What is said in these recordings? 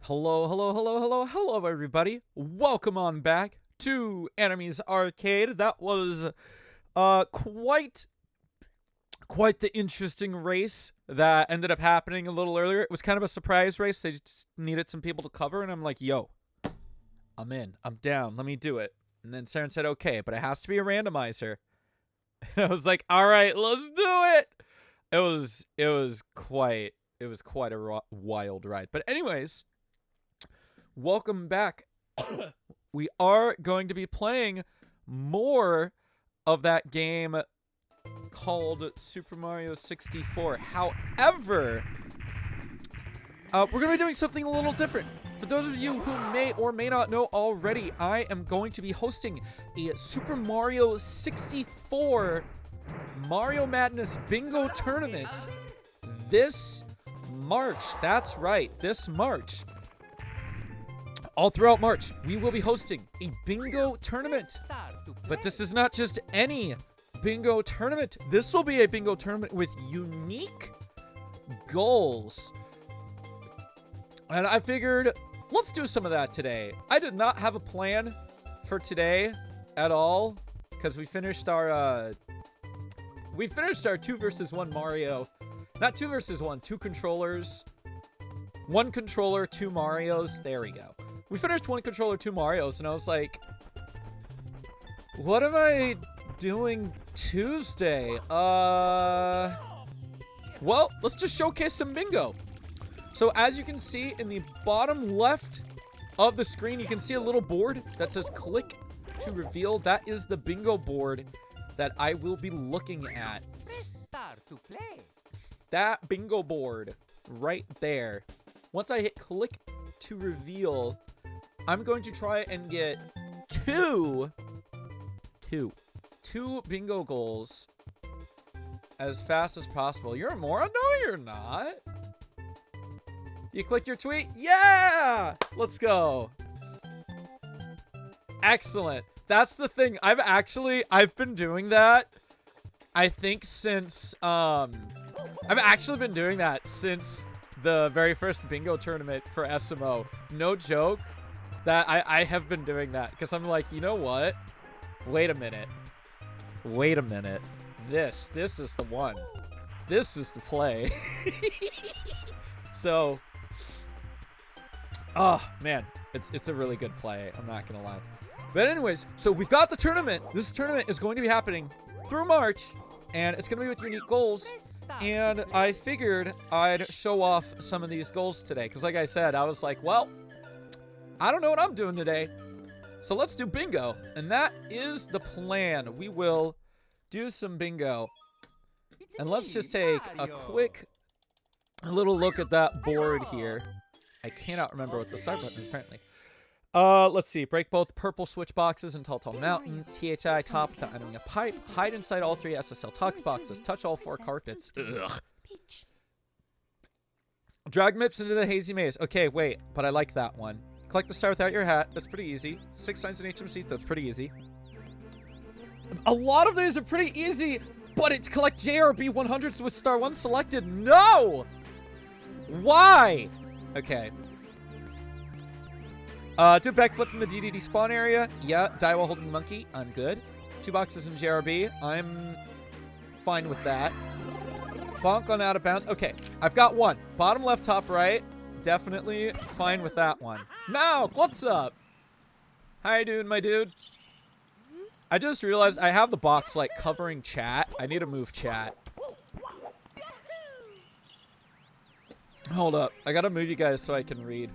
Hello, hello, hello, hello, hello, everybody. Welcome on back to Enemies Arcade. That was quite the interesting race that ended up happening a little earlier. It was kind of a surprise race. They just needed some people to cover, and I'm like, yo, I'm in. I'm down. Let me do it. And then Saren said, okay, but it has to be a randomizer. And I was like, all right, let's do it. It was quite a wild ride. But anyways, welcome back. We are going to be playing more of that game called Super Mario 64. However, we're going to be doing something a little different. For those of you who may or may not know already, I am going to be hosting a Super Mario 64 Mario Madness Bingo Tournament this March. That's right, this March. All throughout March, we will be hosting a bingo tournament. But this is not just any bingo tournament. This will be a bingo tournament with unique goals. And I figured, let's do some of that today. I did not have a plan for today at all, because we finished our 2 versus 1 Mario. Not 2 versus 1, 2 controllers. 1 controller, 2 Marios. There we go. We finished 1 controller, 2 Marios, and I was like, what am I doing Tuesday? Well, let's just showcase some bingo. So as you can see in the bottom left of the screen, you can see a little board that says click to reveal. That is the bingo board that I will be looking at. That bingo board right there. Once I hit click to reveal, I'm going to try and get two bingo goals as fast as possible. You're a moron? No, you're not. You clicked your tweet? Yeah! Let's go. Excellent. That's the thing. I've been doing that, I think, since, I've actually been doing that since the very first bingo tournament for SMO. No joke. That I have been doing that because I'm like, you know what? Wait a minute. This is the one. This is the play. So, oh man, it's a really good play. I'm not gonna lie. But anyways, so we've got the tournament. This tournament is going to be happening through March, and it's gonna be with unique goals. And I figured I'd show off some of these goals today because, like I said, I was like, well, I don't know what I'm doing today, so let's do bingo. And that is the plan. We will do some bingo. And let's just take a quick little look at that board here. I cannot remember what the start button is, apparently. Let's see. Break both purple switch boxes in Tall Mountain. THI top without entering a pipe. Hide inside all 3 SSL Tux boxes. Touch all 4 carpets. Ugh. Drag MIPS into the hazy maze. Okay, wait, but I like that one. Collect the star without your hat. That's pretty easy. 6 signs in HMC. That's pretty easy. A lot of these are pretty easy, but it's collect JRB 100s with star 1 selected. No! Why? Okay. Do backflip from the DDD spawn area. Yeah, die while holding monkey. I'm good. 2 boxes in JRB. I'm fine with that. Bonk on out of bounds. Okay, I've got 1. Bottom left, top right. Definitely fine with that one. Now, what's up? How you doing, my dude? I just realized I have the box, like, covering chat. I need to move chat. Hold up. I gotta move you guys so I can read.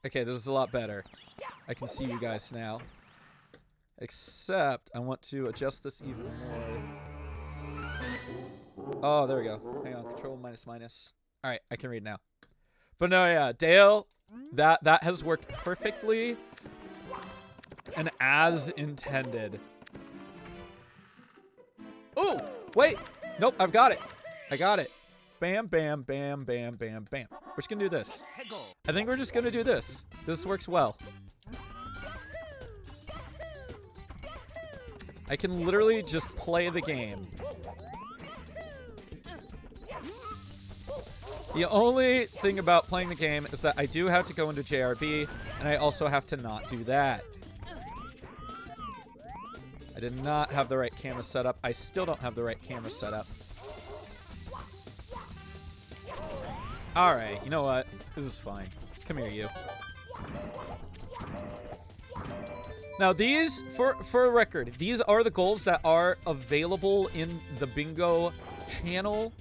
Okay, this is a lot better. I can see you guys now. Except, I want to adjust this even more. Oh, there we go. Hang on, control minus. All right, I can read now. But no, yeah, Dale, that has worked perfectly and as intended. Oh, wait. Nope, I've got it. I got it. Bam, bam, bam, bam, bam, bam. We're just gonna do this. I think we're just gonna do this. This works well. I can literally just play the game. The only thing about playing the game is that I do have to go into JRB, and I also have to not do that. I did not have the right camera set up. I still don't have the right camera set up. Alright, you know what? This is fine. Come here, you. Now these, for a record, these are the goals that are available in the bingo channel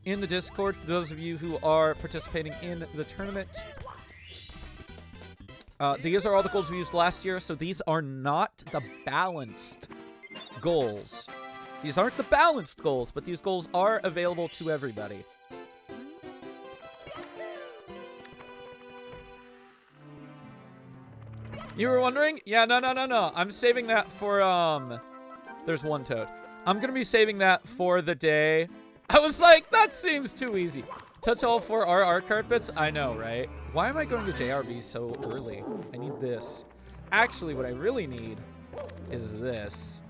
in the Discord for those of you who are participating in the tournament. These are all the goals we used last year, so these are not the balanced goals. These aren't the balanced goals, but these goals are available to everybody. You were wondering? Yeah, no. I'm saving that for, there's one toad. I'm gonna be saving that for the day. I was like, that seems too easy. Touch all 4 RR carpets? I know, right? Why am I going to JRB so early? I need this. Actually, what I really need is this.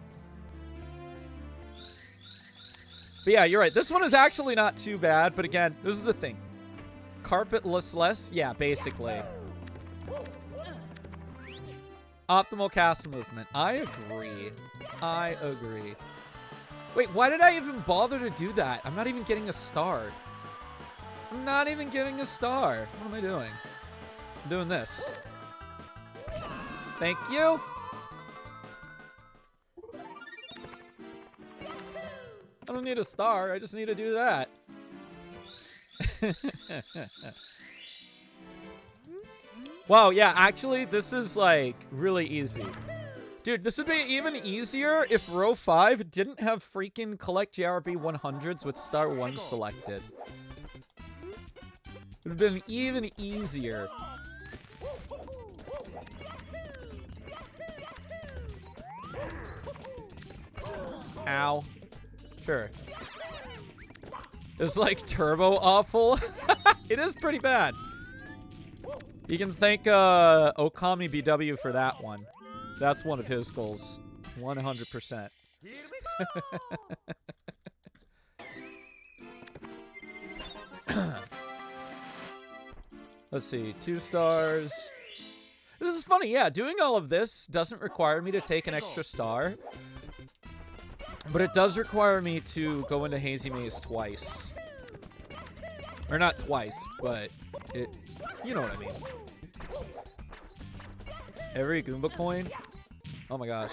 But yeah, you're right. This one is actually not too bad. But again, this is the thing. Carpetless? Yeah, basically. Optimal castle movement. I agree. I agree. Wait, why did I even bother to do that? I'm not even getting a star. I'm not even getting a star. What am I doing? I'm doing this. Thank you. I don't need a star. I just need to do that. Wow, yeah, actually, this is, like, really easy. Dude, this would be even easier if row 5 didn't have freaking collect JRB 100s with star 1 selected. It would have been even easier. Ow. Sure. It's like turbo awful. It is pretty bad. You can thank Okami BW for that one. That's one of his goals. 100%. Let's see. 2 stars. This is funny. Yeah, doing all of this doesn't require me to take an extra star. But it does require me to go into Hazy Maze twice. Or not twice, but it... You know what I mean. Every Goomba coin? Oh my gosh.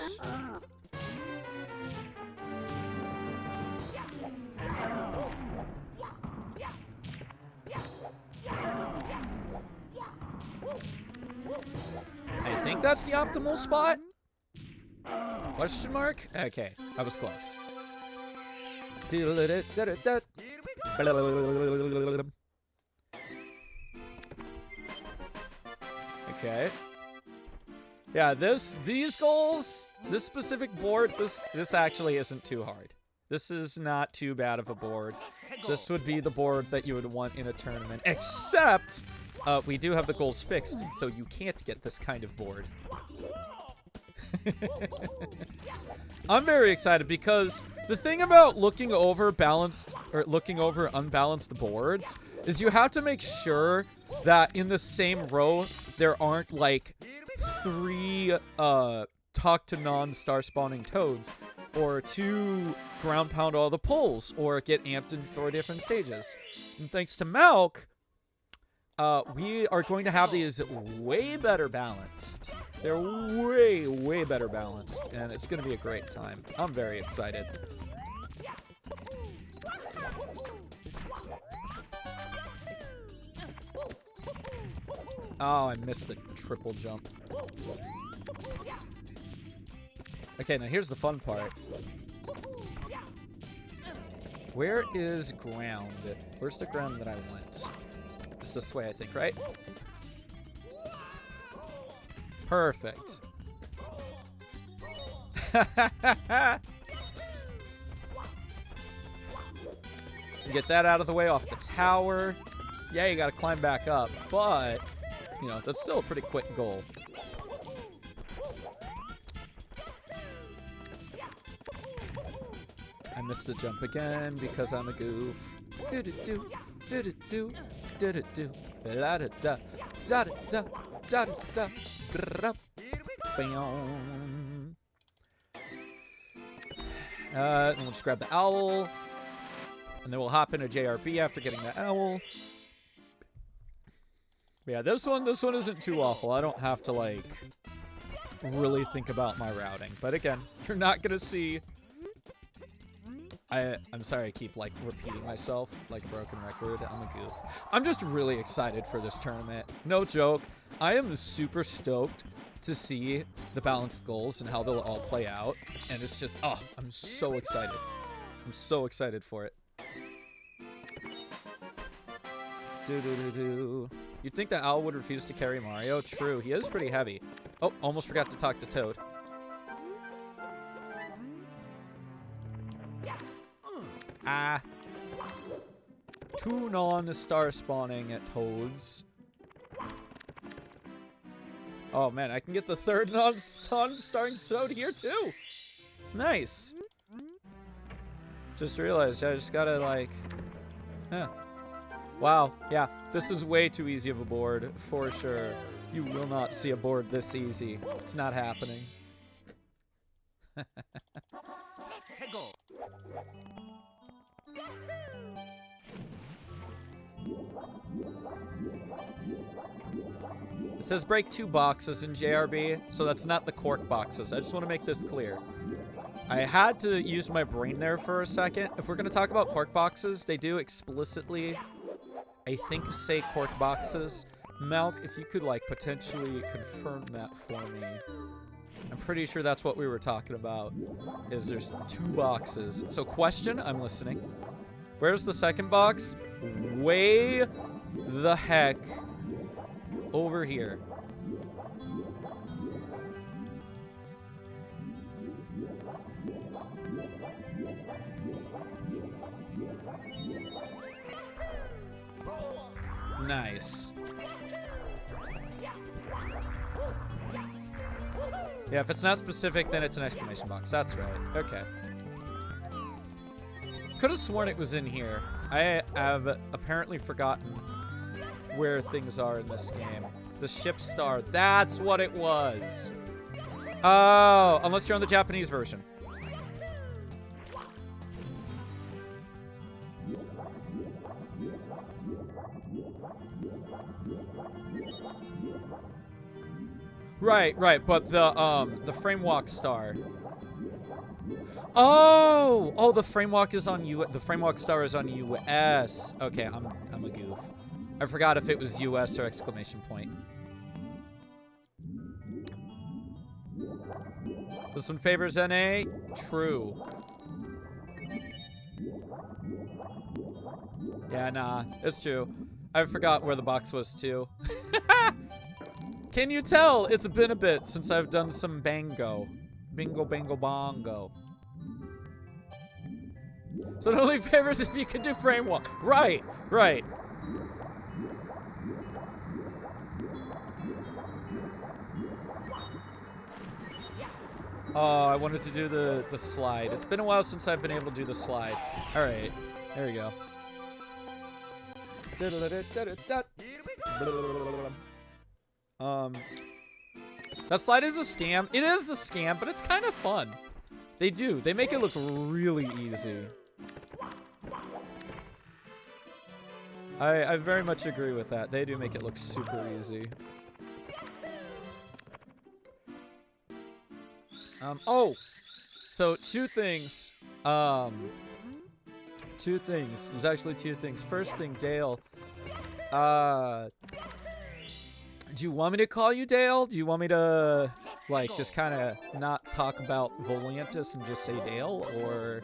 I think that's the optimal spot? Question mark? Okay, I was close. Okay. Yeah, these goals, this specific board, this actually isn't too hard. This is not too bad of a board. This would be the board that you would want in a tournament, except we do have the goals fixed, so you can't get this kind of board. I'm very excited because the thing about looking over unbalanced boards is you have to make sure that in the same row there aren't like 3 talk to non-star spawning toads, or 2 ground pound all the poles, or get amped in 4 different stages. And thanks to Malk, we are going to have these way better balanced. They're way, way better balanced, and it's going to be a great time. I'm very excited. Oh, I missed the triple jump. Okay, now here's the fun part. Where is ground? Where's the ground that I went? It's this way, I think, right? Perfect. Get that out of the way off the tower. Yeah, you gotta climb back up, but, you know, that's still a pretty quick goal. I missed the jump again because I'm a goof. Do-do-do, do-do-do. Do-do-do. La-da-da. Da-da-da. Da-da-da. Bam. And we'll just grab the owl. And then we'll hop into JRB after getting the owl. But yeah, this one isn't too awful. I don't have to, like, really think about my routing. But again, you're not gonna see... I'm sorry I keep, like, repeating myself like a broken record. I'm a goof. I'm just really excited for this tournament. No joke. I am super stoked to see the balanced goals and how they'll all play out. And it's just, oh, I'm so excited. I'm so excited for it. Do-do-do-do. You'd think that Owl would refuse to carry Mario. True, he is pretty heavy. Oh, almost forgot to talk to Toad. Ah. 2 non-star spawning at Toads. Oh man, I can get the 3rd non-starring Toad here too. Nice. Just realized I just gotta like... Yeah. Wow, yeah, this is way too easy of a board, for sure. You will not see a board this easy. It's not happening. It says break 2 boxes in JRB, so that's not the cork boxes. I just want to make this clear. I had to use my brain there for a second. If we're going to talk about cork boxes, they do explicitly, I think, say cork boxes. Malk, if you could, like, potentially confirm that for me. I'm pretty sure that's what we were talking about, is there's 2 boxes. So question, I'm listening. Where's the second box? Way the heck over here. Nice. Yeah, if it's not specific, then it's an exclamation box. That's right. Okay. Could have sworn it was in here. I have apparently forgotten where things are in this game. The ship star. That's what it was. Oh, unless you're on the Japanese version. Right, right, but the frame walk star. Oh, the frame walk is on the frame walk star is on US. Okay, I'm a goof. I forgot if it was US or exclamation point. This one favors NA. True. Yeah, nah, it's true. I forgot where the box was too. Can you tell? It's been a bit since I've done some bango. Bingo, bango, bongo. So it only favors if you can do frame walk. Right, right. Oh, I wanted to do the slide. It's been a while since I've been able to do the slide. All right, there we go. That slide is a scam. It is a scam, but it's kind of fun. They make it look really easy. I very much agree with that. They do make it look super easy. Oh, so 2 things. 2 things. There's actually 2 things. First thing, Dale. Do you want me to call you Dale? Do you want me to, like, just kind of not talk about Volantis and just say Dale? Or,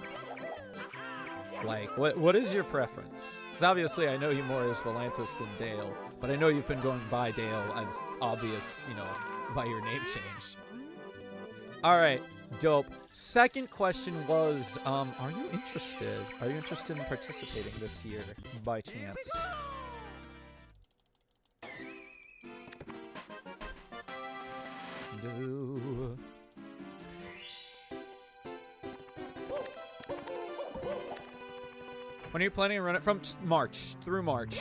like, what is your preference? Because obviously I know you more as Volantis than Dale, but I know you've been going by Dale as obvious, you know, by your name change. All right, dope. Second question was, are you interested? Are you interested in participating this year, by chance? When are you planning to run it from? March, through March.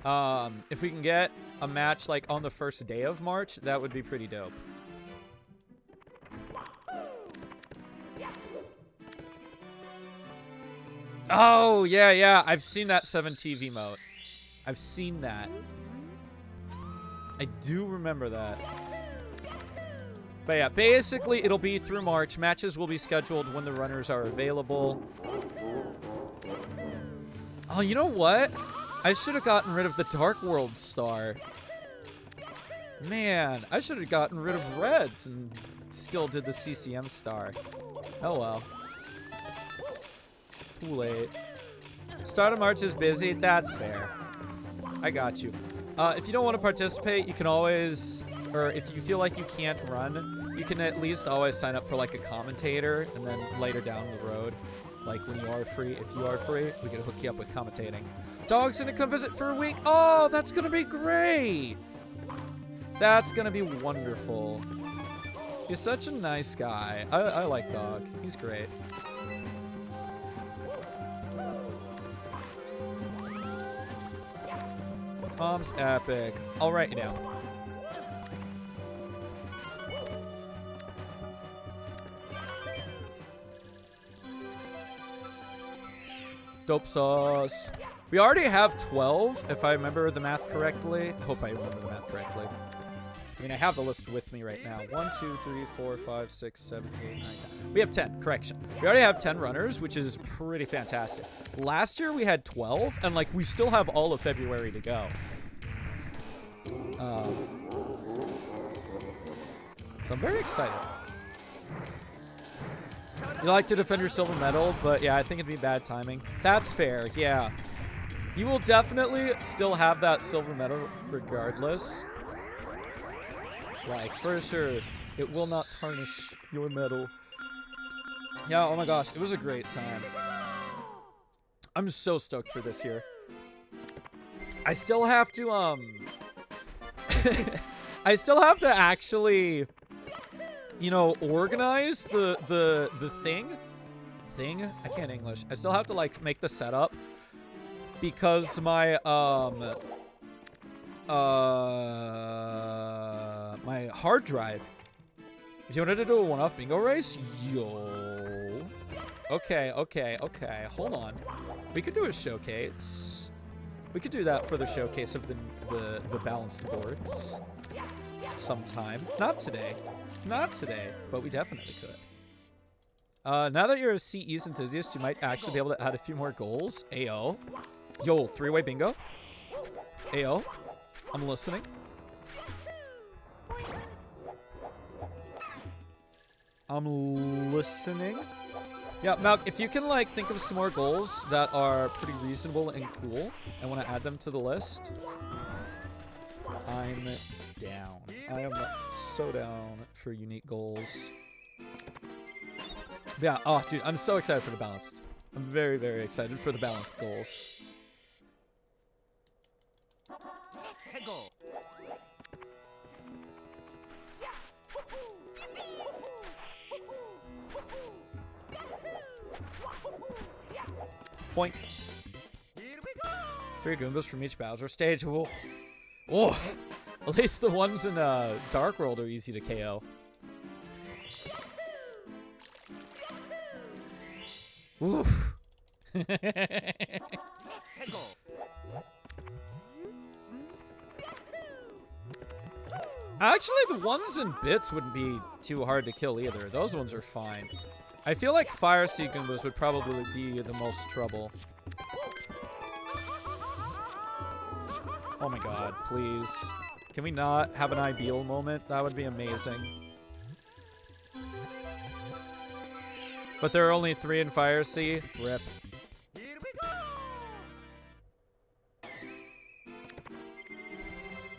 If we can get a match like on the first day of March, that would be pretty dope. Oh, yeah. I've seen that 7TV mode. I've seen that. I do remember that. But yeah, basically it'll be through March. Matches will be scheduled when the runners are available. Oh, you know what? I should have gotten rid of the Dark World star. Man, I should have gotten rid of Reds and still did the CCM star. Oh well. Too late. Start of March is busy. That's fair. I got you. If you don't want to participate, you can always, or if you feel like you can't run, you can at least always sign up for like a commentator, and then later down the road, like when you are free, if you are free, we can hook you up with commentating. Dog's gonna come visit for a week. Oh, that's gonna be great. That's gonna be wonderful. He's such a nice guy. I like Dog. He's great. Mom's epic. I'll write you down. Dope sauce. We already have 12, if I remember the math correctly. I hope I remember the math correctly. I mean, I have the list with me right now. 1, 2, 3, 4, 5, 6, 7, 8, 9, 10. We have 10. Correction. We already have 10 runners, which is pretty fantastic. Last year we had 12, and like we still have all of February to go. So I'm very excited. You like to defend your silver medal, but yeah, I think it'd be bad timing. That's fair, yeah. You will definitely still have that silver medal regardless. Like, for sure, it will not tarnish your medal. Yeah, oh my gosh, it was a great time. I'm so stoked for this year. I still have to, I still have to actually, you know, organize the thing. I can't English. I still have to, like, make the setup. Because my, my hard drive. If you wanted to do a one-off bingo race, yo. Okay. Hold on. We could do a showcase. We could do that for the showcase of the balanced boards. Sometime. Not today, but we definitely could. Now that you're a CE's enthusiast, you might actually be able to add a few more goals. Ayo. Yo, 3-way bingo. Ayo. I'm listening. I'm listening. Yeah, Malk, if you can, like, think of some more goals that are pretty reasonable and cool and want to add them to the list, I'm down. I am so down for unique goals. Yeah, oh, dude, I'm so excited for the balanced. I'm very, very excited for the balanced goals. Point. 3 Goombas from each Bowser stage. Whoa. Whoa. At least the ones in Dark World are easy to KO. Oof. Actually, the ones in bits wouldn't be too hard to kill either. Those ones are fine. I feel like Fire Sea Goombas would probably be the most trouble. Oh my god, please. Can we not have an ideal moment? That would be amazing. But there are only 3 in Fire Sea. Rip.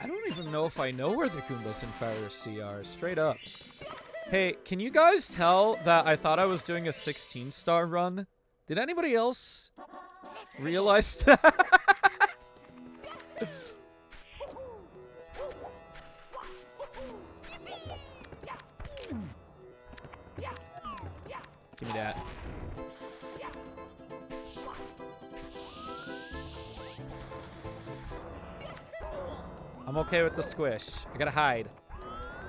I don't even know if I know where the Goombas in Fire Sea are. Straight up. Hey, can you guys tell that I thought I was doing a 16-star run? Did anybody else realize that? Give me that. I'm okay with the squish. I gotta hide.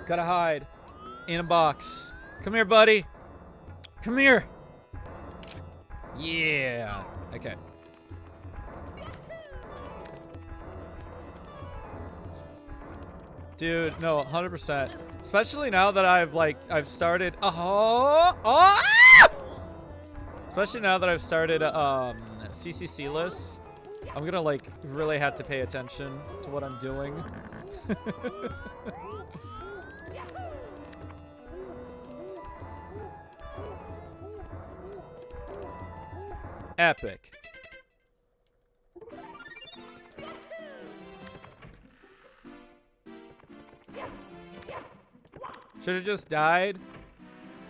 Gotta hide. In a box. Come here, buddy. Come here. Yeah. Okay. Dude, no, 100%. Especially now that I've started. Especially now that I've started CCC-less. I'm gonna like really have to pay attention to what I'm doing. Epic. Should have just died.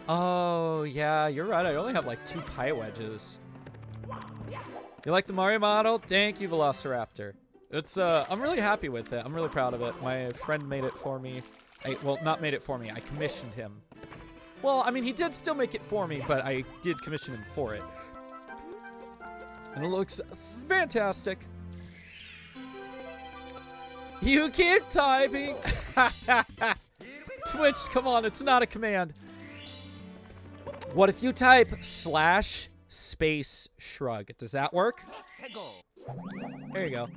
Oh, yeah, you're right. I only have like 2 pie wedges. You like the Mario model? Thank you, Velociraptor. It's, I'm really happy with it. I'm really proud of it. My friend made it for me. Well, not made it for me. I commissioned him. Well, I mean, he did still make it for me, but I did commission him for it. And it looks fantastic. You keep typing. Twitch, come on, it's not a command. What if you type /space/shrug? Does that work? There you go.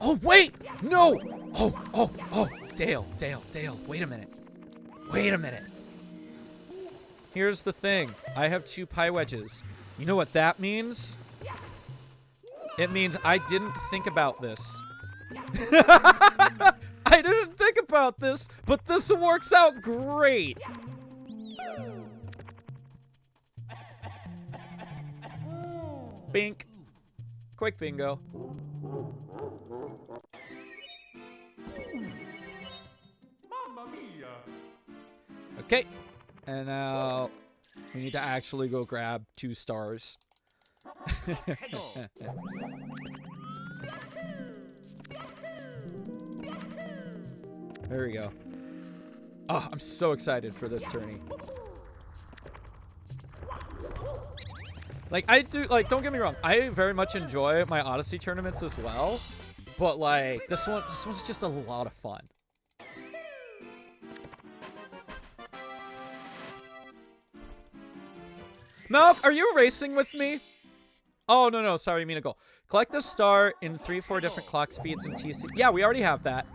Oh, wait! No! Oh. Dale. Wait a minute. Here's the thing. I have 2 pie wedges. You know what that means? It means I didn't think about this. I didn't think about this, but this works out great. Bink. Quick bingo. Okay. And now we need to actually go grab 2 stars. There we go. Oh, I'm so excited for this tourney. Like, don't get me wrong. I very much enjoy my Odyssey tournaments as well. But, like, this one's just a lot of fun. Milk, are you racing with me? Oh, no, sorry, you mean a goal. Collect the star in 3-4 different clock speeds in TC. Yeah, we already have that.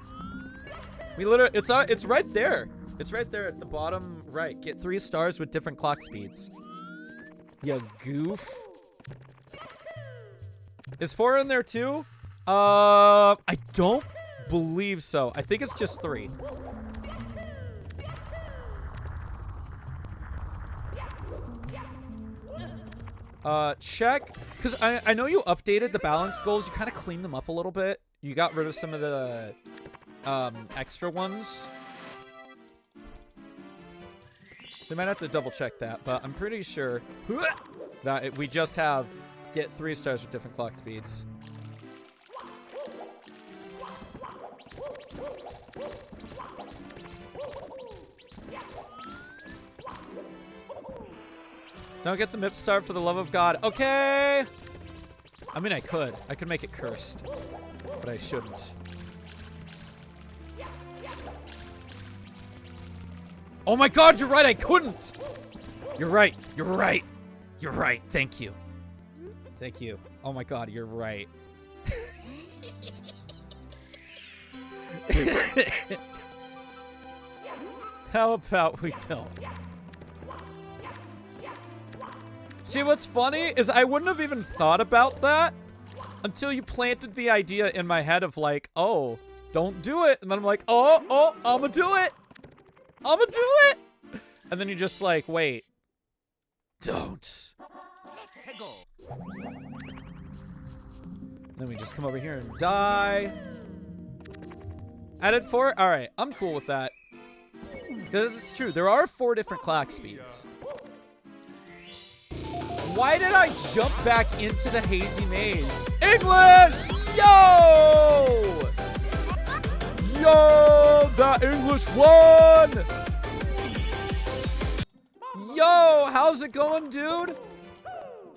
We literally, it's right there. It's right there at the bottom right. Get 3 stars with different clock speeds. You goof. Is 4 in there too? I don't believe so. I think it's just 3. Check. Because I know you updated the balance goals. You kind of cleaned them up a little bit. You got rid of some of the extra ones. So you might have to double check that, but I'm pretty sure that we just have get 3 stars with different clock speeds. Don't get the MIP star for the love of God. Okay! I mean, I could. I could make it cursed. But I shouldn't. Oh my god, you're right, I couldn't! You're right. Thank you. Thank you. Oh my god, you're right. How about we don't? See, what's funny is I wouldn't have even thought about that until you planted the idea in my head of like, oh, don't do it. And then I'm like, oh, I'ma do it. And then you're just like, wait, don't. Then we just come over here and die. Added 4? All right, I'm cool with that. Because it's true, there are 4 different clock speeds. Why did I jump back into the hazy maze? English! Yo! Yo! The English won! Yo! How's it going, dude?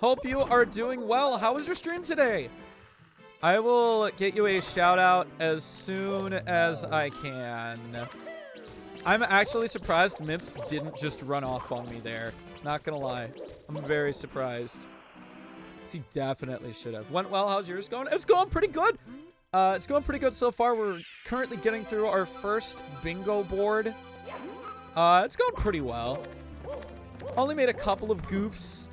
Hope you are doing well. How was your stream today? I will get you a shout out as soon as I can. I'm actually surprised Mips didn't just run off on me there. Not gonna lie. I'm very surprised. He definitely should have. Went well. How's yours going? It's going pretty good. It's going pretty good so far. We're currently getting through our first bingo board. It's going pretty well. Only made a couple of goofs,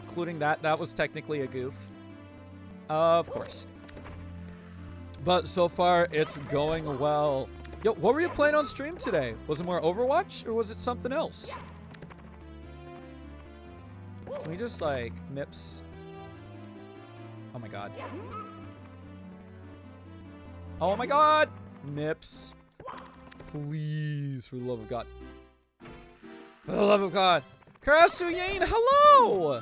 including that. That was technically a goof. Of course. But so far, it's going well. Yo, what were you playing on stream today? Was it more Overwatch or was it something else? Can we just, like, Mips? Oh my god. Oh my god! Mips. Please, for the love of God. For the love of God. Karasuyin, hello!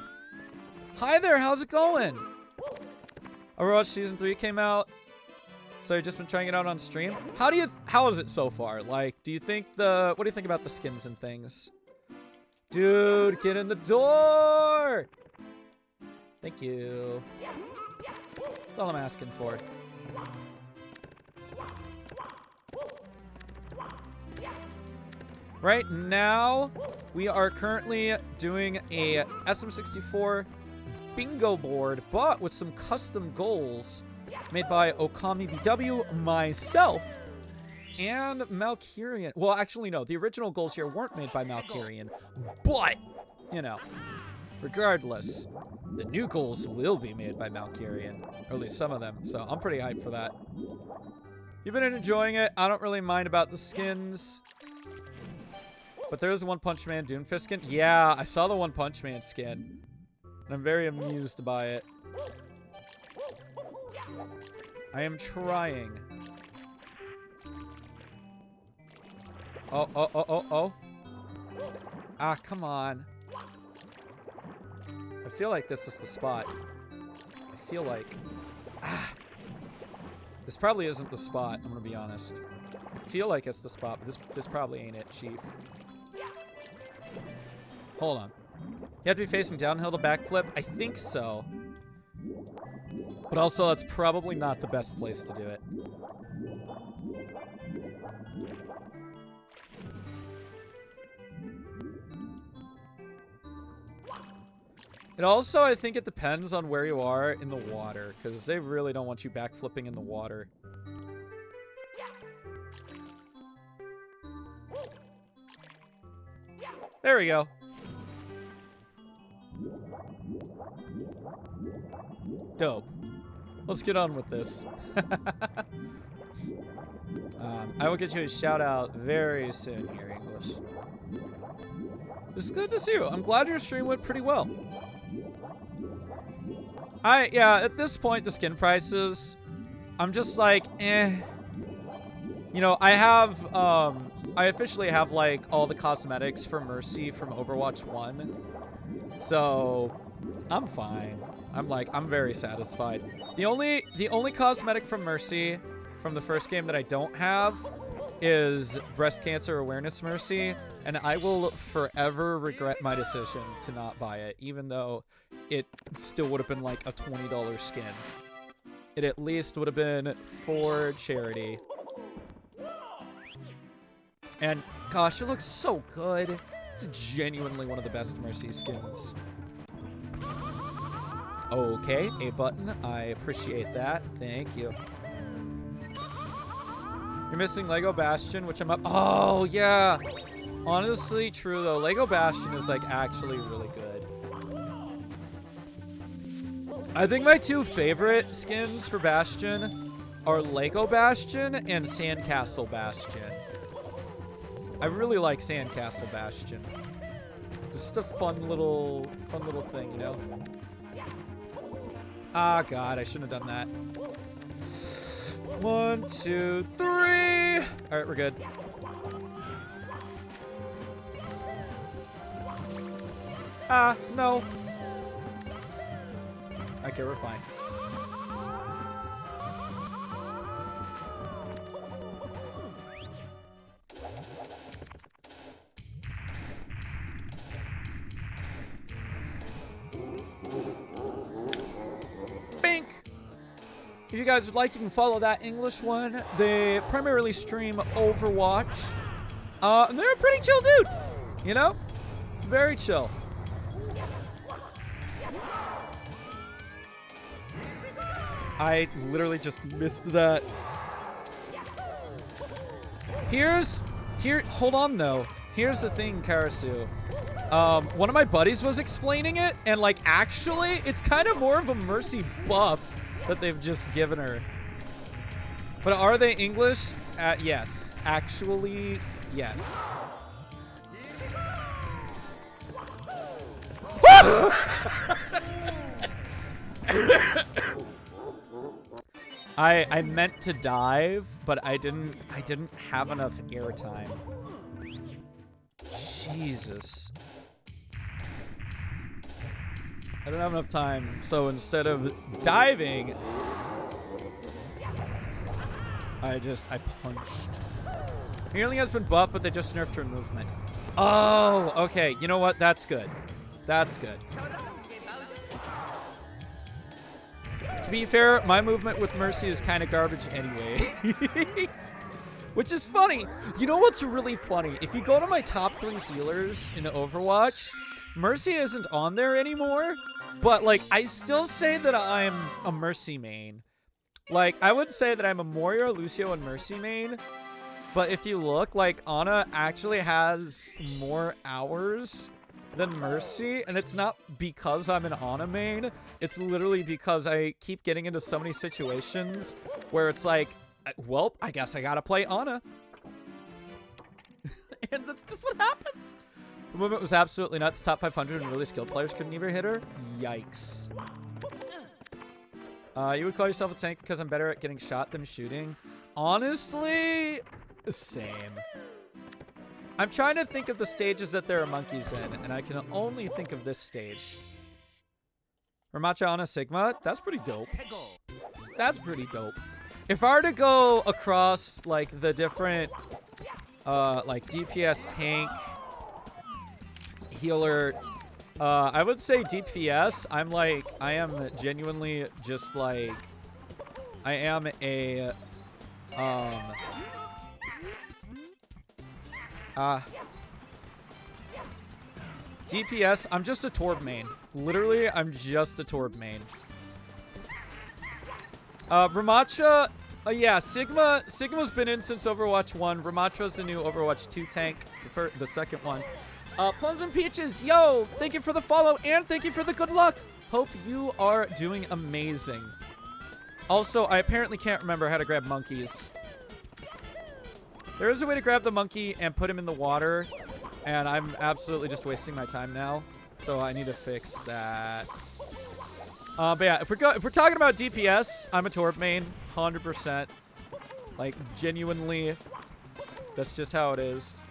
Hi there, how's it going? Overwatch Season 3 came out. So you've just been trying it out on stream? How is it so far? Like, what do you think about the skins and things? Dude, get in the door! Thank you. That's all I'm asking for. Right now, we are currently doing a SM64 bingo board, but with some custom goals made by Okami BW, myself, and Malkirian. Well, actually, no. The original goals here weren't made by Malkirian, but, you know, regardless, the new goals will be made by Malkirian, or at least some of them, so I'm pretty hyped for that. You've been enjoying it. I don't really mind about the skins. But there is a One Punch Man Doomfist skin. Yeah, I saw the One Punch Man skin. And I'm very amused by it. I am trying. Oh. Ah, come on. I feel like this is the spot. I feel like... Ah. This probably isn't the spot, I'm gonna be honest. I feel like it's the spot, but this probably ain't it, Chief. Hold on. You have to be facing downhill to backflip? I think so. But also, that's probably not the best place to do it. It also, I think it depends on where you are in the water, because they really don't want you backflipping in the water. There we go. Dope. Let's get on with this. I will get you a shout out very soon here, English. It's good to see you. I'm glad your stream went pretty well. Yeah, at this point, the skin prices, I'm just like, eh. You know, I officially have, like, all the cosmetics for Mercy from Overwatch 1. So, I'm fine. I'm very satisfied. The only cosmetic from Mercy from the first game that I don't have is Breast Cancer Awareness Mercy, and I will forever regret my decision to not buy it, even though it still would have been like a $20 skin. It at least would have been for charity. And gosh, it looks so good. It's genuinely one of the best Mercy skins. Okay, a button. I appreciate that. Thank you. You're missing Lego Bastion, which I'm up. Oh, yeah. Honestly, true, though. Lego Bastion is, like, actually really good. I think my two favorite skins for Bastion are Lego Bastion and Sandcastle Bastion. I really like Sandcastle Bastion. Just a fun little thing, you know? Ah, God, I shouldn't have done that. 1, 2, 3. All right, we're good. Ah, no. Okay, we're fine. Bink. If you guys would like, you can follow that English one. They primarily stream Overwatch. And they're a pretty chill dude, you know? Very chill. I literally just missed that. Hold on though. Here's the thing, Karasu. One of my buddies was explaining it, and like actually, it's kind of more of a Mercy buff that they've just given her. But are they English? Yes. Actually, yes. I meant to dive, but I didn't have enough airtime. Jesus. I don't have enough time, so instead of diving, I punched. Healing has been buffed, but they just nerfed her movement. Oh, okay. You know what? That's good. That's good. To be fair, my movement with Mercy is kind of garbage anyway. Which is funny. You know what's really funny? If you go to my top 3 healers in Overwatch, Mercy isn't on there anymore. But, like, I still say that I'm a Mercy main. Like, I would say that I'm a Moira, Lucio, and Mercy main. But if you look, like, Ana actually has more hours than Mercy, and it's not because I'm an Ana main. It's literally because I keep getting into so many situations where it's like, well, I guess I gotta play Ana. And that's just what happens. The movement was absolutely nuts. Top 500 and really skilled players couldn't even hit her. Yikes. You would call yourself a tank because I'm better at getting shot than shooting. Honestly, same. I'm trying to think of the stages that there are monkeys in, and I can only think of this stage. Ramacha Ana Sigma? That's pretty dope. That's pretty dope. If I were to go across, like, the different, like, DPS tank, healer, I would say DPS, I am genuinely just, like, I am a, DPS, I'm just a Torb main. Literally, I'm just a Torb main. Ramacha, yeah, Sigma's been in since Overwatch 1. Ramacha's the new Overwatch 2 tank, the second one. Plums and Peaches, yo, thank you for the follow, and thank you for the good luck. Hope you are doing amazing. Also, I apparently can't remember how to grab monkeys. There is a way to grab the monkey and put him in the water, and I'm absolutely just wasting my time now. So I need to fix that. But yeah, if we're talking about DPS, I'm a Torb main, 100%. Like, genuinely, that's just how it is.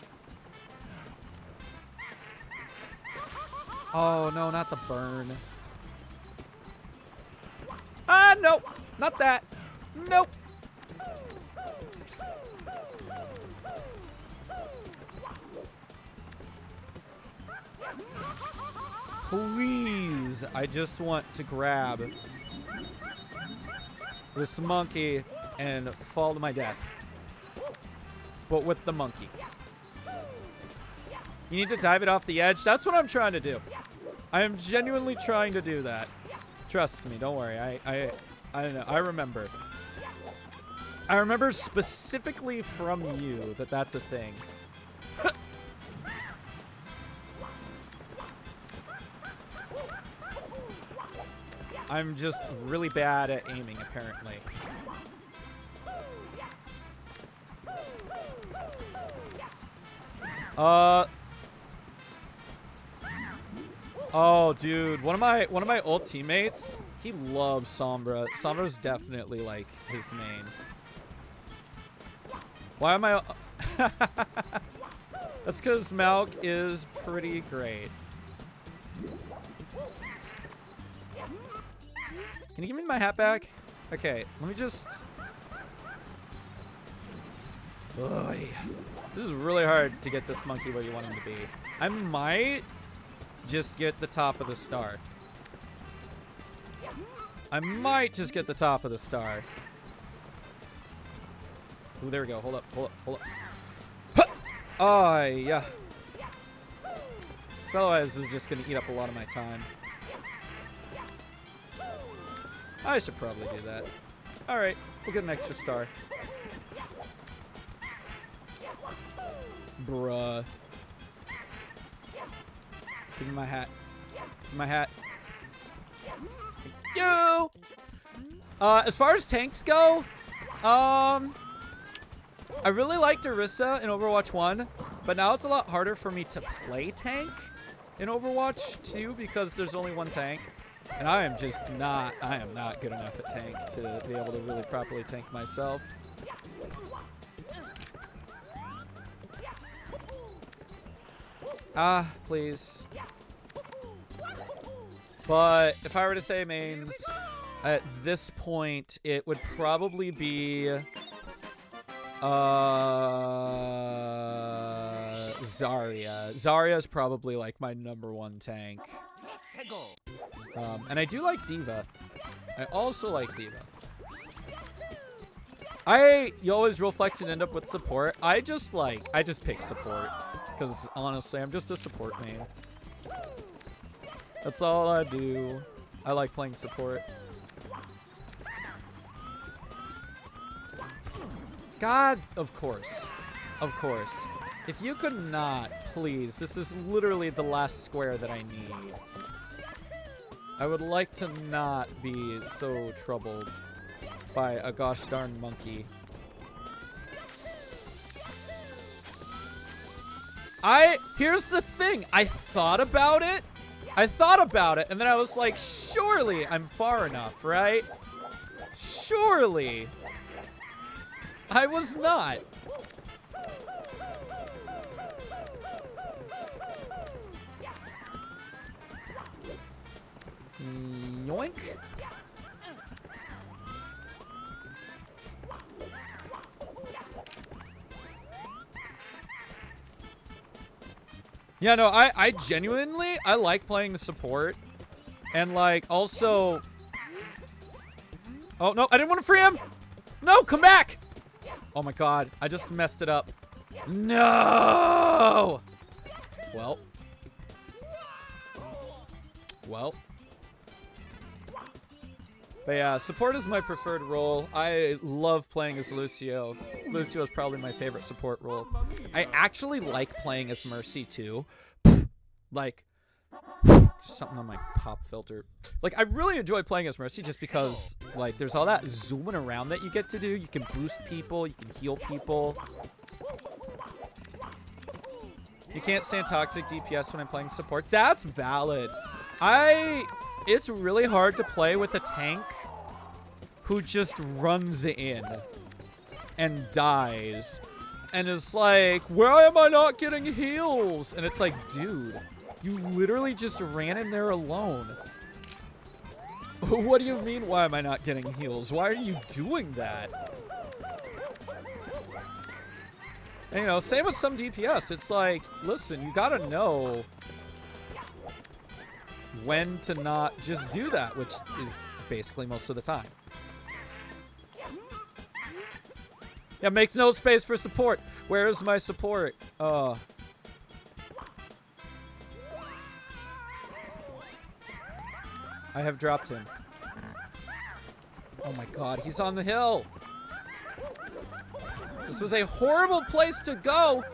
Oh, no, not the burn. Ah, nope. Not that. Nope. Please, I just want to grab this monkey and fall to my death. But with the monkey. You need to dive it off the edge. That's what I'm trying to do. I am genuinely trying to do that. Trust me, don't worry. I don't know. I remember. I remember specifically from you that that's a thing. I'm just really bad at aiming, apparently. Oh, dude, one of my old teammates, he loves Sombra. Sombra's definitely like his main. Why am I? That's because Malk is pretty great. Can you give me my hat back? Okay, let me just... Ugh. This is really hard to get this monkey where you want him to be. I might just get the top of the star. I might just get the top of the star. Ooh, there we go. Hold up, hold up, hold up. Oh, yeah. So otherwise, this is just going to eat up a lot of my time. I should probably do that. Alright, we'll get an extra star. Bruh. Give me my hat. Give me my hat. Thank you! As far as tanks go, I really liked Orisa in Overwatch 1, but now it's a lot harder for me to play tank in Overwatch 2 because there's only one tank. And I am not good enough at tank to be able to really properly tank myself. Ah, please. But if I were to say mains, at this point, it would probably be Zarya. Zarya is probably like my #1 tank. And I do like D.Va. I also like D.Va. You always real flex and end up with support. I just pick support. Because honestly, I'm just a support main. That's all I do. I like playing support. God, of course. Of course. If you could not, please. This is literally the last square that I need. I would like to not be so troubled by a gosh darn monkey. Here's the thing. I thought about it, and then I was like, surely I'm far enough, right? Surely. I was not. Yoink. Yeah, no, I genuinely, I like playing the support. And, like, also... Oh, no, I didn't want to free him! No, come back! Oh, my God. I just messed it up. No! Well. Well. But yeah, support is my preferred role. I love playing as Lucio. Lucio is probably my favorite support role. I actually like playing as Mercy too. Like, just something on my pop filter. Like, I really enjoy playing as Mercy just because, like, there's all that zooming around that you get to do. You can boost people, you can heal people. You can't stand toxic DPS when I'm playing support. That's valid. It's really hard to play with a tank who just runs in and dies and is like, why am I not getting heals? And it's like, dude, you literally just ran in there alone. What do you mean, why am I not getting heals? Why are you doing that? And, you know, same with some DPS. It's like, listen, you gotta know when to not just do that, which is basically most of the time. Yeah, makes no space for support. Where is my support? I have dropped him. Oh my God, he's on the hill. This was a horrible place to go.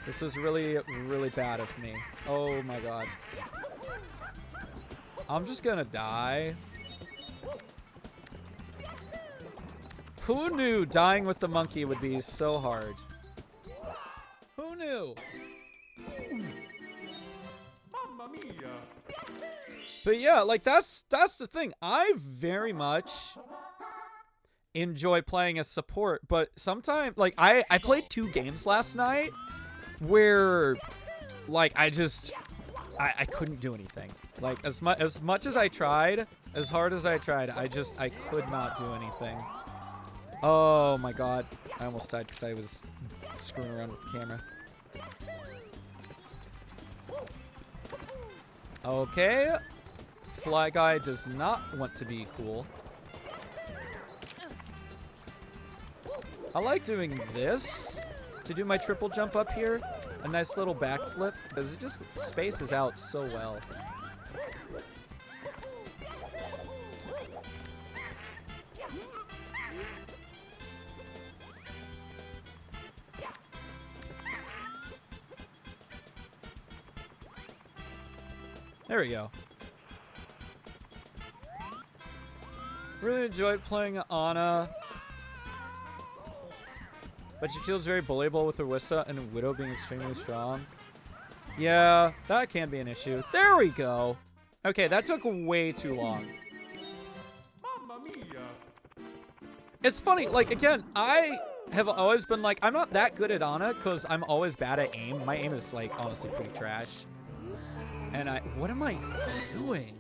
This was really, really bad of me. Oh my God. I'm just gonna die. Who knew dying with the monkey would be so hard? Who knew? Mamma mia. But yeah, like that's the thing. I very much enjoy playing as support, but sometimes, like, I played 2 games last night where, like, I couldn't do anything. Like, as much as I tried, as hard as I tried, I could not do anything. Oh my God. I almost died because I was screwing around with the camera. Okay. fly guy does not want to be cool. I like doing this to do my triple jump up here. A nice little backflip, because it just spaces out so well. There we go. Really enjoyed playing Ana. But she feels very bullyable with Orisa and Widow being extremely strong. Yeah, that can be an issue. There we go. Okay, that took way too long. Mamma mia. It's funny, like, again, I have always been like, I'm not that good at Ana because I'm always bad at aim. My aim is, like, honestly pretty trash. And what am I doing?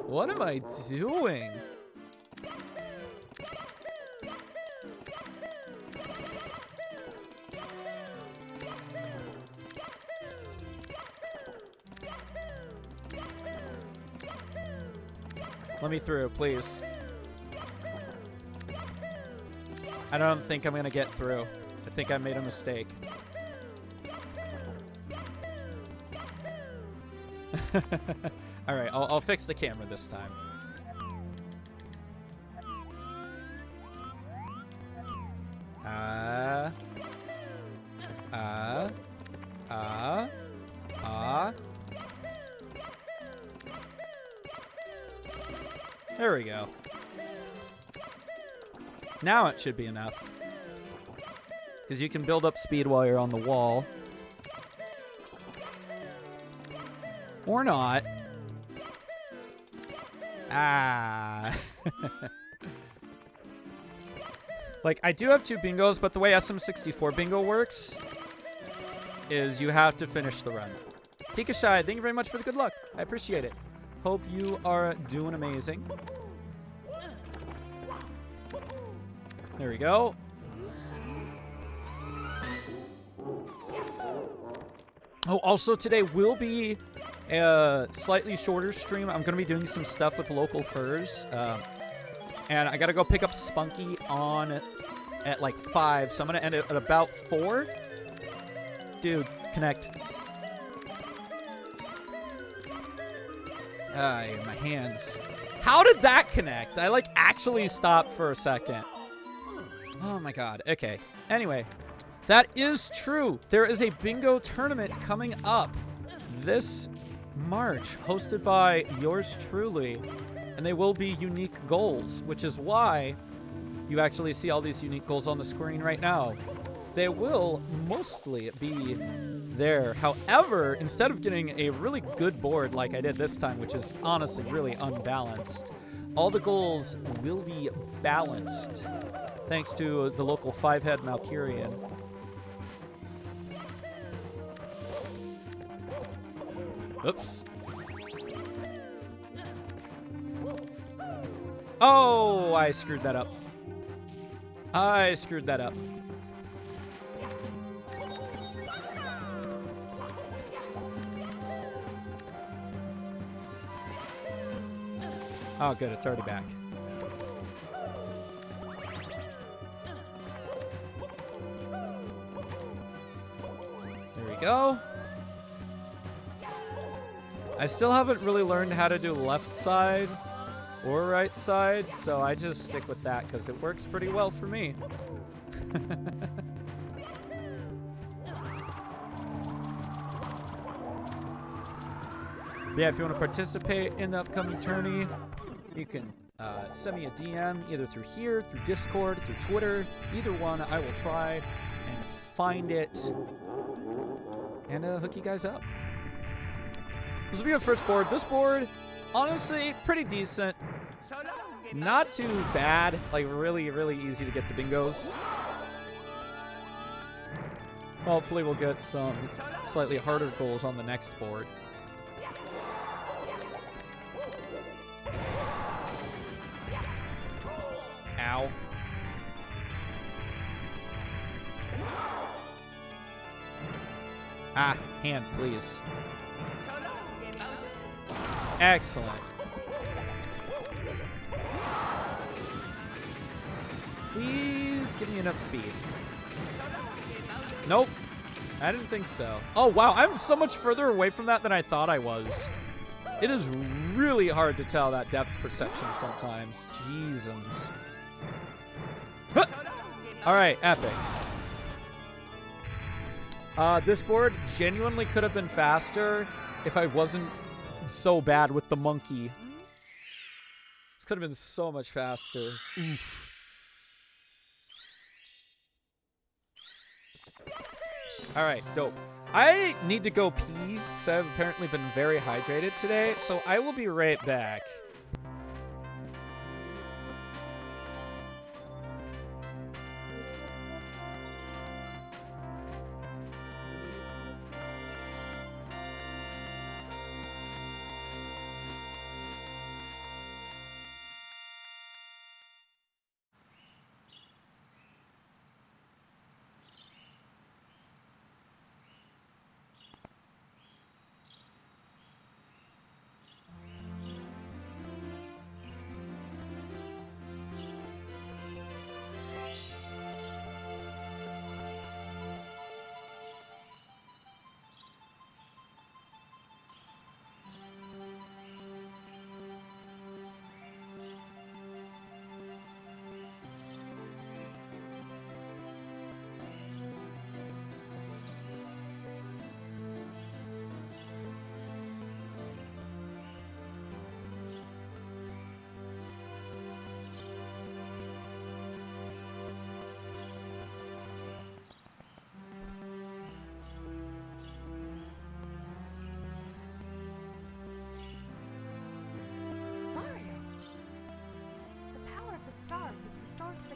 What am I doing? Let me through, please. I don't think I'm gonna get through. I think I made a mistake. Alright, I'll fix the camera this time. There we go. Now it should be enough. Because you can build up speed while you're on the wall. Or not. Ah. Like, I do have 2 bingos, but the way SM64 bingo works is you have to finish the run. Pikashai, thank you very much for the good luck. I appreciate it. Hope you are doing amazing. There we go. Oh, also today will be a slightly shorter stream. I'm going to be doing some stuff with local furs. And I got to go pick up Spunky at like 5. So I'm going to end it at about 4. Dude, connect. My hands. How did that connect? I like actually stopped for a second. Oh my god. Okay. Anyway, that is true. There is a bingo tournament coming up this March, hosted by yours truly, and they will be unique goals, which is why you actually see all these unique goals on the screen right now. They will mostly be there. However, instead of getting a really good board like I did this time, which is honestly really unbalanced, all the goals will be balanced thanks to the local 5-head Malkurian. Oops. Oh, I screwed that up. I screwed that up. Oh, good. It's already back. There we go. I still haven't really learned how to do left side or right side, so I just stick with that because it works pretty well for me. Yeah, if you want to participate in the upcoming tourney, you can send me a DM either through here, through Discord, through Twitter. Either one, I will try and find it and hook you guys up. This will be our first board. This board, honestly, pretty decent. Not too bad. Like, really, really easy to get the bingos. Hopefully we'll get some slightly harder goals on the next board. Ow. Ah, hand, please. Excellent. Please give me enough speed. Nope. I didn't think so. Oh, wow. I'm so much further away from that than I thought I was. It is really hard to tell that depth perception sometimes. Jesus. Huh. All right, epic. This board genuinely could have been faster if I wasn't so bad with the monkey. This could have been so much faster. Oof. Alright, dope. I need to go pee because I've apparently been very hydrated today, so I will be right back.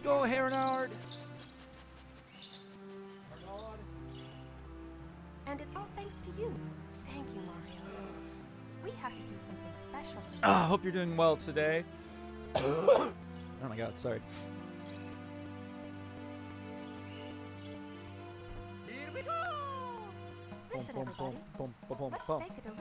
Go, Heronard! And it's all thanks to you. Thank you, Mario. We have to do something special for you. I hope you're doing well today. Oh my god, sorry. Here we go! Listen, everybody. Let's make a delicious cake.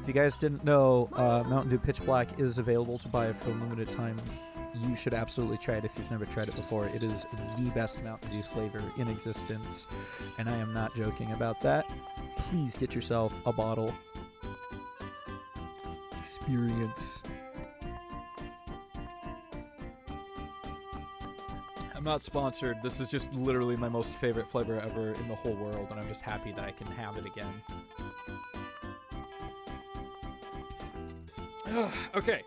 If you guys didn't know, Mountain Dew Pitch Black is available to buy for a limited time. You should absolutely try it if you've never tried it before. It is the best Mountain Dew flavor in existence, and I am not joking about that. Please get yourself a bottle. Experience. I'm not sponsored. This is just literally my most favorite flavor ever in the whole world, and I'm just happy that I can have it again. Okay.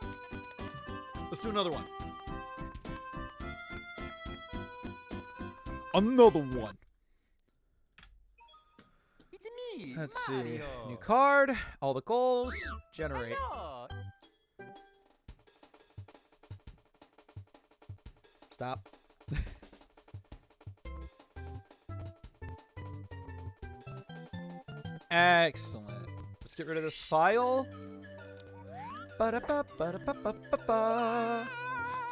Let's do another one. Another one. It's me, Let's Mario. see. New card. All the goals. Generate. Hello. Stop. Excellent. Let's get rid of this file. Ba-da-ba-ba-da-ba-ba-ba-ba.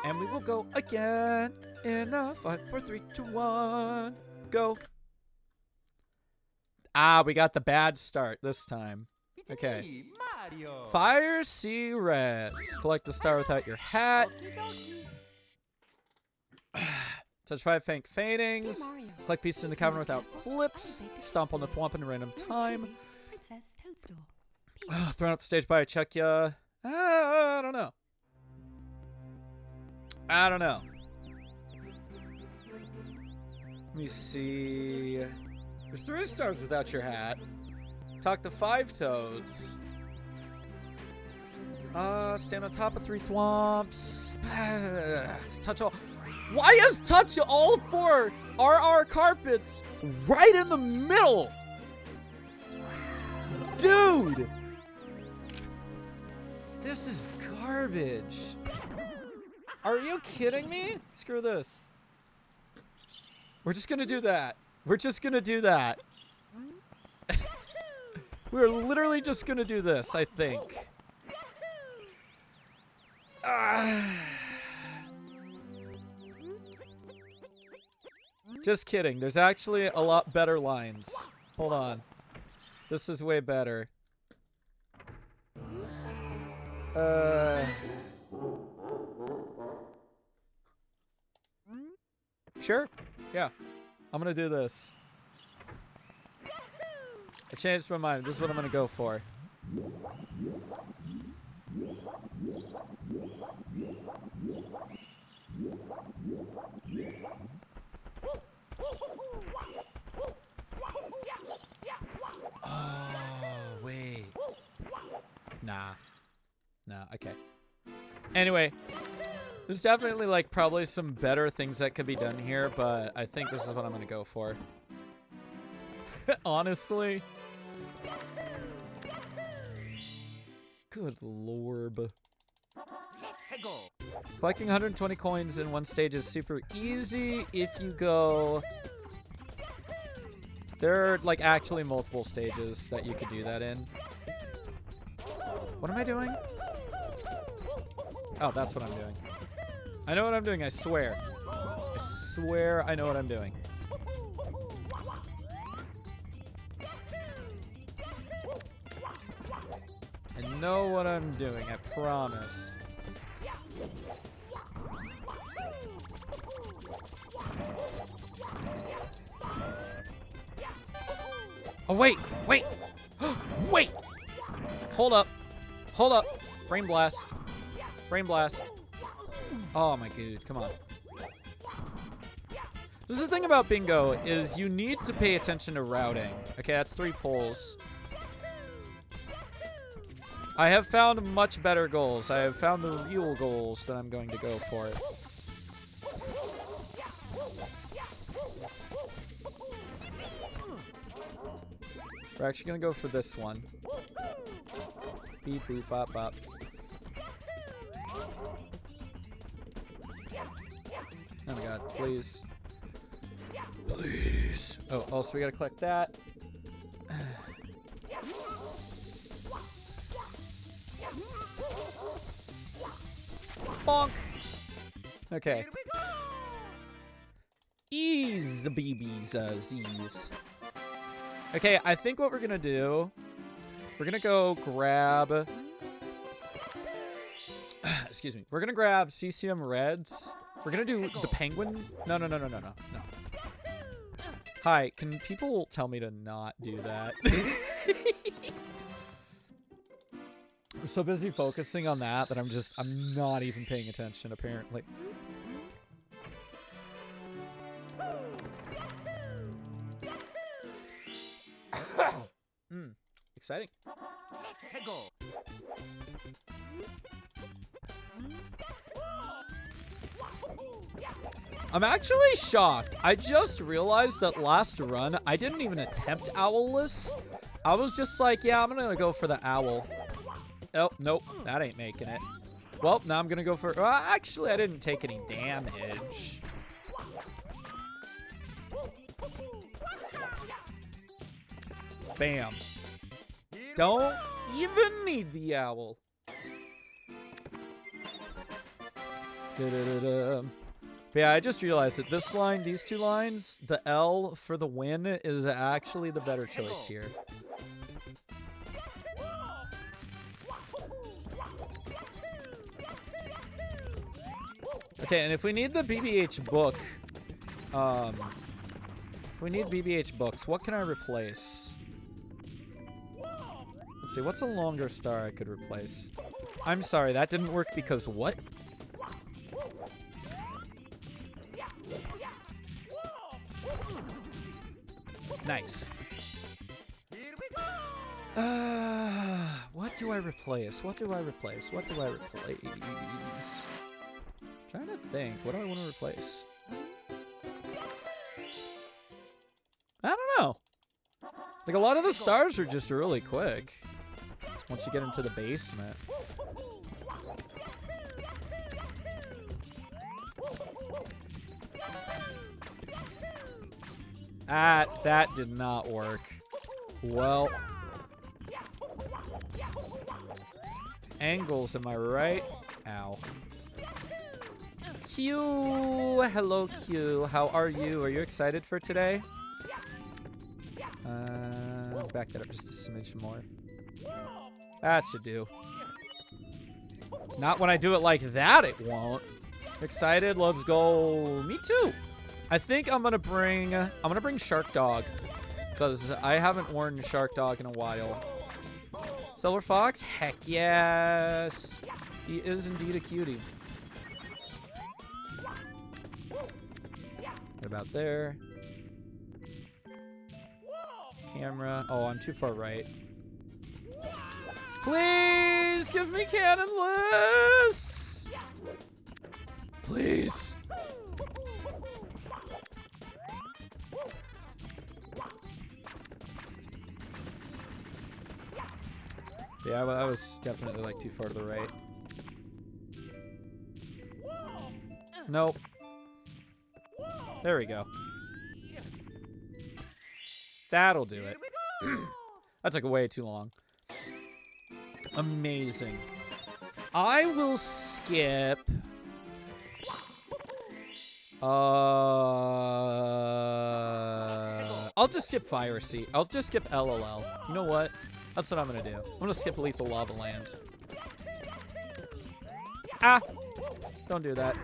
And we will go again in a 5, 4, 3, 2, 1. Go. Ah, we got the bad start this time. It's Okay. me, Mario. Fire Sea Reds. Collect a star without your hat. Touch 5 faint faintings. Dear Mario, Collect pieces in the cavern without clips. Stomp on the thwomp in random time. Princess Toadstool. Thrown up the stage by a check ya. I don't know. I don't know. Let me see. There's 3 stars without your hat. Talk to 5 toads. Stand on top of 3 thwomps. Touch all. Why is touch all 4 RR carpets right in the middle? Dude! This is garbage. Are you kidding me? Screw this. We're just gonna do that. We're just gonna do that. We're literally just gonna do this, I think. Just kidding. There's actually a lot better lines. Hold on. This is way better. Sure. Yeah. I'm gonna do this. I changed my mind. This is what I'm gonna go for. Oh, wait. Nah. Nah, okay. Anyway, there's definitely, like, probably some better things that could be done here, but I think this is what I'm gonna go for. Honestly. Good lord. Collecting 120 coins in one stage is super easy if you go... There are, like, actually multiple stages that you could do that in. What am I doing? Oh, that's what I'm doing. I know what I'm doing, I swear. I swear I know what I'm doing. I know what I'm doing, I promise. Oh, wait! Wait! Wait! Hold up. Hold up. Brain blast. Brain blast. Oh my god, come on. This is the thing about bingo, is you need to pay attention to routing. Okay, that's 3 poles. I have found much better goals. I have found the real goals that I'm going to go for. We're actually going to go for this one. Beep, boop, bop, bop. Oh my god, please. Please. Oh, also we gotta collect that. Bonk. Okay. Ease, babies, Z's. Okay, I think what we're gonna do, we're gonna go grab... Excuse me. We're gonna grab CCM Reds. We're gonna do the penguin. No. Hi, can people tell me to not do that? I'm so busy focusing on that that I'm not even paying attention, apparently. Exciting. I'm actually shocked. I just realized that last run, I didn't even attempt Owlless. I was just like, yeah, I'm gonna go for the owl. Oh, nope, that ain't making it. Well, now I'm gonna go for... actually, I didn't take any damage. Bam. Don't even need the owl. Da-da-da-da. But yeah, I just realized that this line, these 2 lines, the L for the win is actually the better choice here. Okay, and if we need the BBH book, if we need BBH books, what can I replace? Let's see, what's a longer star I could replace? I'm sorry, that didn't work because what? Nice. What do I replace? What do I replace? What do I replace? Trying to think. What do I want to replace? I don't know. Like, a lot of the stars are just really quick. Once you get into the basement. That did not work. Well. Angles, am I right? Ow. Q! Hello, Q. How are you? Are you excited for today? Back that up just a smidge more. That should do. Not when I do it like that, it won't. Excited? Let's go. Me too. I think I'm gonna bring Shark Dog, because I haven't worn Shark Dog in a while. Silver Fox? Heck yes. He is indeed a cutie. What about there? Camera. Oh, I'm too far right. Please give me cannonless. Please. Yeah, well, I was definitely like too far to the right. Nope. There we go. That'll do it. That took way too long. Amazing. I will skip. I'll just skip Fire Seat. I'll just skip LOL. You know what? That's what I'm gonna do. I'm gonna skip Lethal Lava Land. Ah! Don't do that.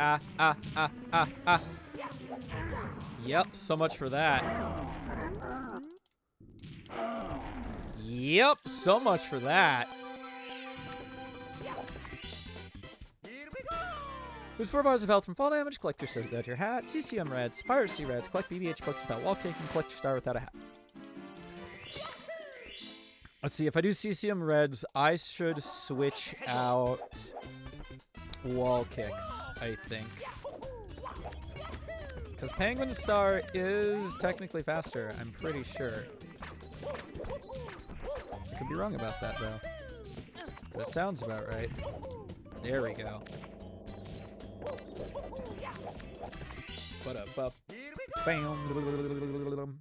Ah. Yep, so much for that. Yep, so much for that. Lose 4 bars of health from fall damage, collect your stars without your hat, CCM Reds, Fire C Reds, collect BBH books without wall kicking, collect your star without a hat. Let's see, if I do CCM Reds, I should switch out wall kicks, I think. Because Penguin Star is technically faster, I'm pretty sure. I could be wrong about that, though. That sounds about right. There we go. Bam.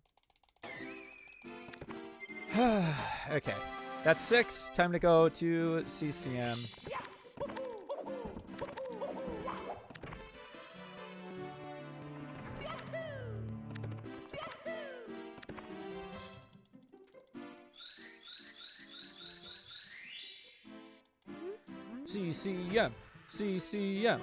Okay. That's 6. Time to go to CCM. CCM. CCM.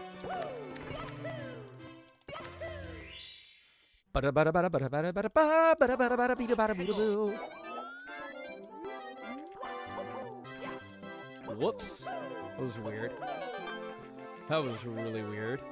Whoops. That was weird. That was really weird.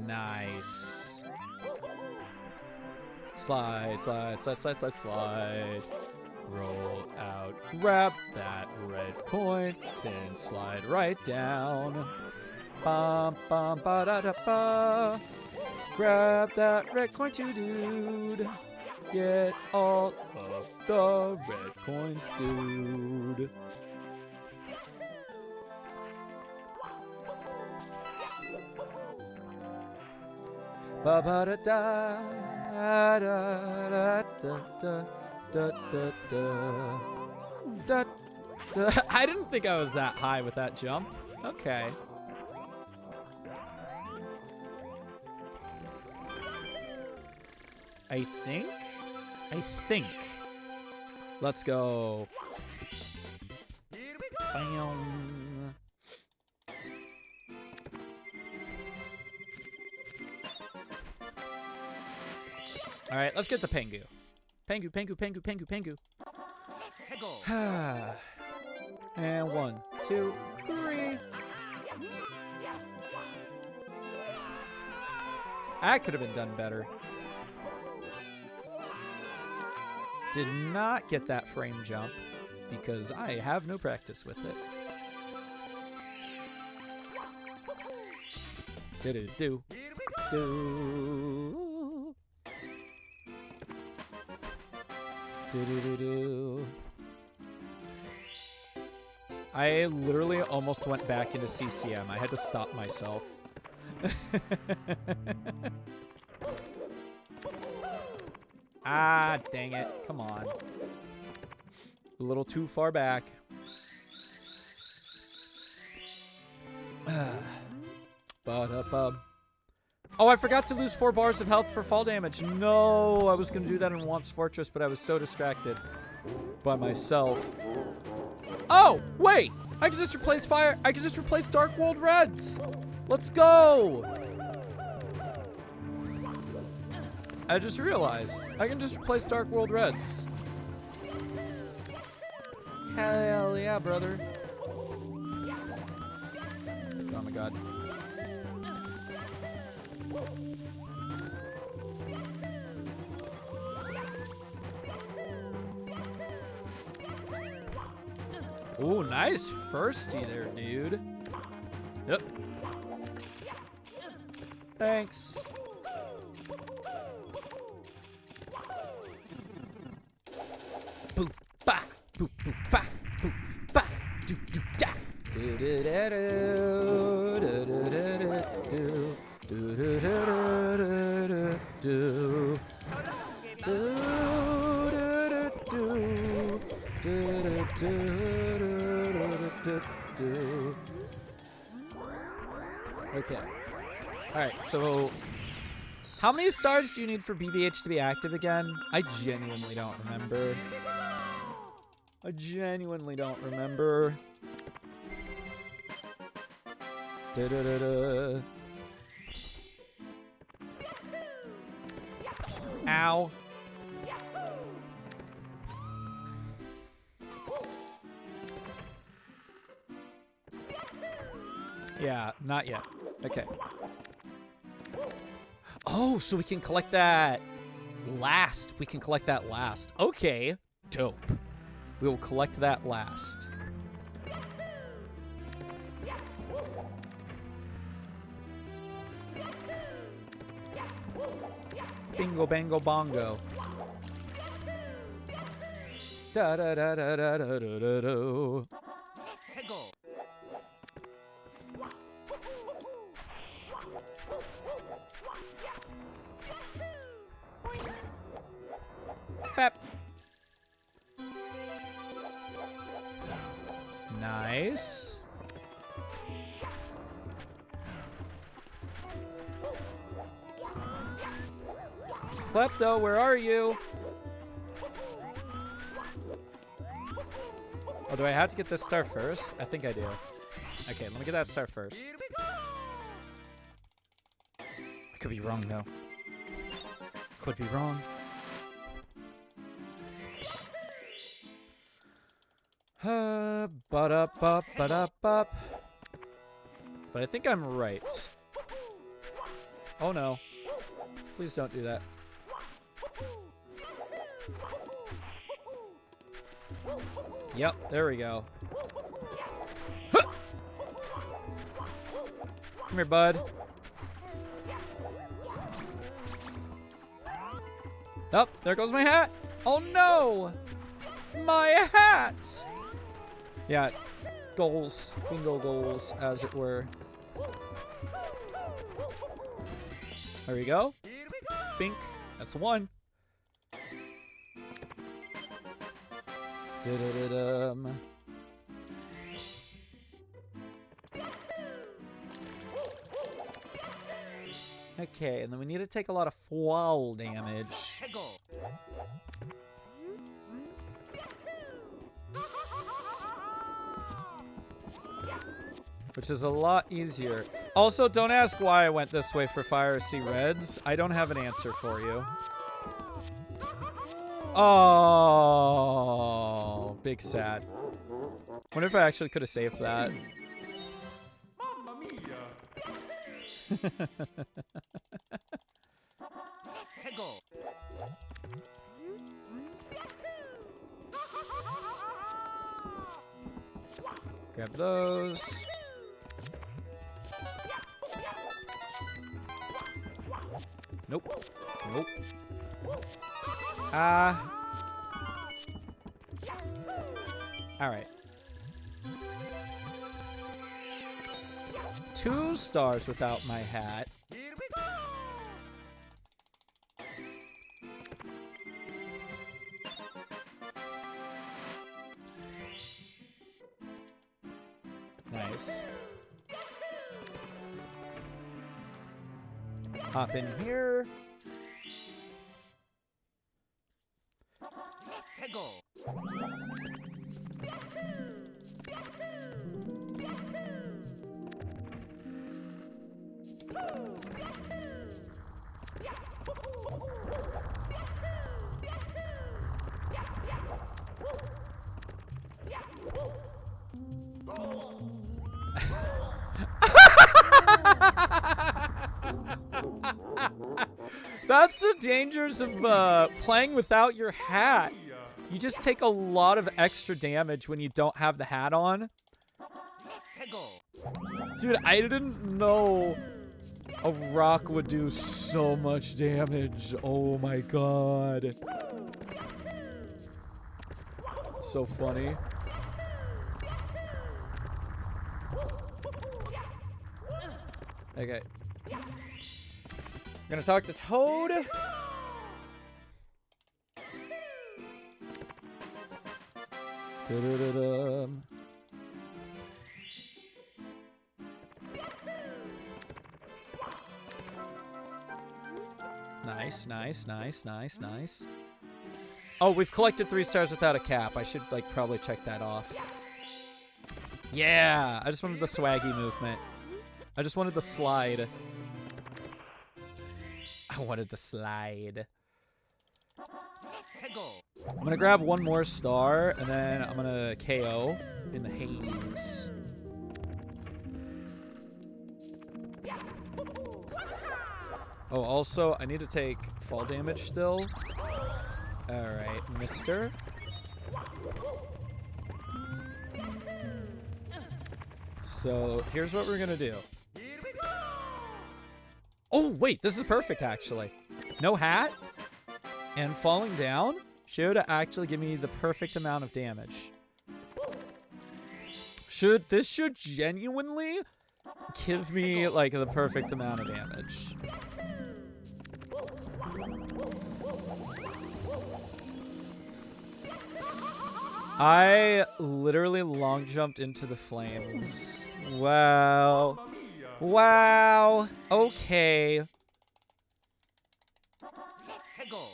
Nice. Slide, slide, slide, slide, slide, slide. Roll out, grab that red coin, then slide right down. Bum, bum, ba da da ba. Grab that red coin too, dude. Get all of the red coins, dude. Ba ba da da da da da da da da da. I didn't think I was that high with that jump. Okay. I think. Let's go. Bam. All right, let's get the Pengu. Pengu, Pengu, Pengu, Pengu, Pengu. And 1, 2, 3. That could have been done better. Did not get that frame jump because I have no practice with it. do. Do do do do. I literally almost went back into CCM. I had to stop myself. Ah, dang it. Come on. A little too far back. Ba-da-bum. Oh, I forgot to lose 4 bars of health for fall damage. No, I was going to do that in Womp's Fortress, but I was so distracted by myself. Oh, wait. I can just replace fire. I can just replace Dark World Reds. Let's go. I just realized I can just replace Dark World Reds. Hell yeah, brother. Oh my god. Ooh, nice firsty there, dude. Yep. Thanks. Boop, ba, boop, boop, ba, boop, ba, do, do, da. Do, do, da, do, do, do, do, do, do, do, do, do, do. Okay. Alright, so how many stars do you need for BBH to be active again? I genuinely don't remember. I genuinely don't remember. Da-da-da-da. Ow. Yeah, not yet. Okay. Oh, so we can collect that last. We can collect that last. Okay. Dope. We will collect that last. Bingo, bango, bongo. Da da da da da da da da da. Pep. Nice. Klepto, where are you? Oh, do I have to get this star first? I think I do. Okay, let me get that star first. I could be wrong, though. Could be wrong. Ba-da-bup, ba-da-bup. But I think I'm right. Oh, no. Please don't do that. Yep, there we go. Huh! Come here, bud. Oh, there goes my hat. Oh, no. My hat. Yeah, goals. Bingo goals, as it were. There we go. Bink. That's one. Da-da-da-dum. Okay, and then we need to take a lot of fall damage. Which is a lot easier. Also, don't ask why I went this way for Fire Sea Reds. I don't have an answer for you. Oh, big sad. Wonder if I actually could have saved that. Mamma mia! Grab those. Nope. Nope. Alright. 2 stars without my hat. Here we go! Nice. Hop in here. Let's go! That's the dangers of playing without your hat. You just take a lot of extra damage when you don't have the hat on. Let's go! Dude, I didn't know a rock would do so much damage. Oh my god. So funny. Okay. I'm gonna talk to Toad. Da-da-da-dum. Nice, nice, nice, nice, nice. Oh, we've collected 3 stars without a cap. I should, like, probably check that off. Yeah! I just wanted the swaggy movement. I just wanted the slide. I wanted the slide. Let's go! I'm gonna grab 1 more star, and then I'm gonna KO in the haze. Oh, also, I need to take fall damage still. Alright, mister. So, here's what we're gonna do. Here we go! Oh, wait, this is perfect, actually. No hat, and falling down should actually give me the perfect amount of damage. This should genuinely give me, like, the perfect amount of damage. I literally long jumped into the flames. Wow. Mamma mia! Wow. Okay. Let's go!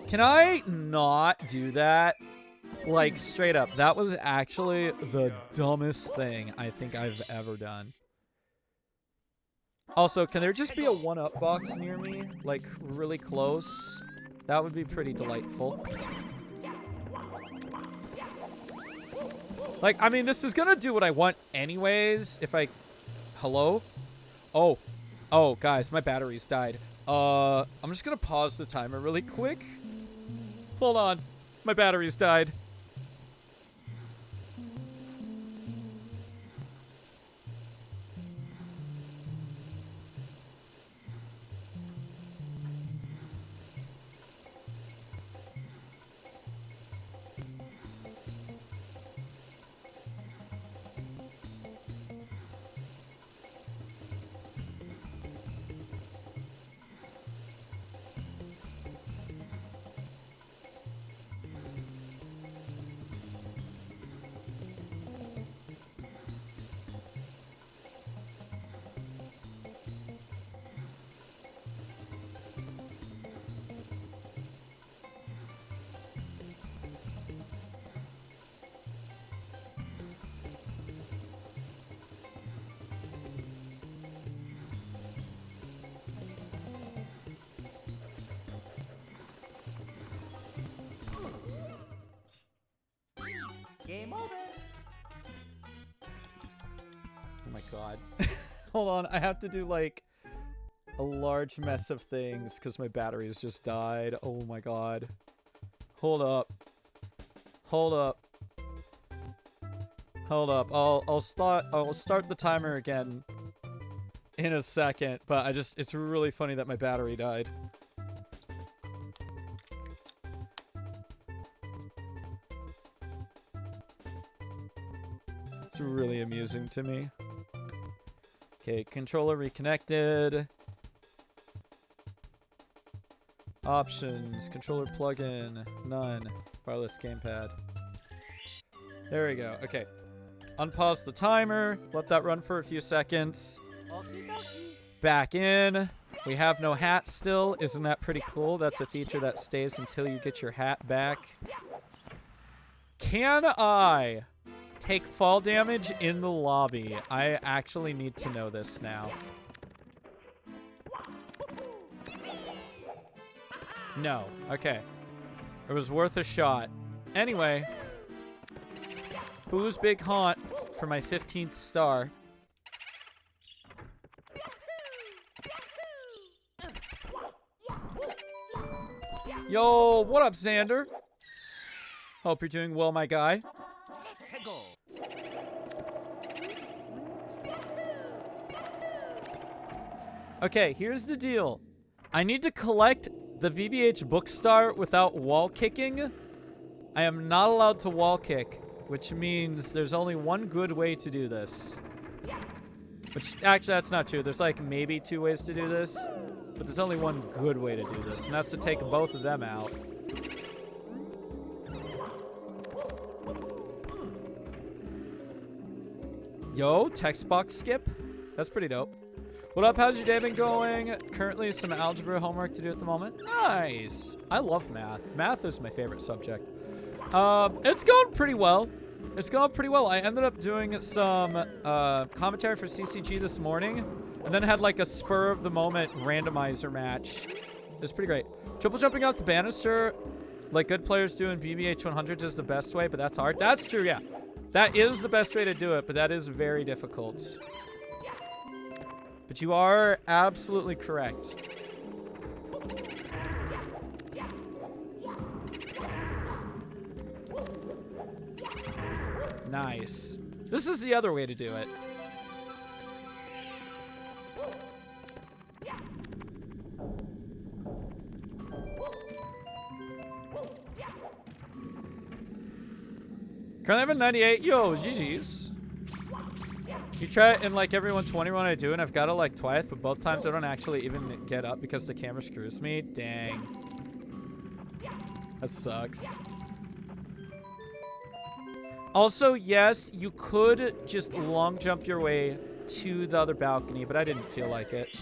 Can I not do that? Like, straight up. That was actually the dumbest thing I think I've ever done. Also, can there just be a 1-up box near me? Like, really close? That would be pretty delightful. Like, I mean, this is gonna do what I want anyways. If I... Hello? Oh. Oh, guys, my batteries died. I'm just gonna pause the timer really quick. Hold on. My batteries died. Game over! Oh my god. Hold on, I have to do like a large mess of things because my batteries just died. Oh my god. Hold up. Hold up. Hold up. I'll start the timer again in a second, but it's really funny that my battery died. It's really amusing to me. Okay, controller reconnected. Options, controller plug-in, none. Wireless gamepad. There we go. Okay. Unpause the timer. Let that run for a few seconds. Back in. We have no hat still. Isn't that pretty cool? That's a feature that stays until you get your hat back. Can I take fall damage in the lobby? I actually need to know this now. No. Okay. It was worth a shot. Anyway. Boo's Big Haunt for my 15th star. Yo, what up, Xander? Hope you're doing well, my guy. Okay, here's the deal. I need to collect the VBH book star without wall kicking. I am not allowed to wall kick, which means there's only one good way to do this. Which, actually, that's not true. There's like maybe 2 ways to do this, but there's only one good way to do this, and that's to take both of them out. Yo, text box skip? That's pretty dope. What up? How's your day been going? Currently some algebra homework to do at the moment. Nice. I love math. Math is my favorite subject. It's going pretty well. It's going pretty well. I ended up doing some commentary for CCG this morning, and then had like a spur of the moment randomizer match. It was pretty great. Triple jumping out the banister, like good players do in VBH 100s, is the best way, but that's hard. That's true, yeah. That is the best way to do it, but that is very difficult. But you are absolutely correct. Nice. This is the other way to do it. Currently I'm at 98. Yo, GG's. You try it in like every 120 run I do, and I've got it like twice, but both times I don't actually even get up because the camera screws me. Dang. That sucks. Also, yes, you could just long jump your way to the other balcony, but I didn't feel like it.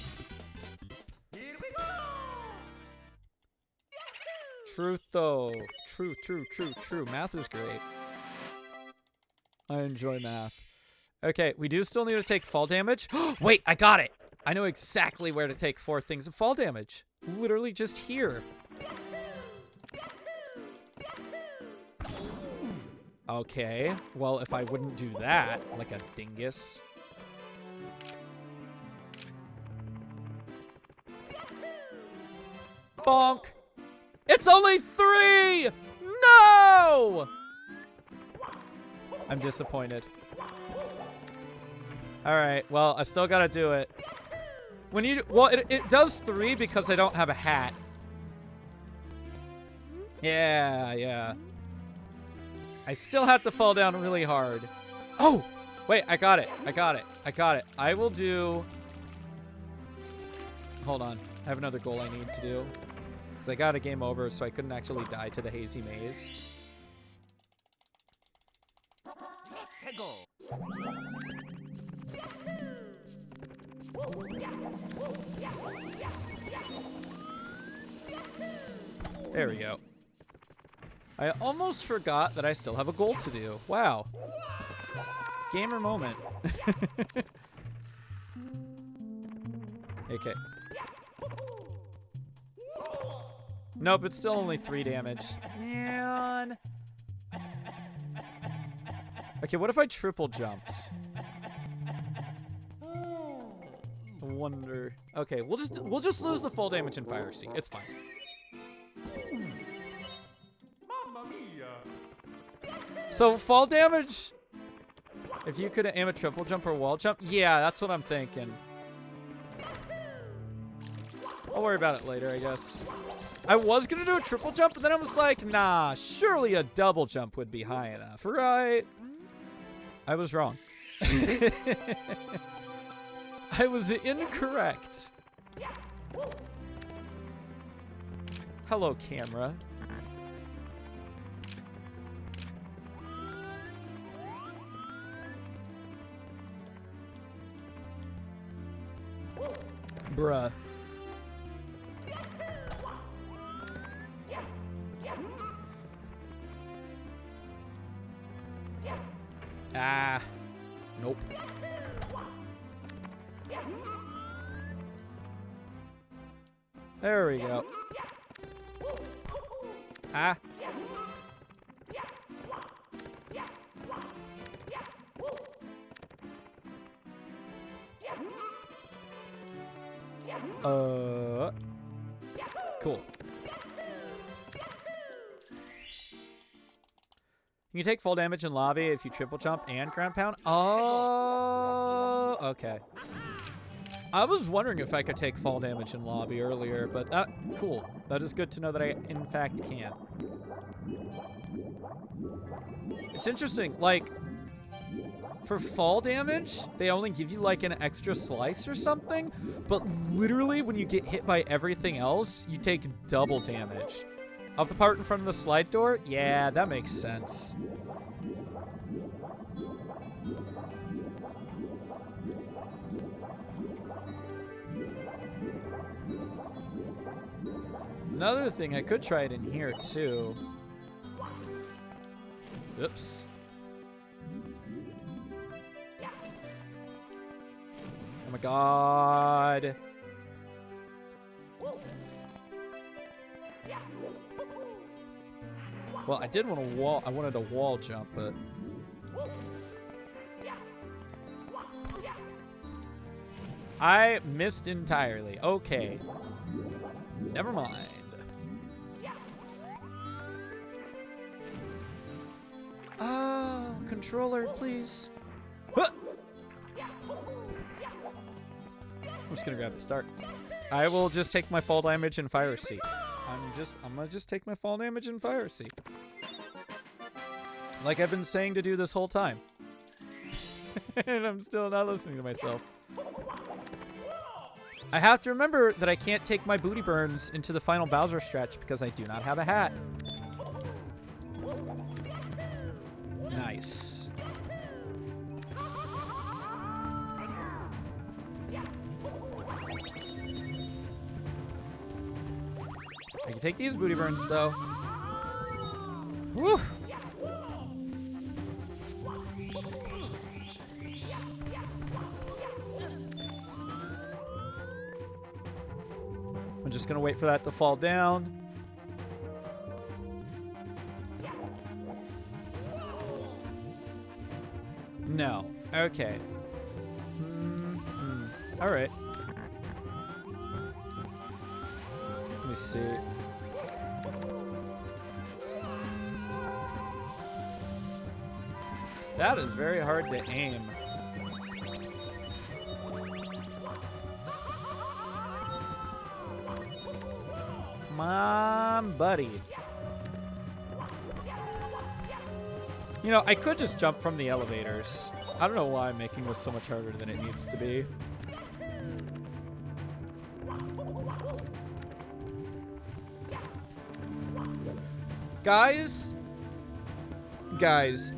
Truth, though. True, true, true, true. Math is great. I enjoy math. Okay, we do still need to take fall damage. Wait, I got it. I know exactly where to take 4 things of fall damage. Literally just here. Okay, well, if I wouldn't do that, like a dingus. Bonk. It's only 3! No! I'm disappointed. Alright, well, I still gotta do it. When you, well, it does 3 because I don't have a hat. Yeah, yeah. I still have to fall down really hard. Oh! Wait, I got it. I got it. I got it. I will do... Hold on. I have another goal I need to do. Because I got a game over, so I couldn't actually die to the hazy maze. There we go. I almost forgot that I still have a goal to do. Wow. Gamer moment. Okay. Nope, it's still only 3 damage. Man. Okay, what if I triple jumped? I wonder. Okay, we'll just lose the fall damage in Fire Sea. It's fine. So fall damage If you could aim a triple jump or wall jump, yeah, that's what I'm thinking. I'll worry about it later, I guess. I was gonna do a triple jump, but then I was like, nah, surely a double jump would be high enough, right? I was wrong. I was incorrect. Hello, camera. Bruh. Ah. Nope. There we go. Ah. Cool. You can take full damage in lobby if you triple jump and ground pound. Oh, okay. I was wondering if I could take fall damage in lobby earlier, but cool. That is good to know that I, in fact, can. It's interesting, like, for fall damage, they only give you, like, an extra slice or something, but literally, when you get hit by everything else, you take double damage. Of the part in front of the slide door? Yeah, that makes sense. Another thing, I could try it in here, too. Oops. Oh my god. Well, I did want a wall. I wanted a wall jump, but I missed entirely. Okay. Never mind. Oh, controller, please. Huh! I'm just gonna grab the start. I will just take my fall damage and fire seat. I'm gonna just take my fall damage and fire seat. Like I've been saying to do this whole time. And I'm still not listening to myself. I have to remember that I can't take my booty burns into the final Bowser stretch because I do not have a hat. Nice. I can take these booty burns, though. Woo! I'm just gonna wait for that to fall down. No. Okay. All right. Let me see. That is very hard to aim. Come on, buddy. You know, I could just jump from the elevators. I don't know why I'm making this so much harder than it needs to be. Guys,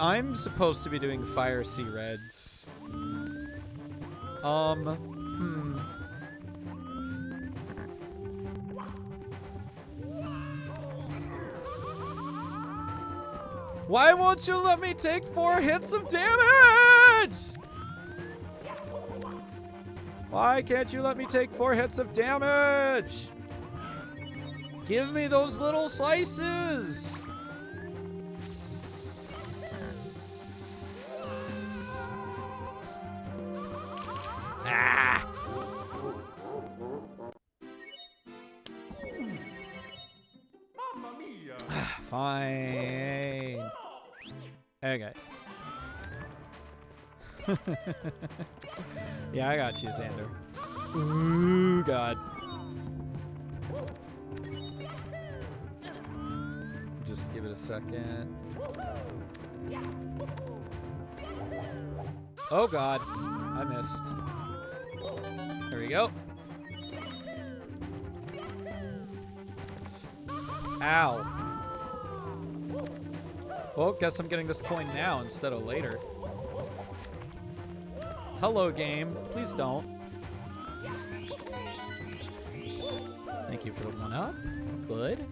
I'm supposed to be doing Fire Sea Reds. Why won't you let me take 4 hits of damage? Why can't you let me take 4 hits of damage? Give me those little slices. Ah. Mamma mia! Fine. Okay. Yeah, I got you, Xander. Ooh, God. Just give it a second. Oh, God. I missed. There we go. Ow. Well, guess I'm getting this coin now instead of later. Hello, game. Please don't. Thank you for the 1-up. Good.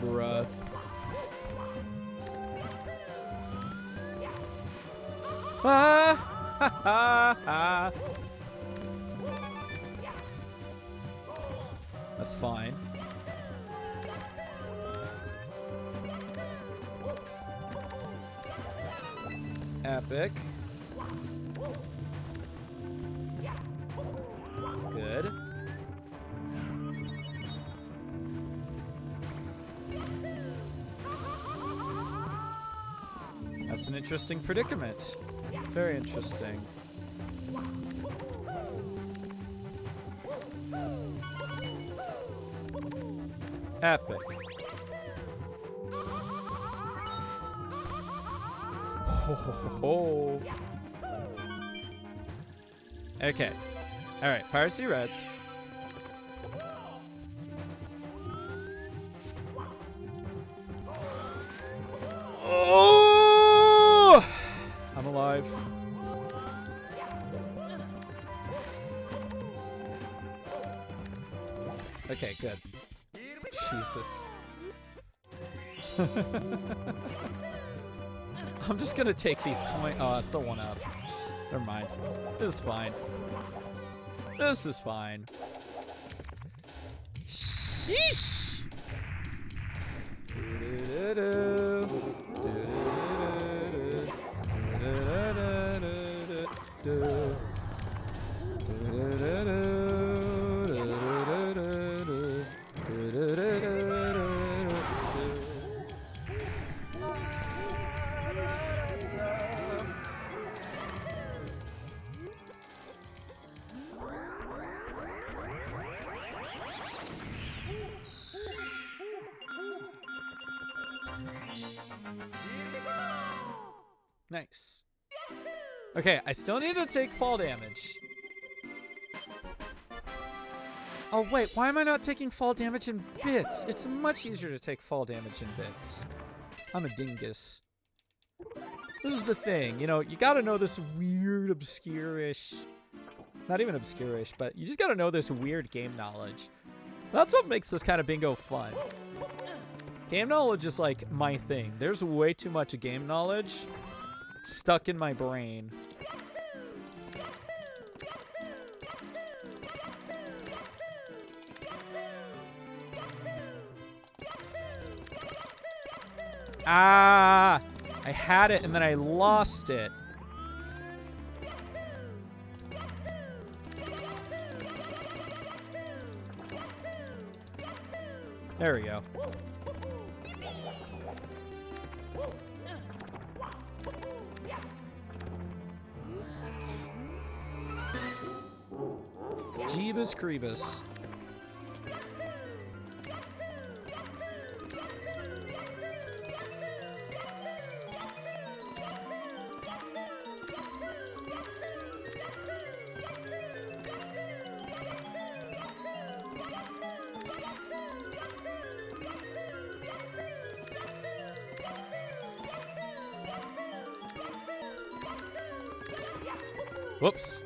Bruh. Ah! Ha ha ha! That's fine. Epic. Good. That's an interesting predicament. Very interesting. Epic. Ho, ho, ho, ho. Okay. Alright, Piracy Reds. Oh! I'm alive. Okay, good. Jesus. I'm just gonna take these coins. Oh, it's a 1-up. Never mind. This is fine. This is fine. Sheesh! Nice. Okay, I still need to take fall damage. Oh wait, why am I not taking fall damage in bits? It's much easier to take fall damage in bits. I'm a dingus. This is the thing, you know, you gotta know this weird, obscure-ish... Not even obscure-ish, but you just gotta know this weird game knowledge. That's what makes this kind of bingo fun. Game knowledge is like my thing. There's way too much game knowledge stuck in my brain. Ah! I had it and then I lost it. There we go. Jeebus Creebus. Whoops.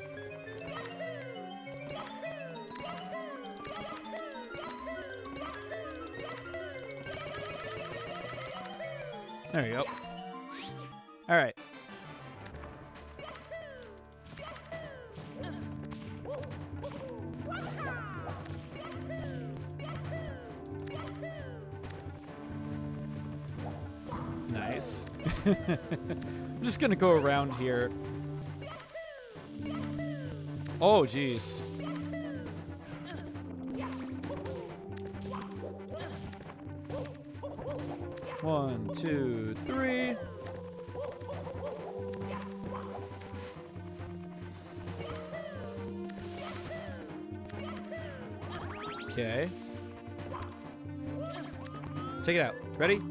There you go. All right. Nice. I'm just gonna go around here. Oh, geez. 1, 2, 3. Okay. Take it out. Ready?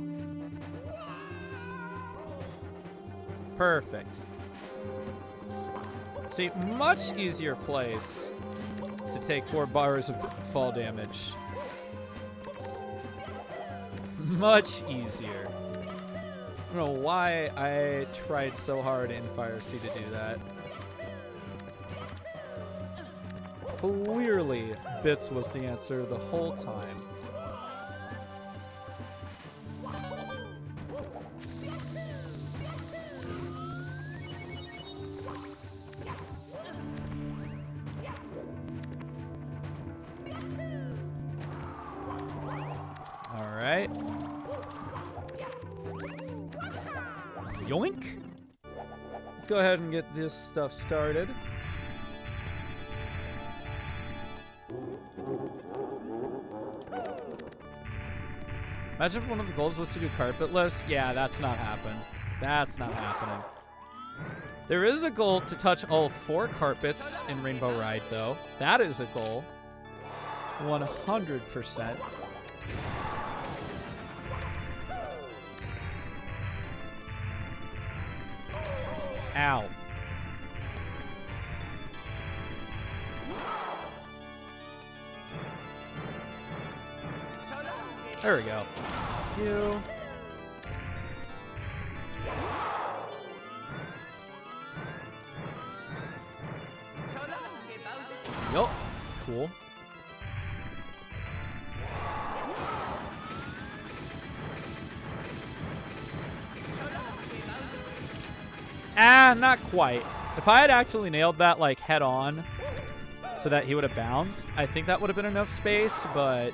Perfect. See, much easier place to take 4 bars of fall damage. Much easier. I don't know why I tried so hard in Fire Sea to do that. Clearly, Bits was the answer the whole time. Alright. Yoink! Let's go ahead and get this stuff started. Imagine if one of the goals was to do carpetless. Yeah, that's not happening. That's not happening. There is a goal to touch all 4 carpets in Rainbow Ride, though. That is a goal. 100%. Ow. There we go. You. Yup. Cool. Ah, not quite. If I had actually nailed that, like, head on so that he would have bounced, I think that would have been enough space, but...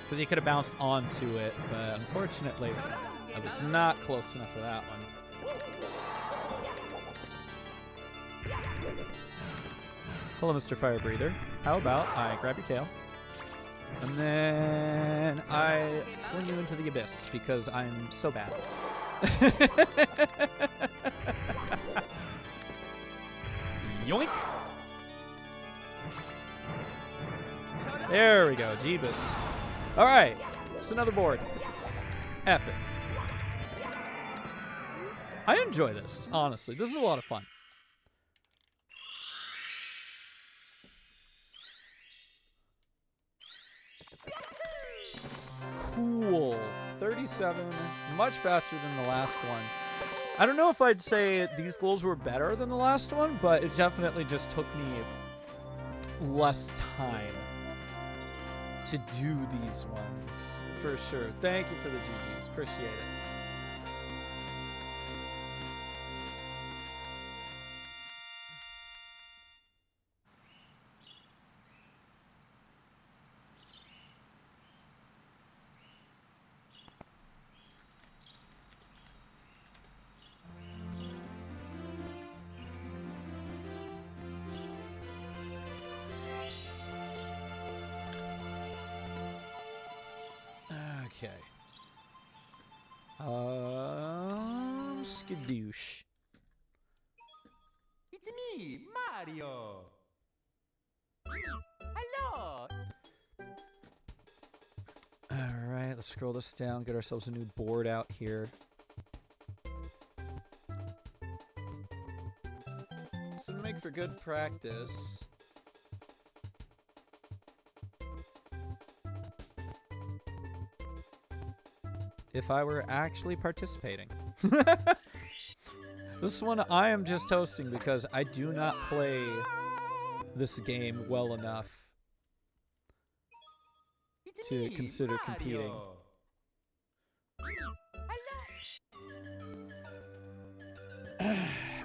because he could have bounced onto it, but unfortunately, I was not close enough for that one. Hello, Mr. Fire Breather. How about I grab your tail, and then I fling you into the abyss, because I'm so bad. Yoink! There we go, Jeebus. Alright, it's another board. Epic. I enjoy this, honestly. This is a lot of fun. Cool. 37, much faster than the last one. I don't know if I'd say these goals were better than the last one, but it definitely just took me less time to do these ones, for sure. Thank you for the GGs. Appreciate it. Okay. Skadoosh. It's me, Mario. Hello. Alright, let's scroll this down, get ourselves a new board out here. This would make for good practice. If I were actually participating. This one I am just hosting because I do not play this game well enough to consider competing.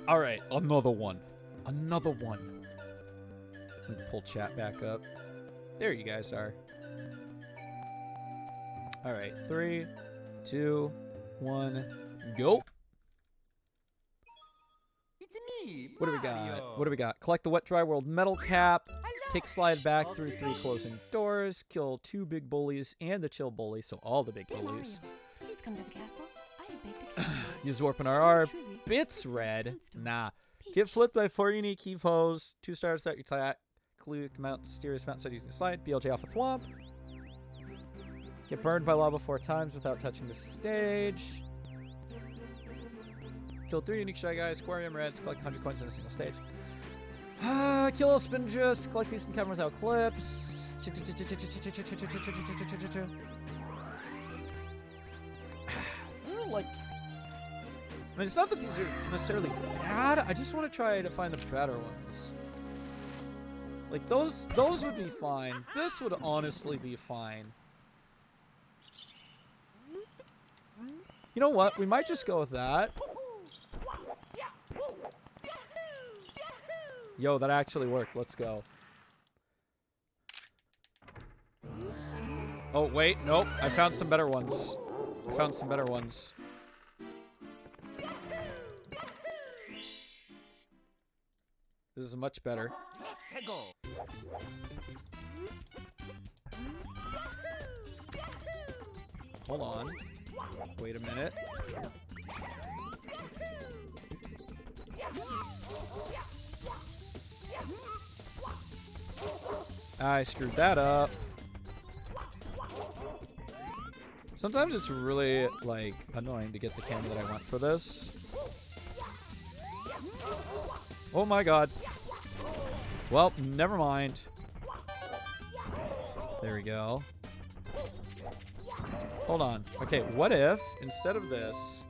Alright, another one. Another one. Let me pull chat back up. There you guys are. Alright, 3, 2, 1, go. What do we got? What do we got? Collect the Wet Dry World Metal Cap. Kick slide back through 3 closing doors. Kill 2 big bullies and the chill bully, so all the big bullies. come to the castle. I have baked a cake. Use warp and RR. Truly, Bits it's red. toadstool. Nah. Peach. Get flipped by 4 unique key foes. 2 stars that you attack. Clue mount mysterious mountainside using slide. BLJ off a thwomp. Get burned by lava 4 times without touching the stage. Kill 3 unique shy guys. Aquarium reds. Collect 100 coins in a single stage. Kill a spinjus. Collect these in cover without clips. Like, I mean, it's not that these are necessarily bad. I just want to try to find the better ones. Like, those would be fine. This would honestly be fine. You know what? We might just go with that. Yo, that actually worked. Let's go. Oh, wait. Nope. I found some better ones. I found some better ones. This is much better. Hold on. Wait a minute. I screwed that up. Sometimes it's really, like, annoying to get the camera that I want for this. Oh my god. Well, never mind. There we go. Hold on. Okay, what if, instead of this,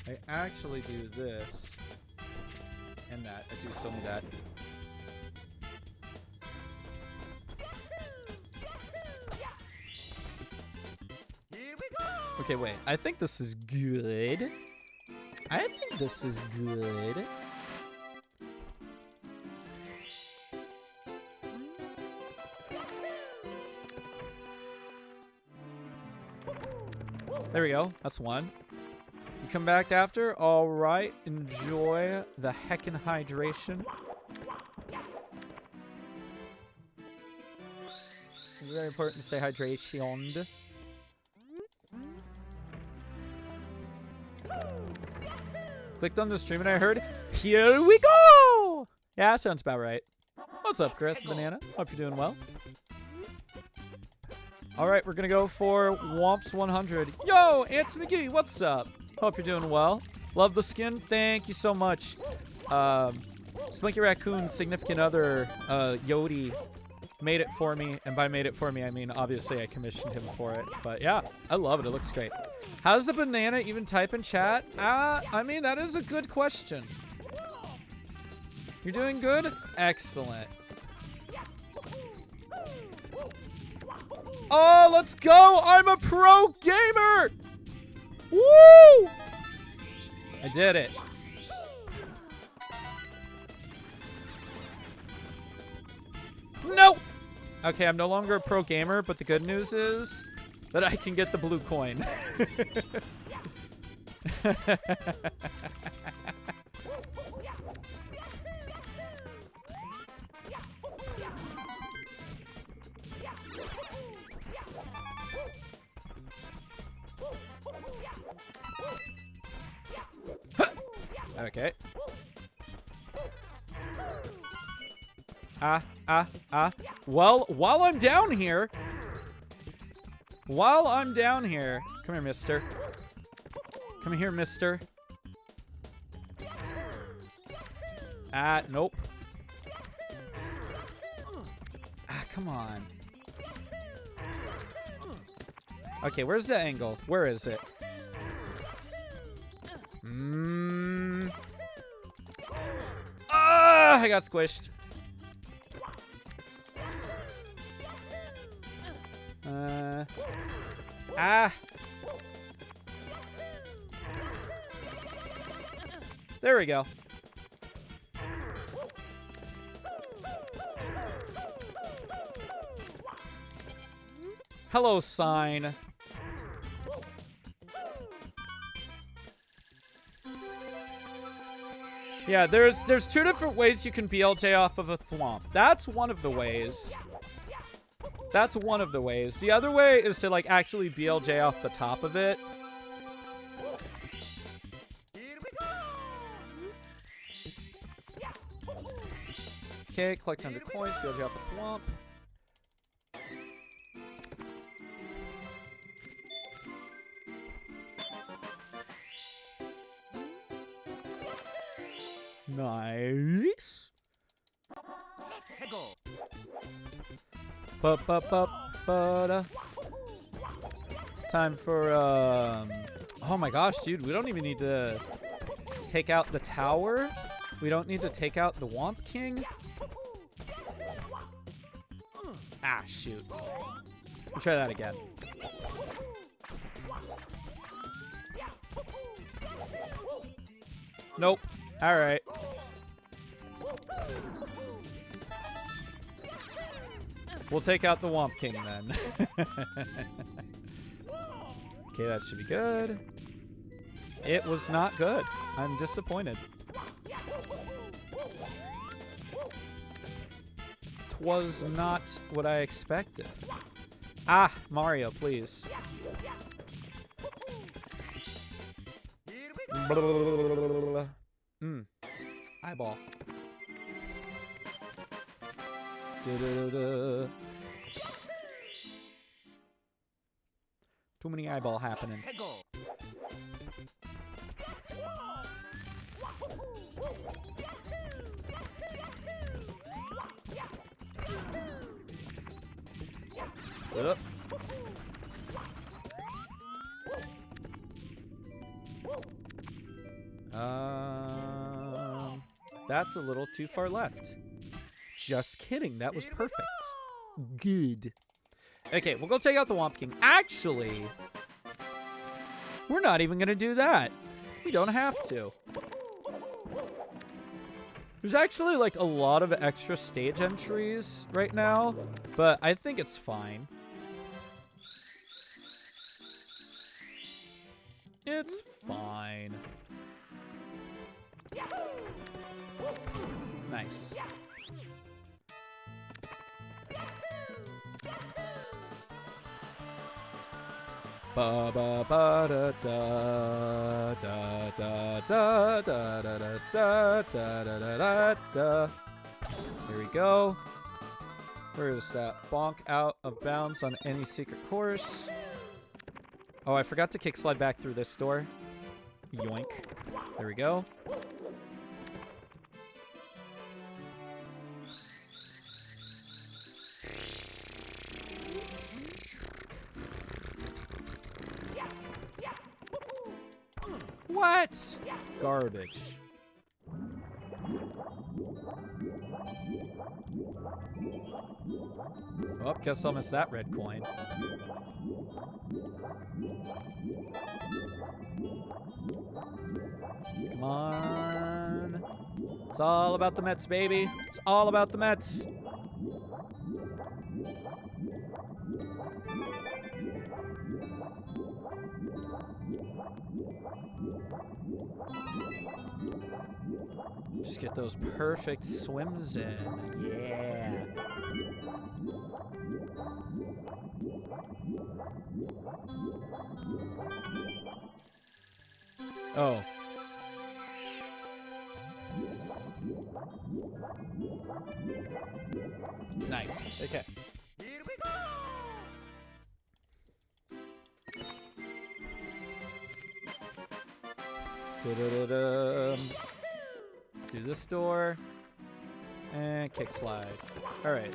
I actually do this and that. I do still need that. Here we go. Okay, wait. I think this is good. I think this is good. There we go. That's one. You come back after? Alright. Enjoy the heckin' hydration. It's very important to stay hydrationed. Clicked on the stream and I heard, here we go! Yeah, that sounds about right. What's up, Chris? Banana? Hope you're doing well. Alright, we're gonna go for Womps 100. Yo, Ants McGee, what's up? Hope you're doing well. Love the skin. Thank you so much. Slinky Raccoon's significant other, Yodi, made it for me. And by made it for me, I mean, obviously I commissioned him for it. But yeah, I love it. It looks great. How does the banana even type in chat? I mean, that is a good question. You're doing good? Excellent. Oh, let's go! I'm a pro gamer! Woo! I did it. No! Okay, I'm no longer a pro gamer, but the good news is that I can get the blue coin. Okay. Well, while I'm down here, come here, mister. Come here, mister. Nope. Come on. Okay, where's the angle? Where is it? I got squished. There we go. Hello, sign. Yeah, there's 2 different ways you can BLJ off of a thwomp. That's one of the ways. That's one of the ways. The other way is to, like, actually BLJ off the top of it. Okay, collect 100 coins, build you off a thwomp. Nice. Ba-ba-ba-ba-da. Time for, oh my gosh, dude, we don't even need to take out the tower. We don't need to take out the Womp King. Ah, shoot. We'll try that again. Nope. Alright. We'll take out the Womp King then. Okay, that should be good. It was not good. I'm disappointed. Was not what I expected. Ah, Mario, please. Eyeball. Too many eyeball happening. Yep. That's a little too far left. Just kidding. That was perfect. Good. Okay, we'll go take out the Womp King. Actually, we're not even going to do that. We don't have to. There's actually like a lot of extra stage entries right now, but I think it's fine. It's fine. Nice. Ba ba ba da da da da da da da da da da da da. Here we go. Where is that? Bonk out of bounds on any secret course. Oh, I forgot to kick slide back through this door. Yoink. There we go. What? Garbage. Oh, guess I'll miss that red coin. Come on. It's all about the Mets, baby. It's all about the Mets. Just get those perfect swims in. Yeah. Oh. Nice. Okay. Here we go! Da-da-da-dum. Let's do this door. And kick slide. Alright.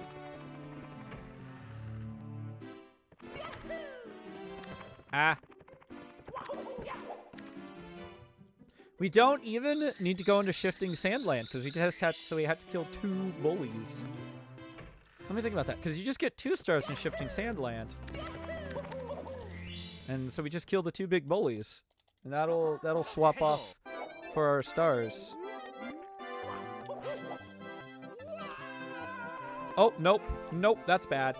Ah. We don't even need to go into shifting sandland because we just had we had to kill 2 bullies. Let me think about that, because you just get 2 stars in shifting sandland. And so we just kill the 2 big bullies. And that'll swap off for our stars. Oh, nope. Nope, that's bad.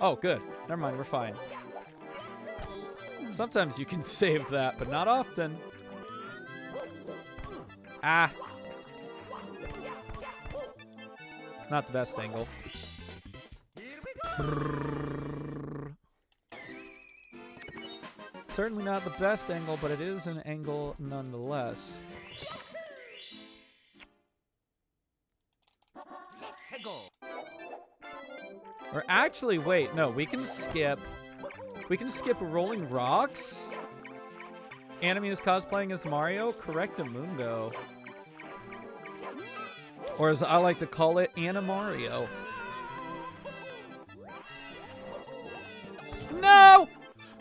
Oh, good. Never mind, we're fine. Sometimes you can save that, but not often. Ah. Not the best angle. Certainly not the best angle, but it is an angle nonetheless. Or actually, wait, no, we can skip. We can skip Rolling Rocks. Anime is cosplaying as Mario. Correctamundo. Or as I like to call it, Animario. No!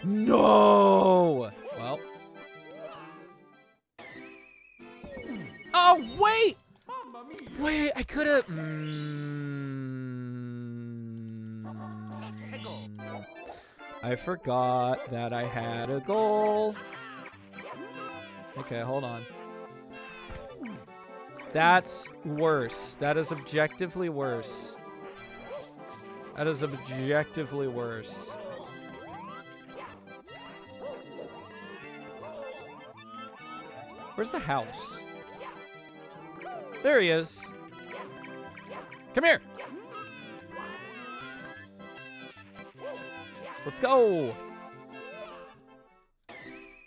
No! Well. Oh, wait! Wait, I could have... I forgot that I had a goal. Okay, hold on. That's worse. That is objectively worse. That is objectively worse. Where's the house? There he is. Come here. Let's go.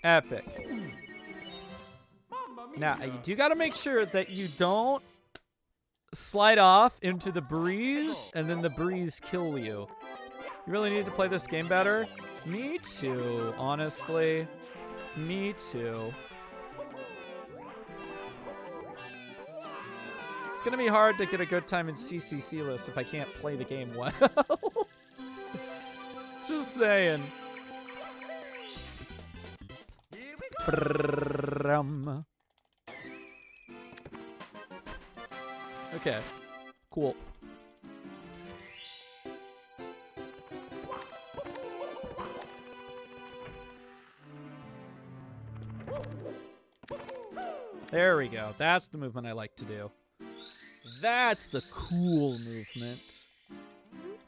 Epic. Now, you do gotta make sure that you don't slide off into the breeze and then the breeze kill you. You really need to play this game better? Me too, honestly. Me too. It's gonna be hard to get a good time in CCC list if I can't play the game well. Just saying. Okay, cool. There we go. That's the movement I like to do. That's the cool movement.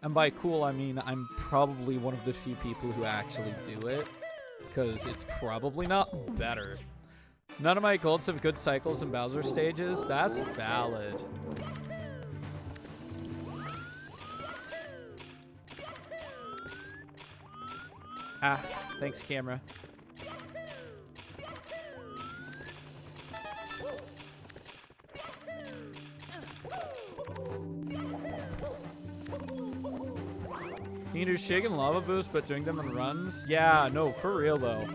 And by cool, I mean I'm probably one of the few people who actually do it, because it's probably not better. None of my golds have good cycles and Bowser stages. That's valid. Ah, thanks, camera. You can do Shig and Lava Boost, but doing them in runs? Yeah, no, for real, though.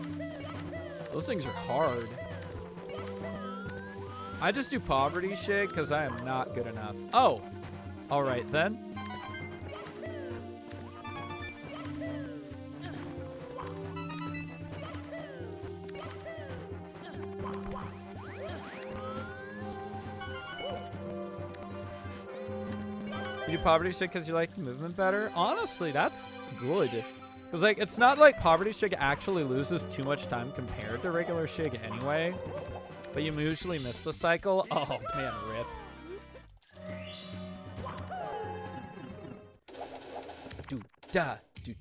Those things are hard. I just do Poverty Shig because I am not good enough. Oh, all right, then. You do Poverty Shig because you like the movement better? Honestly, that's good. Because, like, it's not like Poverty Shig actually loses too much time compared to regular Shig anyway. But you usually miss the cycle. Oh, man, rip. Dude,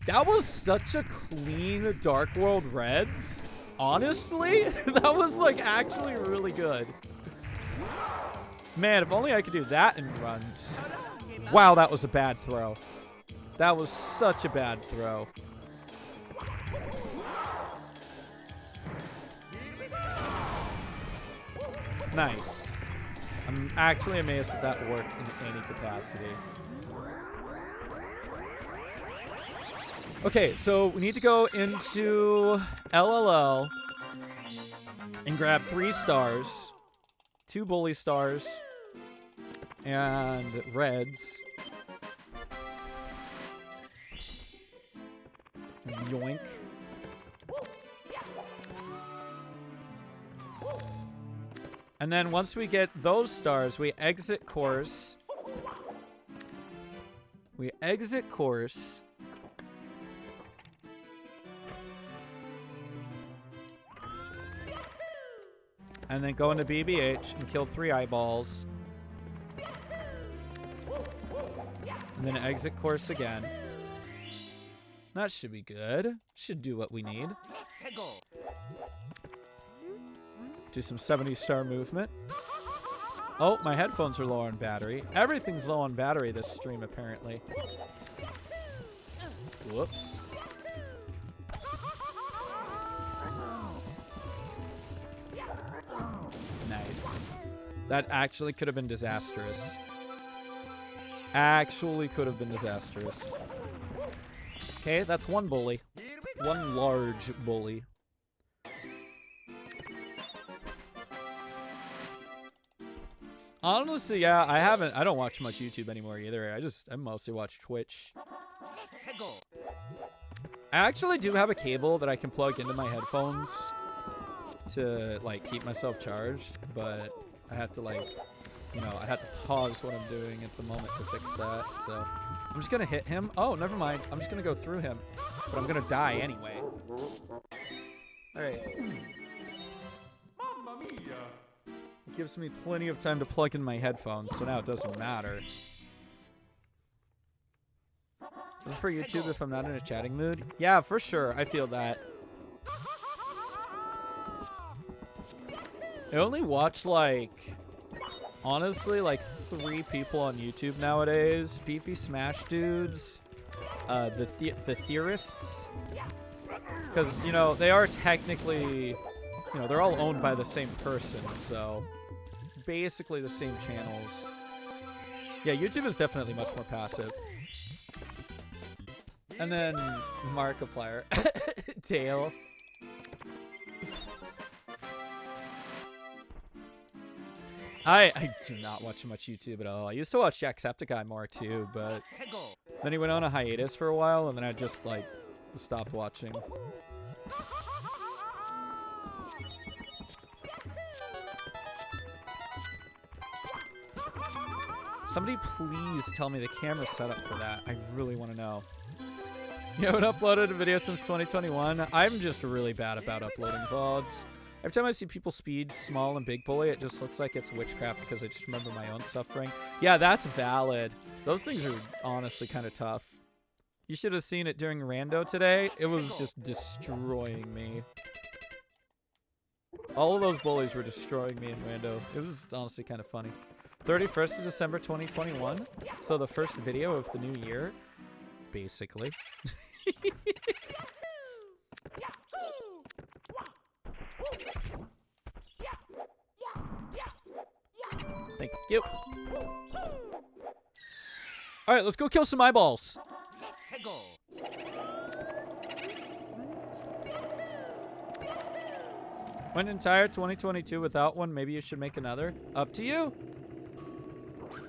that was such a clean Dark World Reds. Honestly, that was, like, actually really good. Man, if only I could do that in runs. Wow, that was a bad throw. That was such a bad throw. Nice. I'm actually amazed that that worked in any capacity. Okay, so we need to go into LLL and grab 3 stars, 2 bully stars, and reds. Yoink. And then once we get those stars, we exit course. We exit course. And then go into BBH and kill 3 eyeballs. And then exit course again. That should be good. Should do what we need. Do some 70-star movement. Oh, my headphones are low on battery. Everything's low on battery this stream, apparently. Whoops. Nice. That actually could have been disastrous. Actually could have been disastrous. Okay, that's one bully. Here we go. One large bully. Honestly, yeah, I don't watch much YouTube anymore either. I mostly watch Twitch. Let's go. I actually do have a cable that I can plug into my headphones to, like, keep myself charged, but I have to, like, you know, I have to pause what I'm doing at the moment to fix that, so I'm just gonna hit him. Oh, never mind. I'm just gonna go through him, but I'm gonna die anyway. Alright. Mamma mia. It gives me plenty of time to plug in my headphones, so now it doesn't matter. Look for YouTube if I'm not in a chatting mood. Yeah, for sure. I feel that. I only watch, like, honestly, like 3 people on YouTube nowadays. Beefy Smash Dudes, the Theorists. Because, you know, they are technically, you know, they're all owned by the same person, so basically the same channels. Yeah, YouTube is definitely much more passive. And then Markiplier. Tail. I do not watch much YouTube at all. I used to watch Jacksepticeye more too, but Let's go. then he went on a hiatus for a while, and then I just, like, stopped watching. Somebody please tell me the camera setup for that. I really want to know. You haven't uploaded a video since 2021? I'm just really bad about uploading VODs. Every time I see people speed small and big bully, it just looks like it's witchcraft because I just remember my own suffering. Yeah, that's valid. Those things are honestly kind of tough. You should have seen it during Rando today. It was just destroying me. All of those bullies were destroying me in Rando. It was honestly kind of funny. 31st of December 2021. So the first video of the new year, basically. Thank you. All right, let's go kill some eyeballs. Let's go. Went entire 2022 without one. Maybe you should make another. Up to you.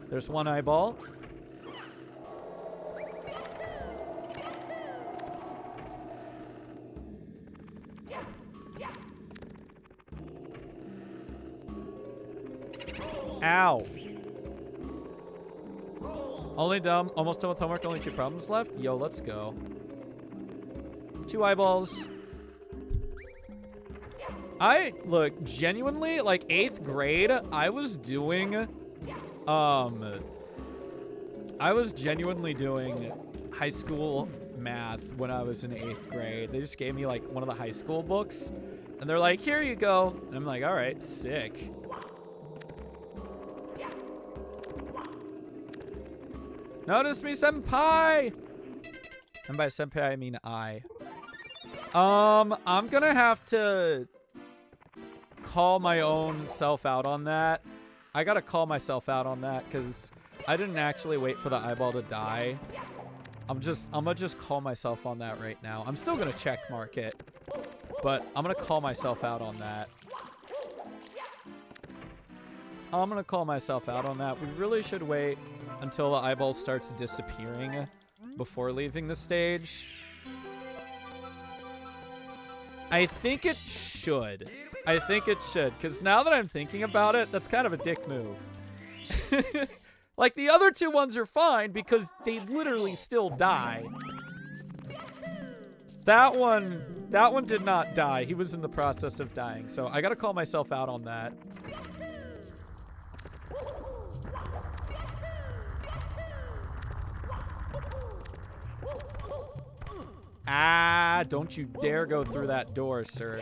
There's one eyeball. Ow. Only dumb. Almost done with homework. Only 2 problems left. Yo, let's go. 2 eyeballs. Look, genuinely, like 8th grade, I was genuinely doing high school math when I was in 8th grade. They just gave me like one of the high school books and they're like, here you go. And I'm like, all right, sick. Notice me, senpai! And by senpai, I mean I. I'm gonna have to call my own self out on that. I gotta call myself out on that because I didn't actually wait for the eyeball to die. I'm gonna just call myself on that right now. I'm still gonna check mark it, but I'm gonna call myself out on that. I'm gonna call myself out on that. We really should wait until the eyeball starts disappearing before leaving the stage. I think it should. I think it should, because now that I'm thinking about it, that's kind of a dick move. Like, the other 2 ones are fine because they literally still die. That one did not die. He was in the process of dying, so I gotta call myself out on that. Ah, don't you dare go through that door, sir.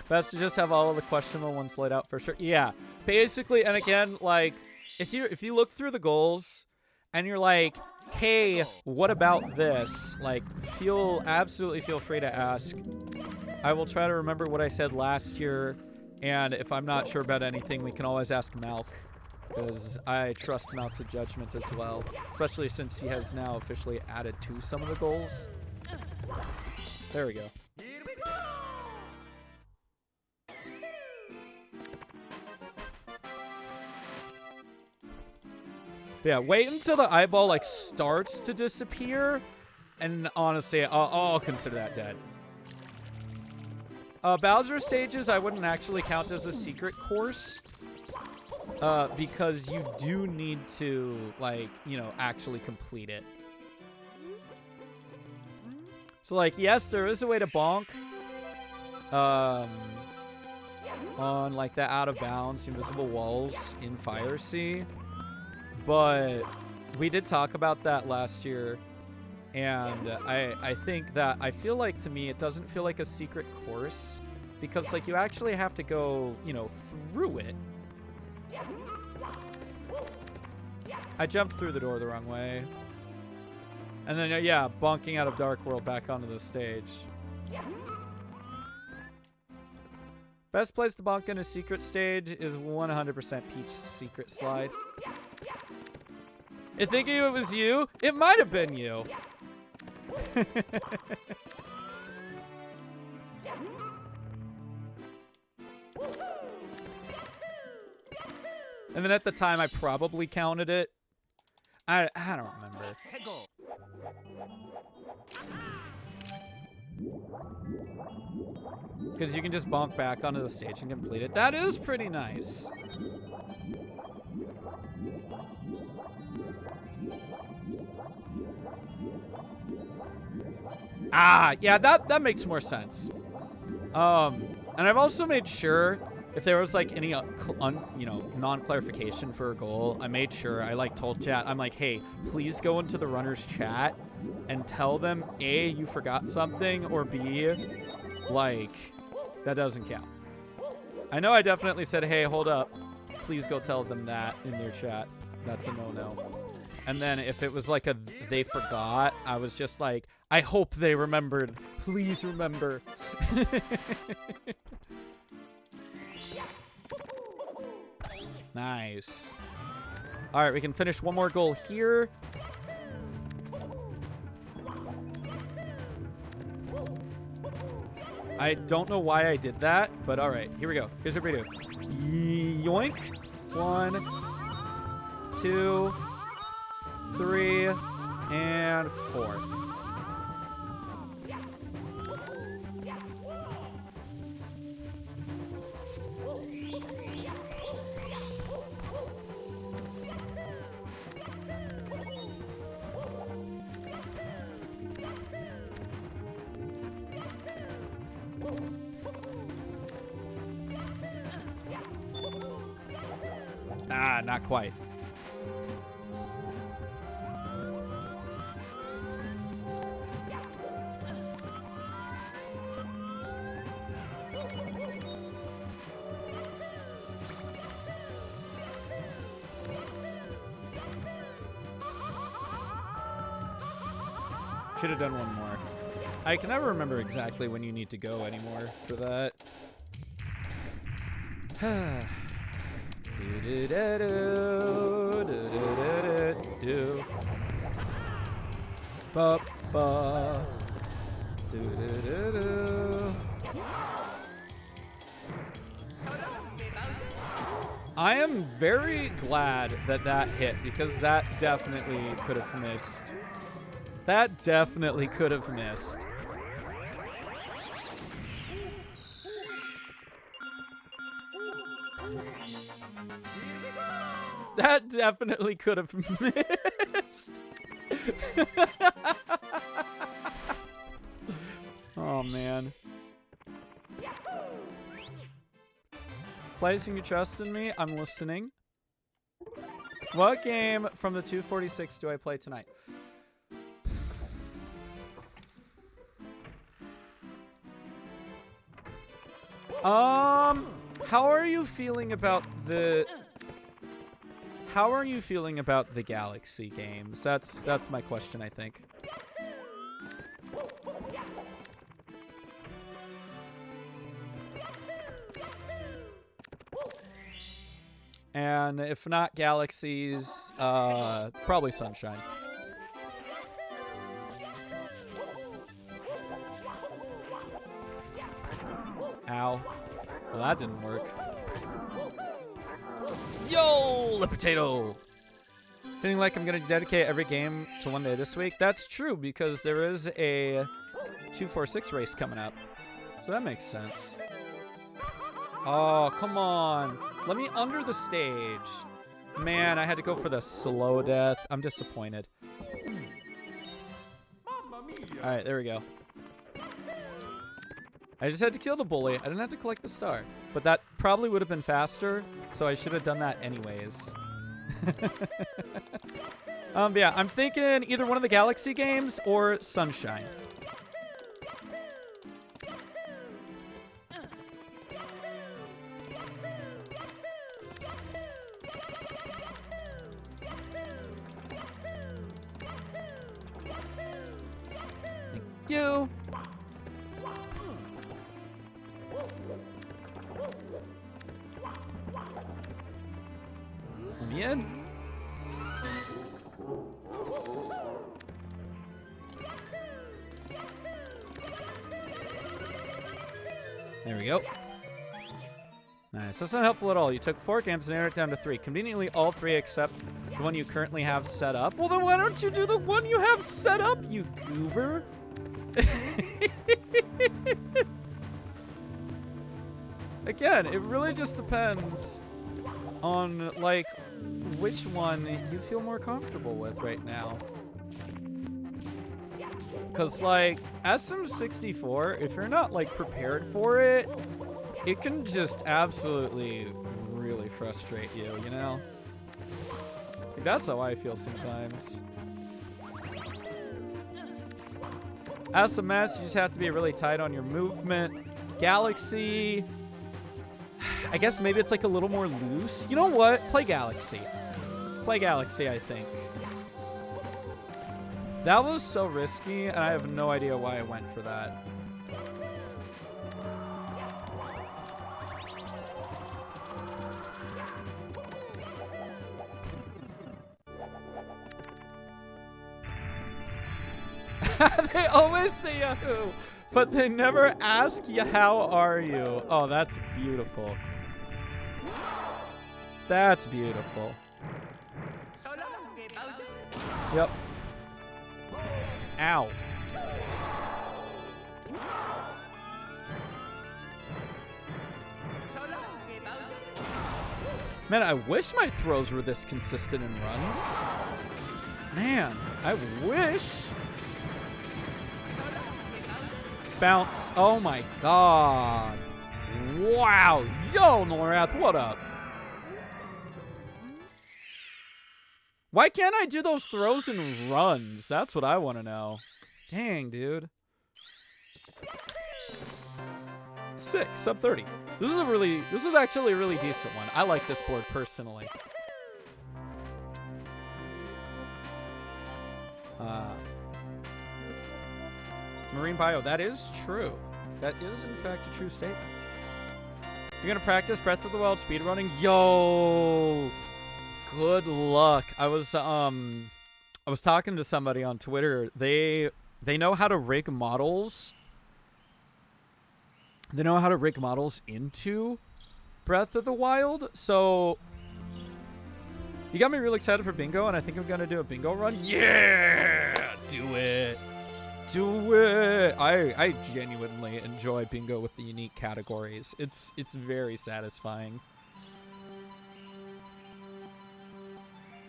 Best to just have all of the questionable ones laid out for sure. Yeah, basically, and again, like, if you look through the goals and you're like, hey, what about this? Like, absolutely feel free to ask. I will try to remember what I said last year, and if I'm not sure about anything, we can always ask Malk. because I trust Mouth's judgment as well, especially since he has now officially added to some of the goals. There we go. Yeah, wait until the eyeball like starts to disappear, and honestly, I'll consider that dead. Bowser stages I wouldn't actually count as a secret course, because you do need to, like, you know, actually complete it. So, like, yes, there is a way to bonk on, like, the out-of-bounds invisible walls in Fire Sea, but we did talk about that last year, and I think that, I feel like, to me, it doesn't feel like a secret course, because, like, you actually have to go, you know, through it. I jumped through the door the wrong way. And then, yeah, bonking out of Dark World back onto the stage. Best place to bonk in a secret stage is 100% Peach's secret slide. You thinking it was you? It might have been you. And then at the time, I probably counted it. I don't remember. Because you can just bonk back onto the stage and complete it. That is pretty nice. Ah, yeah, that makes more sense. And I've also made sure if there was like any, you know, non-clarification for a goal, I made sure I like told chat, I'm like, hey, please go into the runner's chat and tell them A, you forgot something, or B, like, that doesn't count. I know I definitely said, hey, hold up, please go tell them that in their chat. That's a no-no. And then if it was like a they forgot, I was just like, I hope they remembered. Please remember. Nice. All right, we can finish one more goal here. I don't know why I did that, but all right, here we go. Here's what we do. Yoink. 1, 2, 3, and 4. Ah, not quite. Should have done one more. I can never remember exactly when you need to go anymore for that. Do-do-do-do, ba-ba. Do-do-do-do. I am very glad that that hit, because that definitely could have missed. That definitely could have missed. That definitely could have missed. Oh, man. Placing your trust in me? I'm listening. What game from the 246 do I play tonight? How are you feeling about the... How are you feeling about the Galaxy games? That's my question, I think. And on, if not Galaxies, probably Sunshine. Ow. Well, that didn't work. Yo, the potato! Feeling like I'm gonna dedicate every game to one day this week. That's true, because there is a 246 race coming up. So that makes sense. Oh, come on. Let me under the stage. Man, I had to go for the slow death. I'm disappointed. Alright, there we go. I just had to kill the bully. I didn't have to collect the star. But that probably would have been faster, so I should have done that anyways. Yeah, I'm thinking either one of the Galaxy games or Sunshine. Thank you. Let me in. There we go. Nice. That's not helpful at all. You took 4 games and narrowed it down to 3. Conveniently, all 3 except the one you currently have set up. Well, then why don't you do the one you have set up, you goober? Again, it really just depends on, like, which one you feel more comfortable with right now. Because, like, SM64, if you're not, like, prepared for it, it can just absolutely really frustrate you, you know? Like, that's how I feel sometimes. SMS, you just have to be really tight on your movement. Galaxy, I guess maybe it's, like, a little more loose. You know what? Play Galaxy. Play Galaxy, I think. That was so risky, and I have no idea why I went for that. They always say Yahoo, but they never ask you how are you. Oh, that's beautiful. That's beautiful. Yep. Ow. Man, I wish my throws were this consistent in runs. Man, I wish. Bounce. Oh my god. Wow. Yo, Norath, what up? Why can't I do those throws and runs? That's what I want to know. Dang, dude. 6, sub 30. This is actually a really decent one. I like this board personally. Marine bio, that is true. That is in fact a true statement. You're gonna practice Breath of the Wild speedrunning? Yo! Good luck. I was talking to somebody on Twitter. They know how to rig models. They know how to rig models into Breath of the Wild. So you got me really excited for bingo, and I think I'm gonna do a bingo run. Yeah, do it. Do it. I genuinely enjoy bingo with the unique categories. It's very satisfying.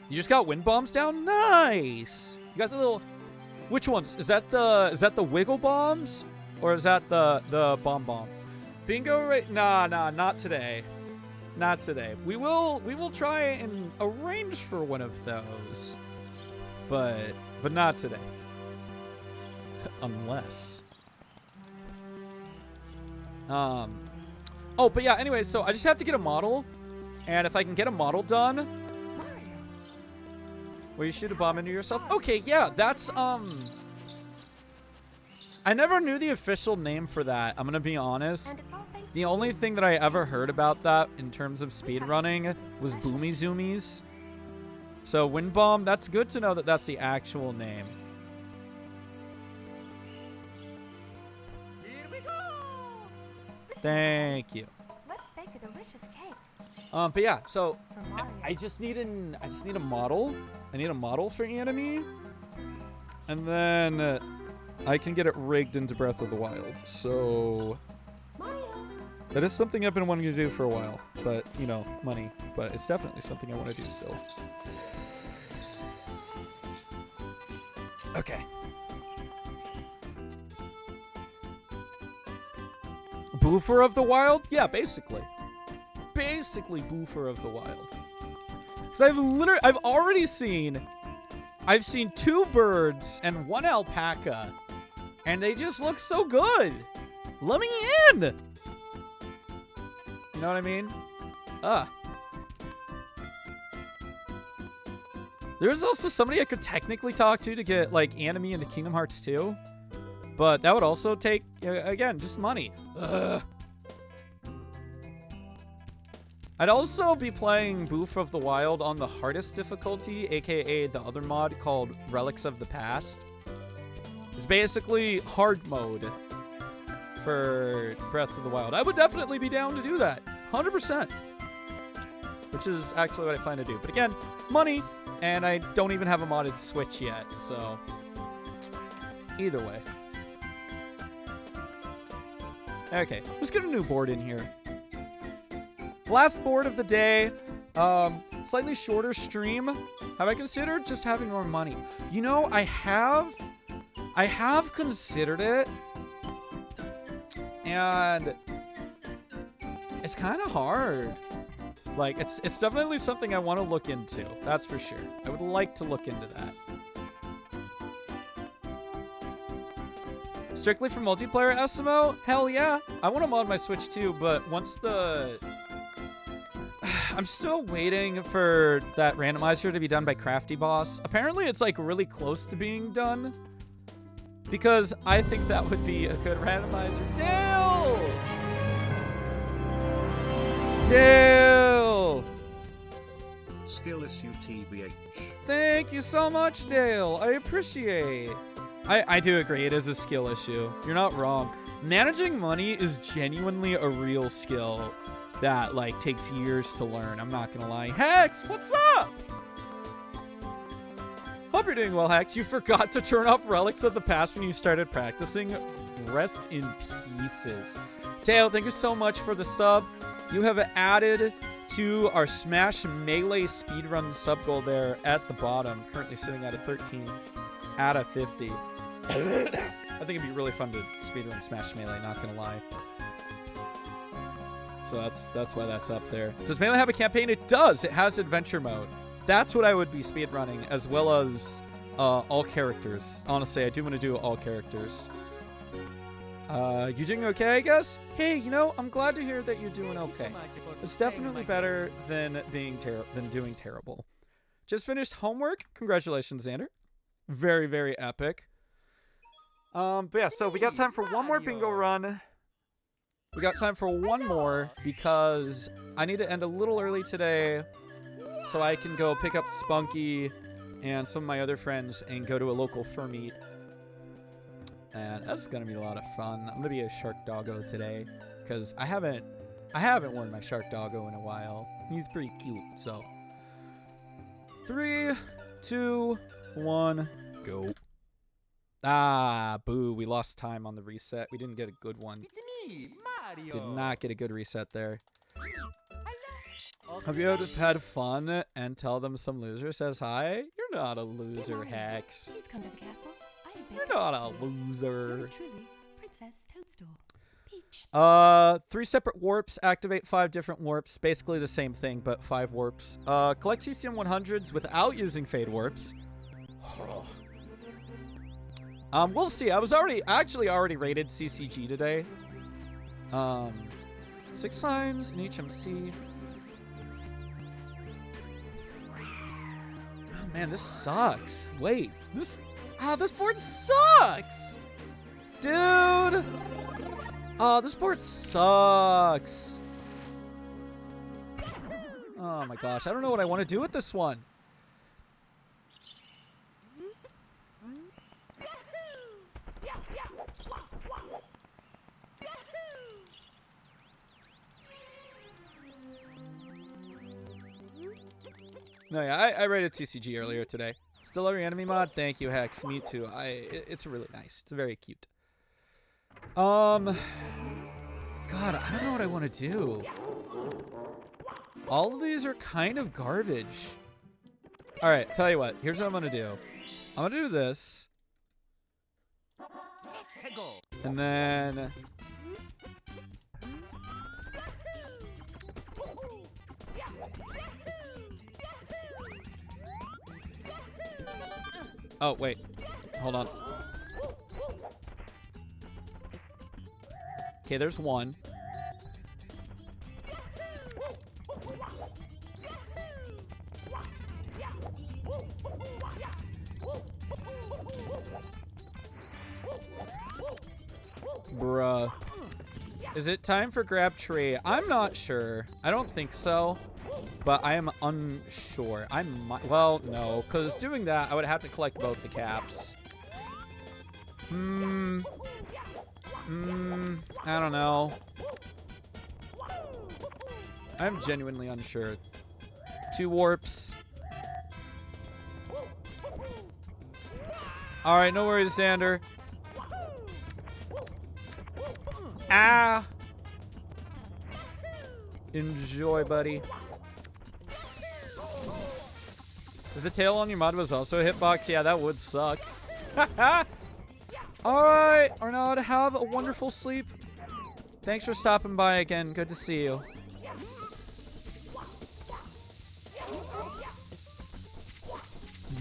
You just got wind bombs down? Nice. You got the little. Which ones? Is that the wiggle bombs, or is that the bomb? Bingo right? Nah, not today. Not today. We will try and arrange for one of those, but not today. Unless. Oh, but yeah. Anyway, so I just have to get a model, and if I can get a model done. Where you shoot a bomb into yourself? Okay, yeah, that's, I never knew the official name for that, I'm gonna be honest. And it's all thanks The only thing that I ever heard about that in terms of speedrunning was Boomy Zoomies. So Wind Bomb, that's good to know that that's the actual name. Here we go. Thank you. Let's bake a delicious cake But yeah, so for Mario. I just need a model. I need a model for Anime, and then I can get it rigged into Breath of the Wild. So Mario. that is something I've been wanting to do for a while, but you know, money. But it's definitely something I want to do still. Okay. Boofer of the Wild? Yeah, basically. Basically Boofer of the Wild. Because I've already seen, I've seen 2 birds and 1 alpaca, and they just look so good. Let me in! You know what I mean? There's also somebody I could technically talk to get, like, Anime into Kingdom Hearts 2. But that would also take, again, just money. Ugh. I'd also be playing Boof of the Wild on the hardest difficulty, aka the other mod called Relics of the Past. It's basically hard mode for Breath of the Wild. I would definitely be down to do that. 100%. Which is actually what I plan to do. But again, money, and I don't even have a modded Switch yet, so either way. Okay, let's get a new board in here. Last board of the day. Slightly shorter stream. Have I considered just having more money? You know, I have considered it. And it's kind of hard. Like, it's definitely something I want to look into. That's for sure. I would like to look into that. Strictly for multiplayer SMO? Hell yeah. I want to mod my Switch too, but once the... I'm still waiting for that randomizer to be done by Crafty Boss. Apparently it's like really close to being done. Because I think that would be a good randomizer. Dale! Dale! Skill issue TBH. Thank you so much, Dale. I appreciate. I do agree. It is a skill issue. You're not wrong. Managing money is genuinely a real skill that, like, takes years to learn. I'm not gonna lie. Hex, what's up? Hope you're doing well, Hex. You forgot to turn off Relics of the Past when you started practicing. Rest in pieces. Dale, thank you so much for the sub. You have added to our Smash Melee speedrun sub goal there at the bottom. Currently sitting at a 13 out of 50. I think it'd be really fun to speedrun Smash Melee, not gonna lie. So that's why that's up there. Does Melee have a campaign? It does. It has adventure mode. That's what I would be speedrunning, as well as all characters. Honestly, I do want to do all characters. You doing okay, I guess? Hey, you know, I'm glad to hear that you're doing okay. It's definitely better than doing terrible. Just finished homework. Congratulations, Xander. Very, very epic. But yeah, so we got time for one more bingo run. We got time for one more because I need to end a little early today so I can go pick up Spunky and some of my other friends and go to a local fur meet. And that's gonna be a lot of fun. I'm gonna be a shark doggo today because I haven't worn my shark doggo in a while. He's pretty cute. So 3, 2, 1, go. Ah, boo. We lost time on the reset. We didn't get a good one. It's me, Mario. Did not get a good reset there. Have you ever had fun and tell them some loser says hi? You're not a loser, Hex. Please come to the castle. I am You're not a loser. Yours truly, Princess Toadstool. Peach. 3 separate warps. Activate 5 different warps. Basically the same thing, but 5 warps. Collect CCM 100s without using fade warps. We'll see. I was actually already rated CCG today. 6 times in HMC. Oh man, this sucks. Wait, this board sucks, dude. Oh, this board sucks. Oh my gosh, I don't know what I want to do with this one. No, yeah, I rated TCG earlier today. Still love your anime mod? Thank you, Hex. Me too. It's really nice. It's very cute. God, I don't know what I want to do. All of these are kind of garbage. All right, tell you what. Here's what I'm going to do. I'm going to do this. And then... Oh, wait. Hold on. Okay, there's one. Bruh. Is it time for grab tree? I'm not sure. I don't think so. But I am unsure. I might. Well, no. Because doing that, I would have to collect both the caps. I don't know. I'm genuinely unsure. 2 warps. Alright, no worries, Xander. Ah! Enjoy, buddy. If the tail on your mod was also a hitbox, yeah, that would suck. Alright, Arnaud, have a wonderful sleep. Thanks for stopping by again. Good to see you.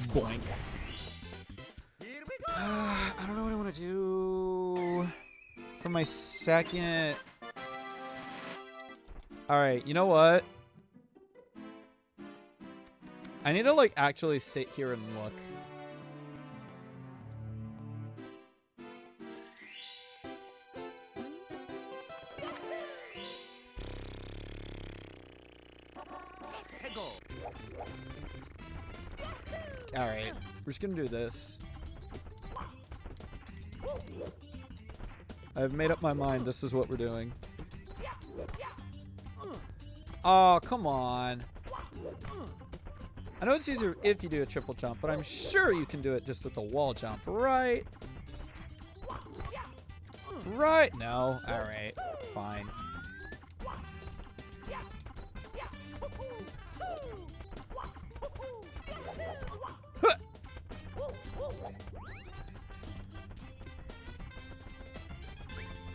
Boink. I don't know what I want to do for my second. Alright, you know what? I need to, like, actually sit here and look. Alright, we're just gonna do this. I've made up my mind. This is what we're doing. Oh, come on. I know it's easier if you do a triple jump, but I'm sure you can do it just with a wall jump, right? Right? No. Alright. Fine.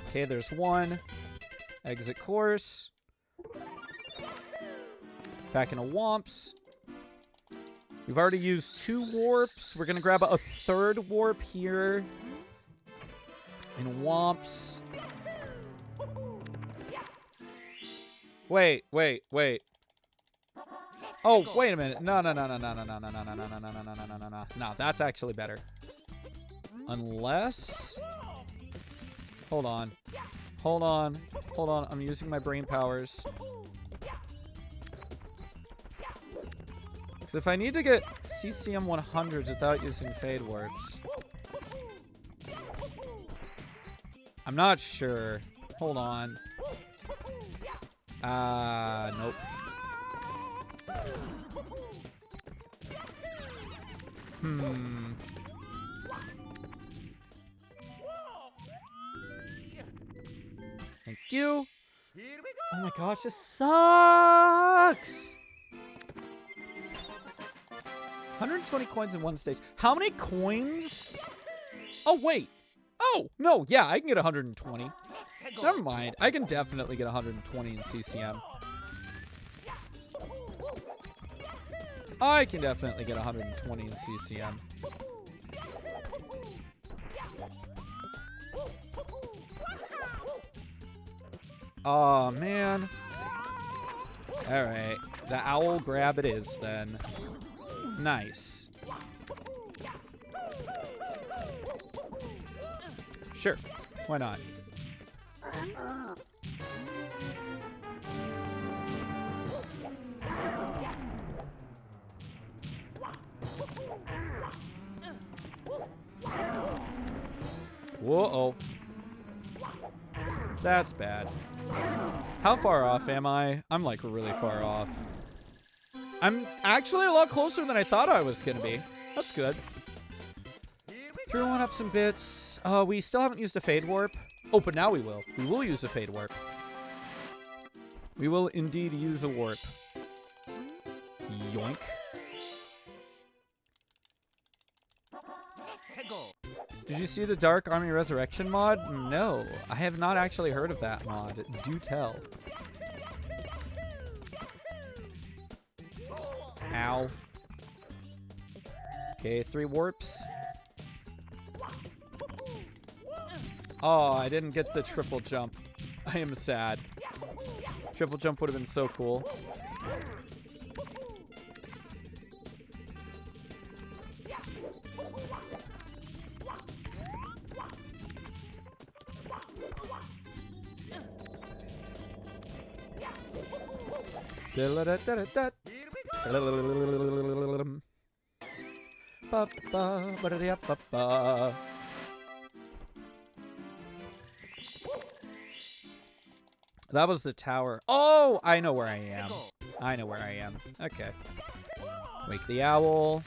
Okay, there's one. Exit course. Back into Womps. We've already used 2 warps. We're going to grab a 3rd warp here. In Womps. Wait. Oh, wait a minute. No. No, that's actually better. Unless... Hold on. I'm using my brain powers. Because if I need to get CCM 100s without using fade warps... I'm not sure. Hold on. Nope. Thank you. Oh my gosh, this sucks. 120 coins in one stage. How many coins? Oh, wait. Oh, no. Yeah, I can get 120. Never mind. I can definitely get 120 in CCM. I can definitely get 120 in CCM. Oh, man. Alright. The owl grab it is, then. Nice. Sure. Why not? Whoa-oh. That's bad. How far off am I? I'm like really far off. I'm actually a lot closer than I thought I was gonna be. That's good. 3-1 up some bits. We still haven't used a Fade Warp. Oh, but now we will. We will use a Fade Warp. We will indeed use a warp. Yoink. Did you see the Dark Army Resurrection mod? No, I have not actually heard of that mod. Do tell. Ow. Okay, 3 warps. Oh, I didn't get the triple jump. I am sad. Triple jump would have been so cool. That was the tower. Oh, I know where I am. I know where I am. Okay. Wake the owl.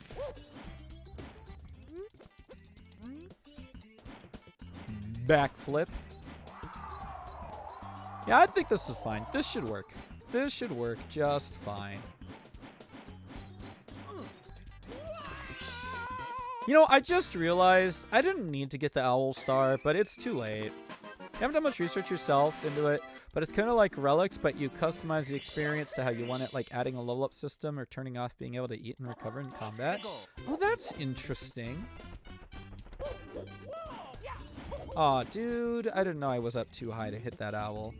Backflip. Yeah, I think this is fine. This should work. This should work just fine. You know, I just realized I didn't need to get the owl star, but it's too late. You haven't done much research yourself into it, but it's kind of like relics, but you customize the experience to how you want it, like adding a level up system or turning off being able to eat and recover in combat. Oh, that's interesting. Aw, dude, I didn't know I was up too high to hit that owl.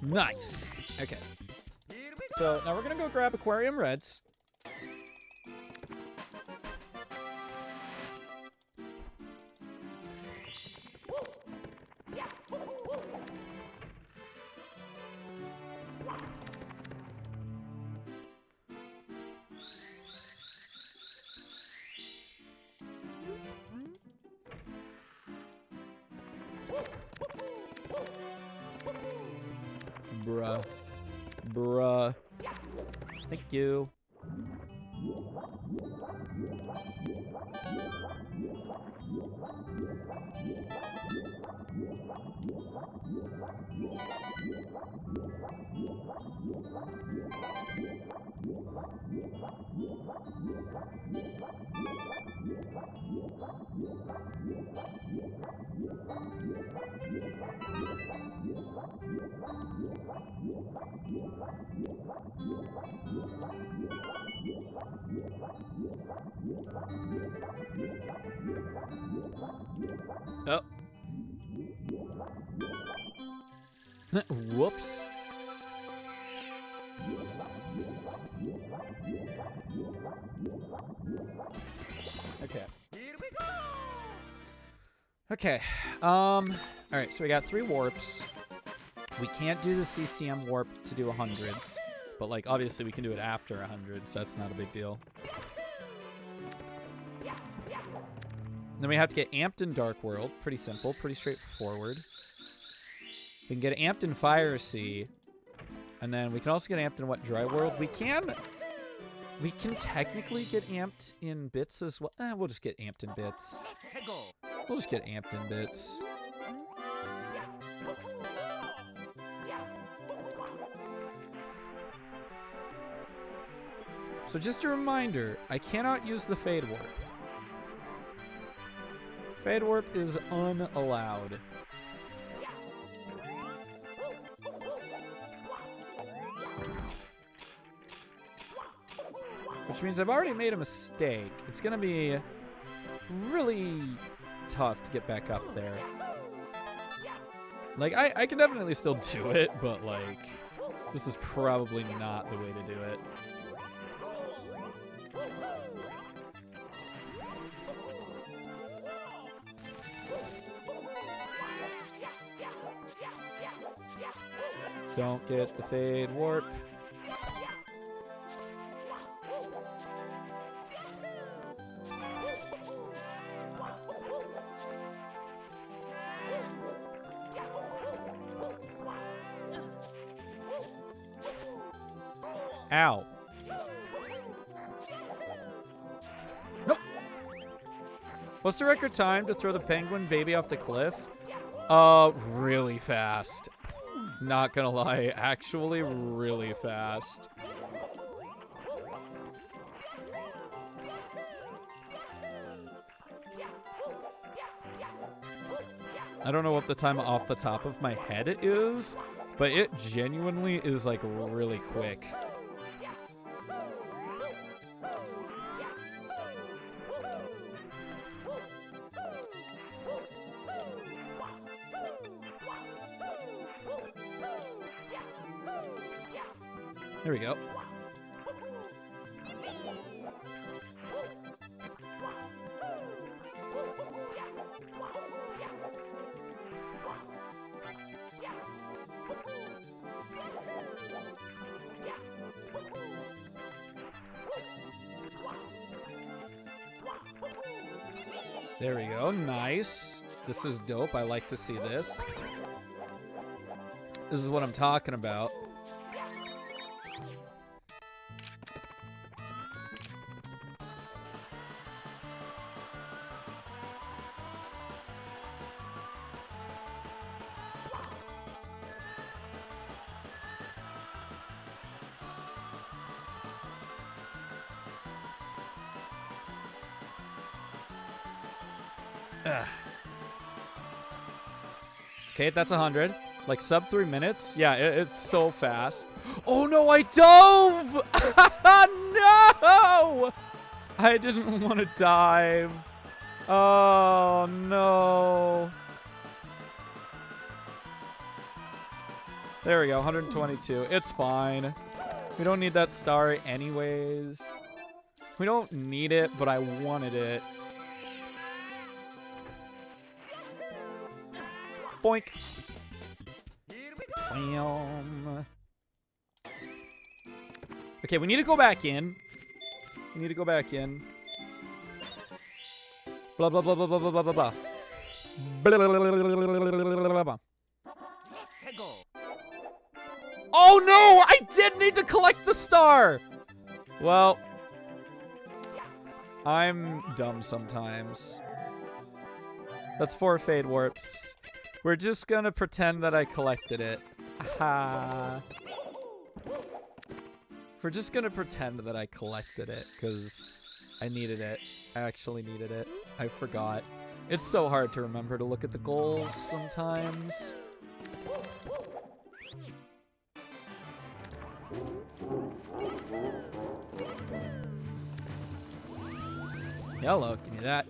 Nice. Okay. So now we're gonna go grab Aquarium Reds. Bruh. Bruh. Thank you. Oh. Whoops. Okay. Okay. All right, so we got 3 warps. We can't do the CCM warp to do 100s, but like obviously we can do it after 100s, so that's not a big deal. Then we have to get amped in Dark World. Pretty simple, pretty straightforward. We can get amped in Fire Sea, and then we can also get amped in what, Dry World? We can technically get amped in Bits as well. We'll just get amped in Bits. We'll just get amped in Bits. So just a reminder, I cannot use the Fade Warp. Fade Warp is unallowed. Which means I've already made a mistake. It's gonna be really tough to get back up there. Like, I can definitely still do it, but like, this is probably not the way to do it. Don't get the fade warp. Ow. Nope. What's the record time to throw the penguin baby off the cliff? Really fast. Not gonna lie, actually really fast. I don't know what the time off the top of my head is, but it genuinely is like really quick. There we go. There we go. Nice. This is dope. I like to see this. This is what I'm talking about. Okay, that's 100. Like sub 3 minutes. Yeah, it's so fast. Oh no, I dove! No! I didn't want to dive. Oh no. There we go, 122. It's fine. We don't need that star anyways. We don't need it, but I wanted it. Boink. Bam. Okay, we need to go back in. We need to go back in. Blah, blah, blah, blah, blah, blah, blah, blah, blah. Blah, blah, blah, blah, blah, blah. Oh no! I did need to collect the star! Well, I'm dumb sometimes. That's 4 fade warps. We're just gonna pretend that I collected it. Aha. We're just gonna pretend that I collected it, because I needed it. I actually needed it. I forgot. It's so hard to remember to look at the goals sometimes. Hello, give me that.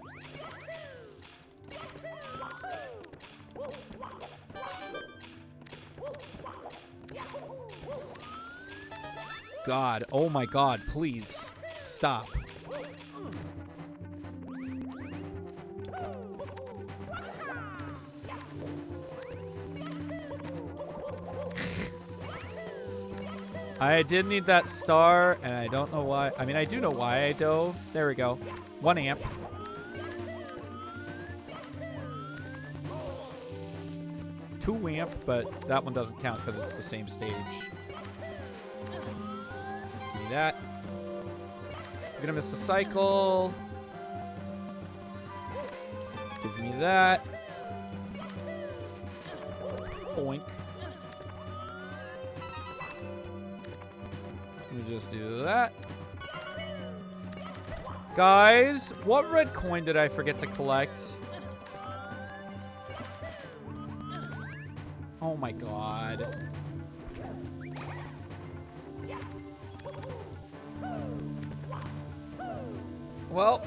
God, oh my God, please stop. I did need that star, and I don't know why. I mean, I do know why I dove. There we go. 1 amp. Two amp, but that one doesn't count because it's the same stage. Give me that. We're gonna miss the cycle. Give me that. Boink. Let me just do that. Guys, what red coin did I forget to collect? Oh my God. Well,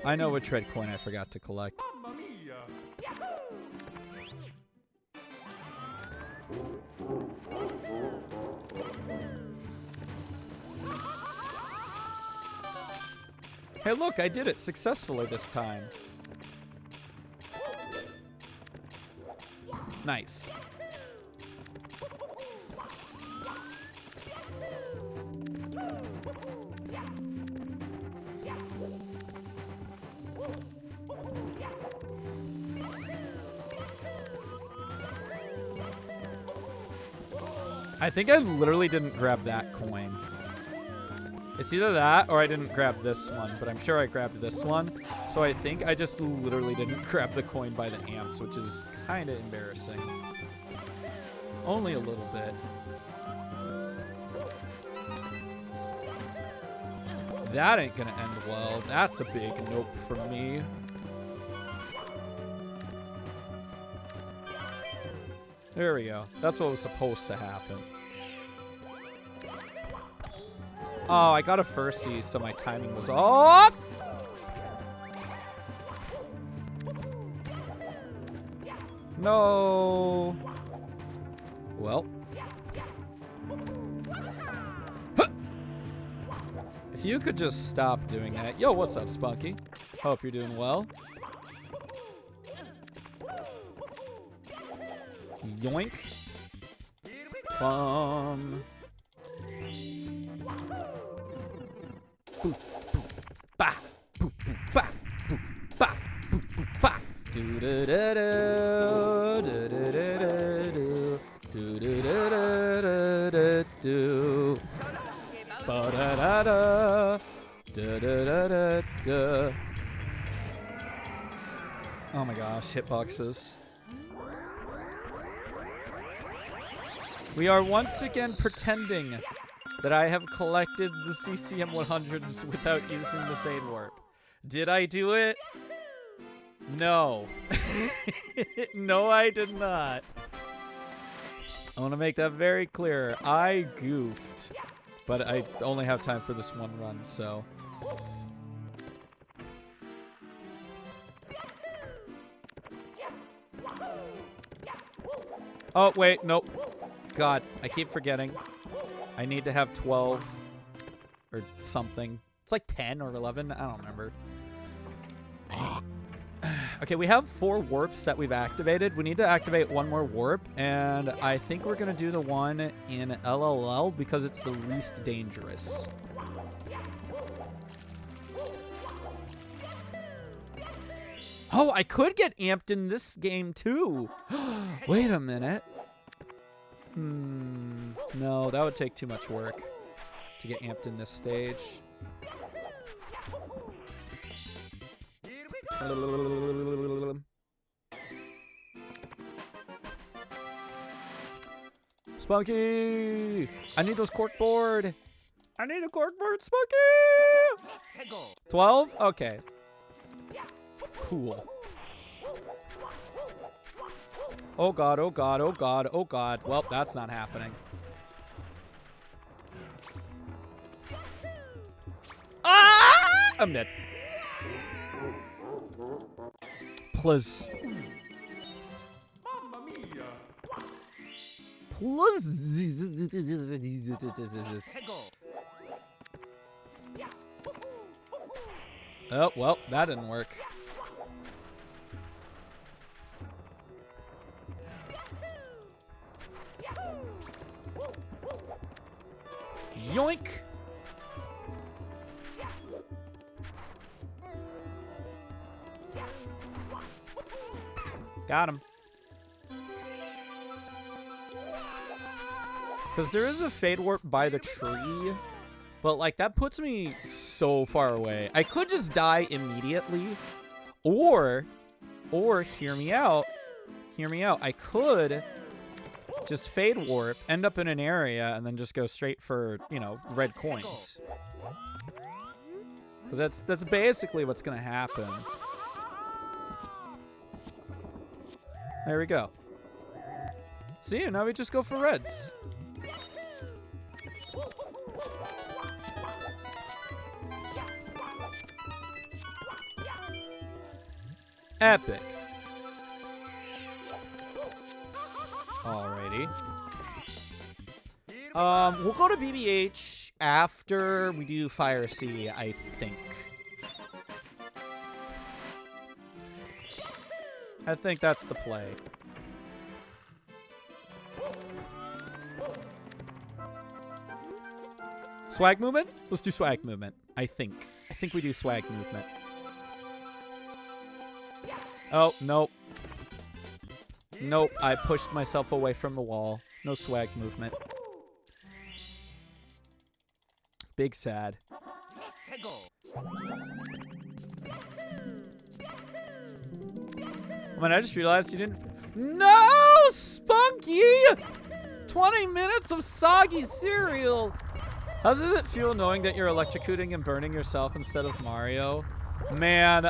I know which red coin I forgot to collect. Hey, look, I did it successfully this time. Nice. I think I literally didn't grab that coin. It's either that or I didn't grab this one, but I'm sure I grabbed this one. So I think I just literally didn't grab the coin by the amps, which is kind of embarrassing. Only a little bit. That ain't gonna end well. That's a big nope from me. There we go. That's what was supposed to happen. Oh, I got a firstie, so my timing was off. No. Well. Huh. If you could just stop doing that. Yo, what's up, Spunky? Hope you're doing well. Yoink. Bum. Boop, boop, ba. Boop, boop, ba. Boop, ba. Boop, boop, ba. Do da da da da da da do do da da da do ba da da da da da da da. Oh my gosh, hitboxes. We are once again pretending that I have collected the CCM 100s without using the Fade Warp. Did I do it? No. No, I did not. I want to make that very clear. I goofed, but I only have time for this one run, so. Oh, wait, nope. God, I keep forgetting. I need to have 12 or something. It's like 10 or 11. I don't remember. Okay, we have 4 warps that we've activated. We need to activate one more warp, and I think we're going to do the one in LLL because it's the least dangerous. Oh, I could get amped in this game too. Wait a minute. No, that would take too much work to get amped in this stage. Spunky! I need those corkboard! I need a corkboard, Spunky! 12? Okay. Cool. Oh god, oh god, oh god, oh god. Well, that's not happening. Ah! I'm dead. Please. Oh, well, that didn't work. Yoink! Got him. Because there is a Fade Warp by the tree, but like that puts me so far away. I could just die immediately, or hear me out. Hear me out. I could just Fade Warp, end up in an area, and then just go straight for, you know, red coins. Because that's basically what's gonna happen. There we go. See, now we just go for reds. Epic. Alrighty. We'll go to BBH after we do Fire Sea, I think. I think that's the play. Swag movement? Let's do swag movement. I think we do swag movement. Oh, nope. Nope, I pushed myself away from the wall. No swag movement. Big sad. Man, I just realized you didn't... No! Spunky! 20 minutes of soggy cereal! How does it feel knowing that you're electrocuting and burning yourself instead of Mario? Man,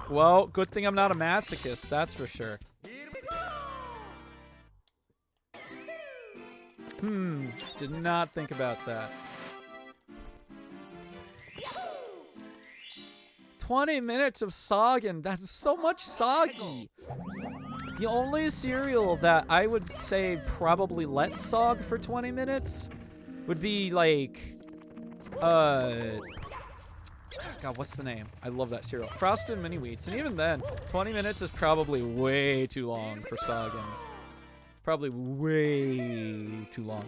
Well, good thing I'm not a masochist, that's for sure. Did not think about that. 20 minutes of sogging. That's so much soggy. The only cereal that I would say probably let sog for 20 minutes would be like, God, what's the name? I love that cereal. Frosted Mini Wheats. And even then, 20 minutes is probably way too long for sogging. Probably way too long.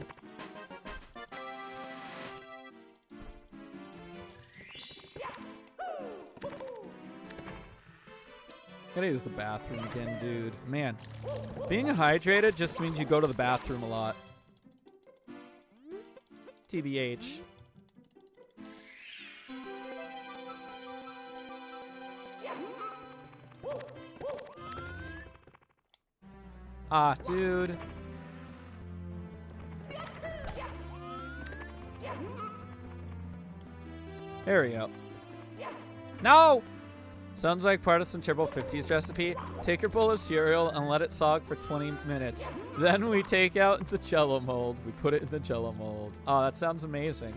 Gotta use the bathroom again, dude. Man, being hydrated just means you go to the bathroom a lot. TBH. Ah, dude. There we go. No! Sounds like part of some Turbo 50s recipe. Take your bowl of cereal and let it sog for 20 minutes. Then we take out the Jello mold. We put it in the Jello mold. Oh, that sounds amazing.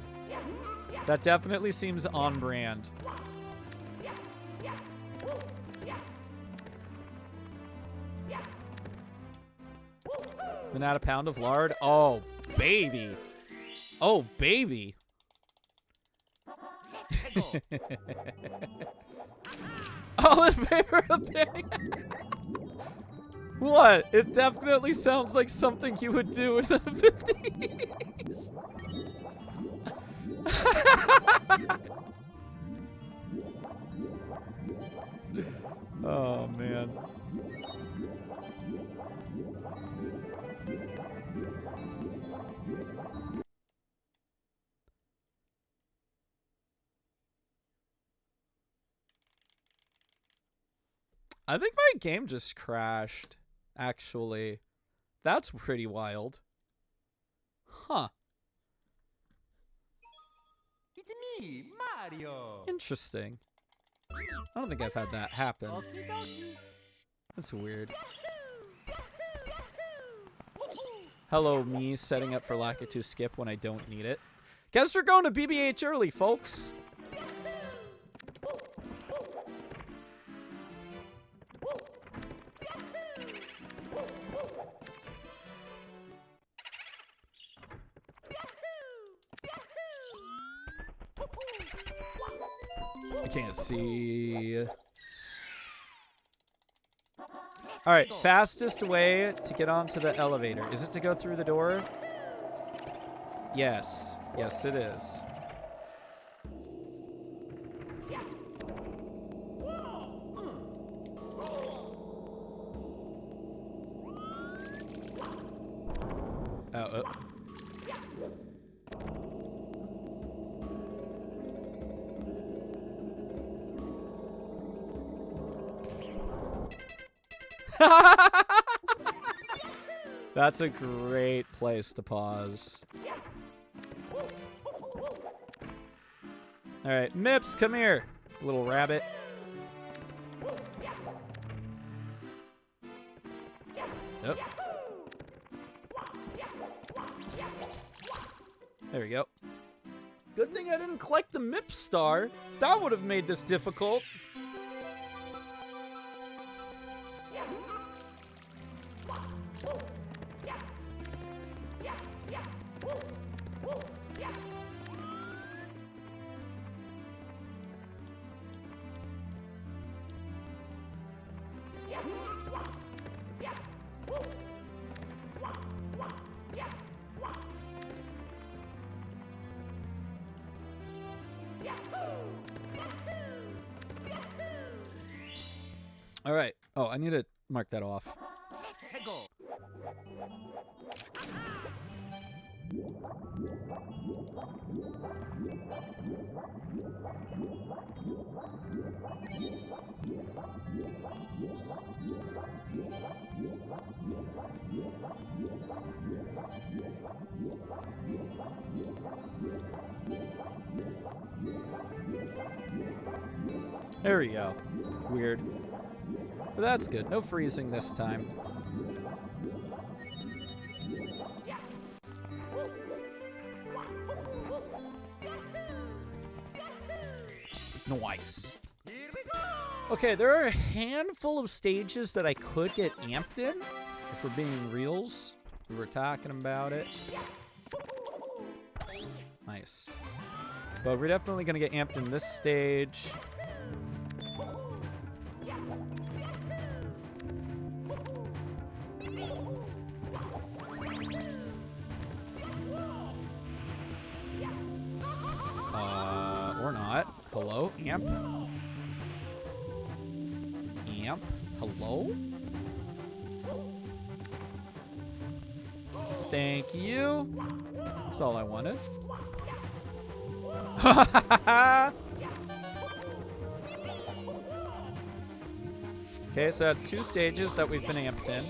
That definitely seems on brand. Then add a pound of lard. Oh, baby. Oh, baby. All in favor of banning. What? It definitely sounds like something you would do in the 50s. Oh, man. I think my game just crashed, actually. That's pretty wild. Huh. It's me, Mario. Interesting. I don't think I've had that happen. That's weird. Hello, me setting up for Lakitu skip when I don't need it. Guess we're going to BBH early, folks. I can't see. All right, fastest way to get onto the elevator. Is it to go through the door? Yes. Yes, it is. Oh, That's a great place to pause. All right, Mips, come here, little rabbit. Yep. There we go. Good thing I didn't collect the Mip star. That would have made this difficult. All right. Oh, I need to mark that off. There we go. Weird. But that's good. No freezing this time. Nice. Okay, there are a handful of stages that I could get amped in. If we're being reals. We were talking about it. Nice. But we're definitely going to get amped in this stage. Or not. Hello? Amp? Amp? Hello? Thank you. That's all I wanted. Okay, so that's 2 stages that we've been amped in.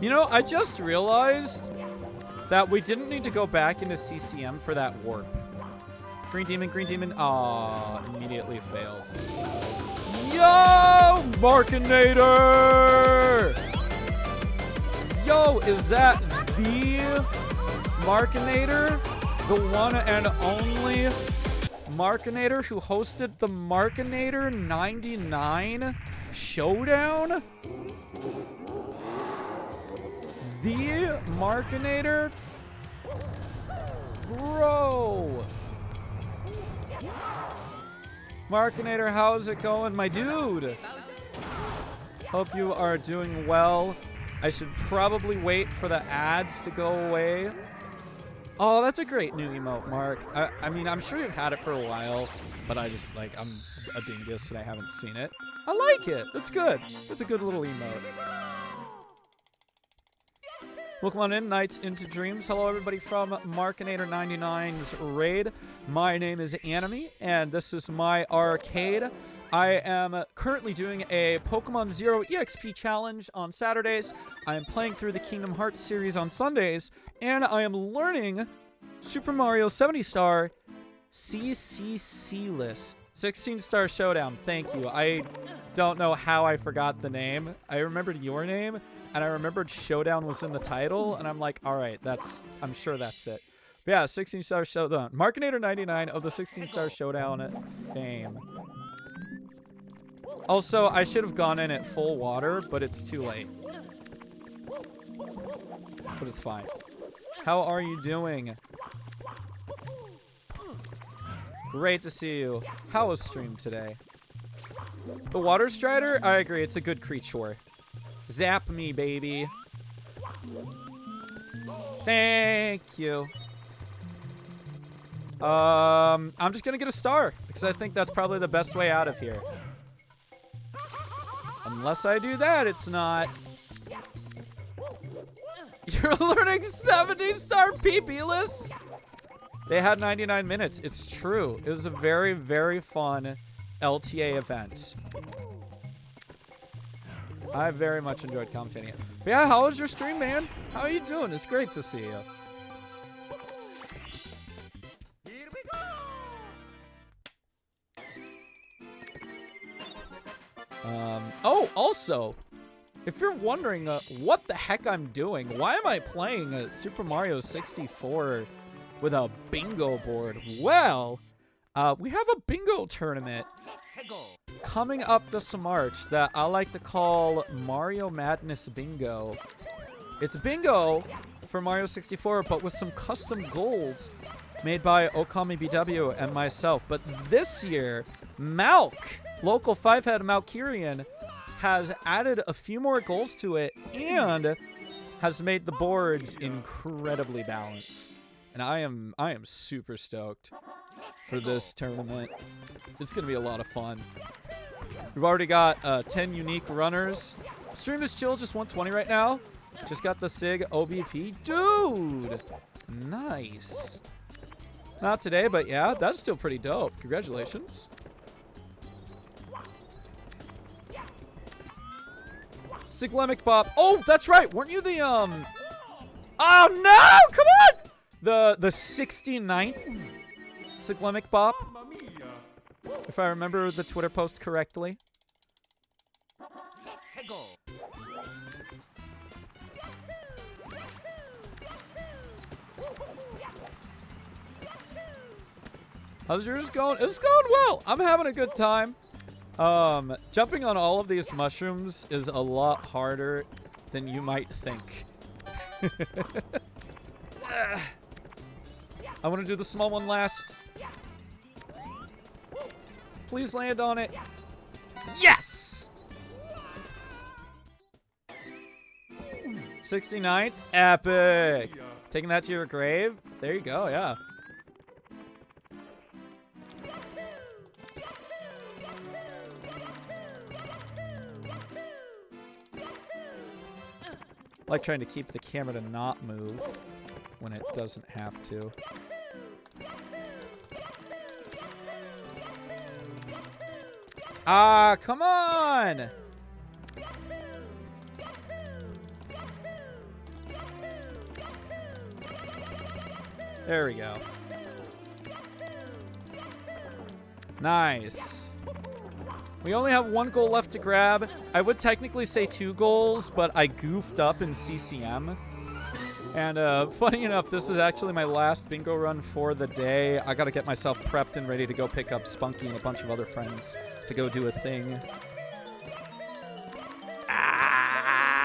You know, I just realized that we didn't need to go back into CCM for that warp. Green Demon, Green Demon. Aw, immediately failed. Yo, Markinator! Yo, is that the Markinator? The one and only Markinator who hosted the Markinator 99 Showdown? The Markinator? Bro! Markinator, how's it going, my dude? Hope you are doing well. I should probably wait for the ads to go away. Oh, that's a great new emote, Mark. I mean, I'm sure you've had it for a while, but I just, like, I'm a dingus and I haven't seen it. I like it. That's good. That's a good little emote. Welcome on in, Nights into Dreams. Hello, everybody from Markinator 99's raid. My name is Anime, and this is my arcade. I am currently doing a Pokemon Zero EXP challenge on Saturdays. I am playing through the Kingdom Hearts series on Sundays, and I am learning Super Mario 70 Star CCC-less. 16 Star Showdown. Thank you. I don't know how I forgot the name. I remembered your name. And I remembered Showdown was in the title, and I'm like, all right, I'm sure that's it. But yeah, 16 Star Showdown. Markinator 99 of the 16 Star Showdown fame. Also, I should have gone in at full water, but it's too late. But it's fine. How are you doing? Great to see you. How was stream today? The Water Strider? I agree, it's a good creature. Zap me, baby. Thank you. I'm just gonna get a star because I think that's probably the best way out of here. Unless I do that, it's not. You're learning 70 Star PP-less? They had 99 minutes. It's true. It was a very, very fun LTA event. I very much enjoyed commentating it. But yeah, how was your stream, man? How are you doing? It's great to see you. Oh, also, if you're wondering what the heck I'm doing, why am I playing Super Mario 64 with a bingo board? Well, we have a bingo tournament coming up this March that I like to call Mario Madness Bingo. It's bingo for Mario 64, but with some custom goals made by Okami BW and myself. But this year, Malk, local 5-head Malkirian, has added a few more goals to it and has made the boards incredibly balanced. And I am super stoked for this tournament. It's gonna be a lot of fun. We've already got 10 unique runners. Stream is chill, just 120 right now. Just got the SIG OBP. Dude! Nice. Not today, but yeah, that's still pretty dope. Congratulations. Cyclemic Bob. Oh, that's right. Weren't you the, Oh, no! Come on! The 69th Cyclemic Bob. If I remember the Twitter post correctly. How's yours going? It's going well. I'm having a good time. Jumping on all of these mushrooms is a lot harder than you might think. I want to do the small one last. Please land on it. Yes! 69th? Epic. Taking that to your grave? There you go, yeah. I like trying to keep the camera to not move when it doesn't have to. Ah, come on! There we go. Nice. We only have one goal left to grab. I would technically say 2 goals, but I goofed up in CCM. And funny enough, this is actually my last bingo run for the day. I gotta get myself prepped and ready to go pick up Spunky and a bunch of other friends to go do a thing. Ah!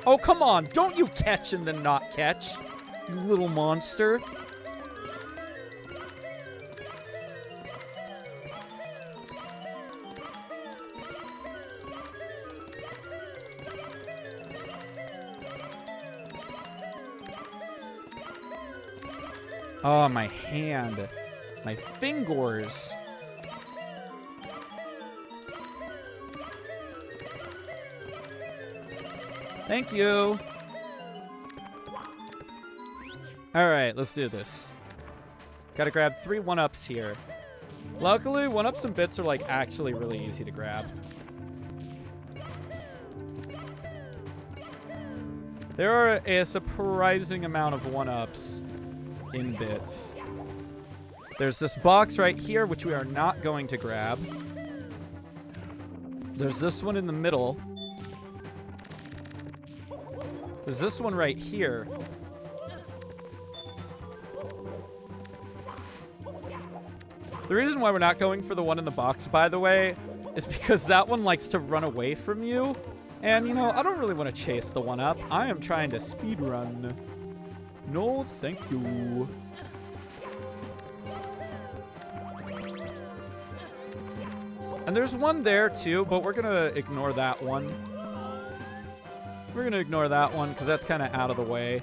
Oh, come on. Don't you catch and then not catch, you little monster. Oh, my hand. My fingers. Thank you. All right, let's do this. Gotta grab 3 1-ups here. Luckily, 1-ups and bits are like actually really easy to grab. There are a surprising amount of 1-ups in bits. There's this box right here, which we are not going to grab. There's this one in the middle. There's this one right here. The reason why we're not going for the one in the box, by the way, is because that one likes to run away from you. And, you know, I don't really want to chase the 1-up. I am trying to speedrun. No, thank you. And there's one there, too, but we're going to ignore that one. We're going to ignore that one, because that's kind of out of the way.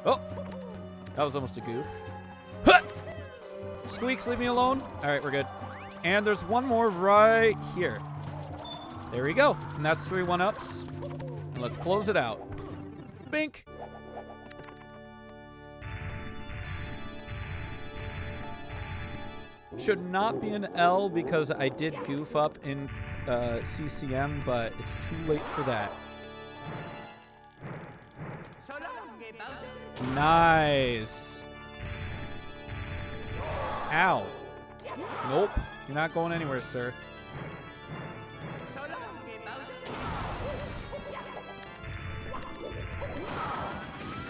Oh! That was almost a goof. Huh! Squeaks, leave me alone. All right, we're good. And there's one more right here. There we go. And that's 3 1-ups. And let's close it out. Bink. Should not be an L because I did goof up in CCM, but it's too late for that. Nice. Ow. Nope. You're not going anywhere, sir.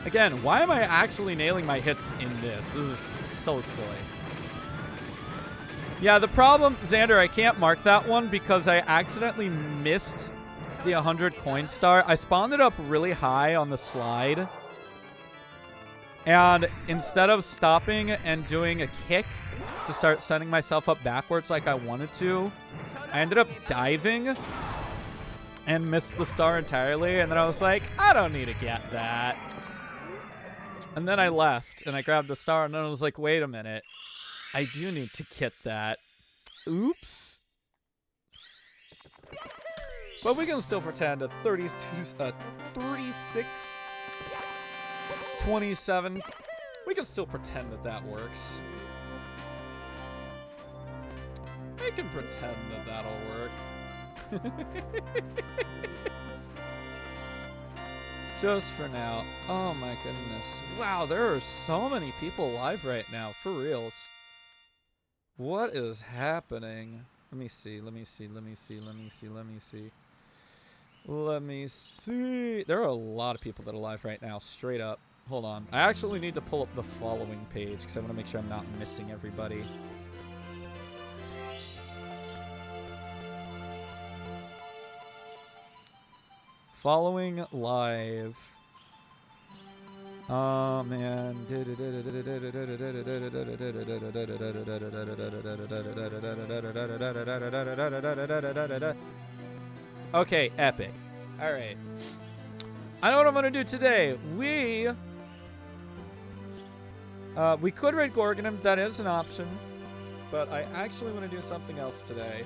Again, why am I actually nailing my hits in this? This is so silly. Yeah, the problem, Xander, I can't mark that one because I accidentally missed the 100 coin star. I spawned it up really high on the slide. And instead of stopping and doing a kick to start setting myself up backwards like I wanted to, I ended up diving and missed the star entirely, and then I was like, I don't need to get that. And then I left, and I grabbed the star, and then I was like, wait a minute. I do need to get that. Oops. But we can still pretend a 36, 27. We can still pretend that that works. We can pretend that that'll work. Just for now. Oh my goodness. Wow, there are so many people live right now, for reals. What is happening? Let me see. There are a lot of people that are live right now, straight up. Hold on. I actually need to pull up the following page because I want to make sure I'm not missing everybody. Following live. Oh man. Okay, epic. Alright. I know what I'm gonna do today. We could raid Gorgonum, that is an option. But I actually want to do something else today.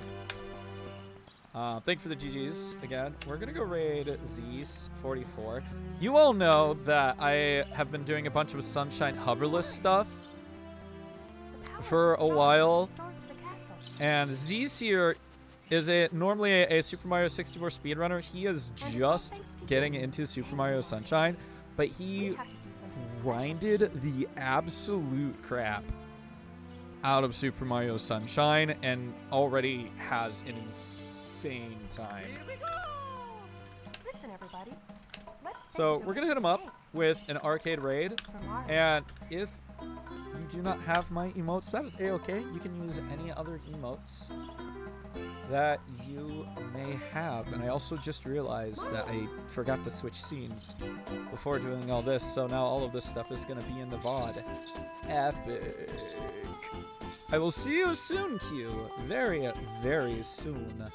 Thank you for the GGs again. We're gonna go raid Z's 44. You all know that I have been doing a bunch of Sunshine hoverless stuff for a while, and Z's here is normally a Super Mario 64 speedrunner. He is just getting into Super Mario Sunshine, but he grinded the absolute crap out of Super Mario Sunshine and already has an insane time. Listen, everybody. So we're gonna hit him up with an arcade raid, and if you do not have my emotes, that is a-okay. You can use any other emotes that you may have. And I also just realized that I forgot to switch scenes before doing all this, so now all of this stuff is gonna be in the VOD. Epic. I will see you soon, Q. Very, very soon.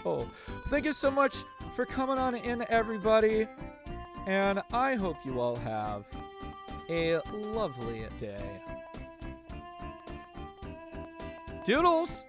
Oh, thank you so much for coming on in, everybody. And I hope you all have a lovely day. Doodles!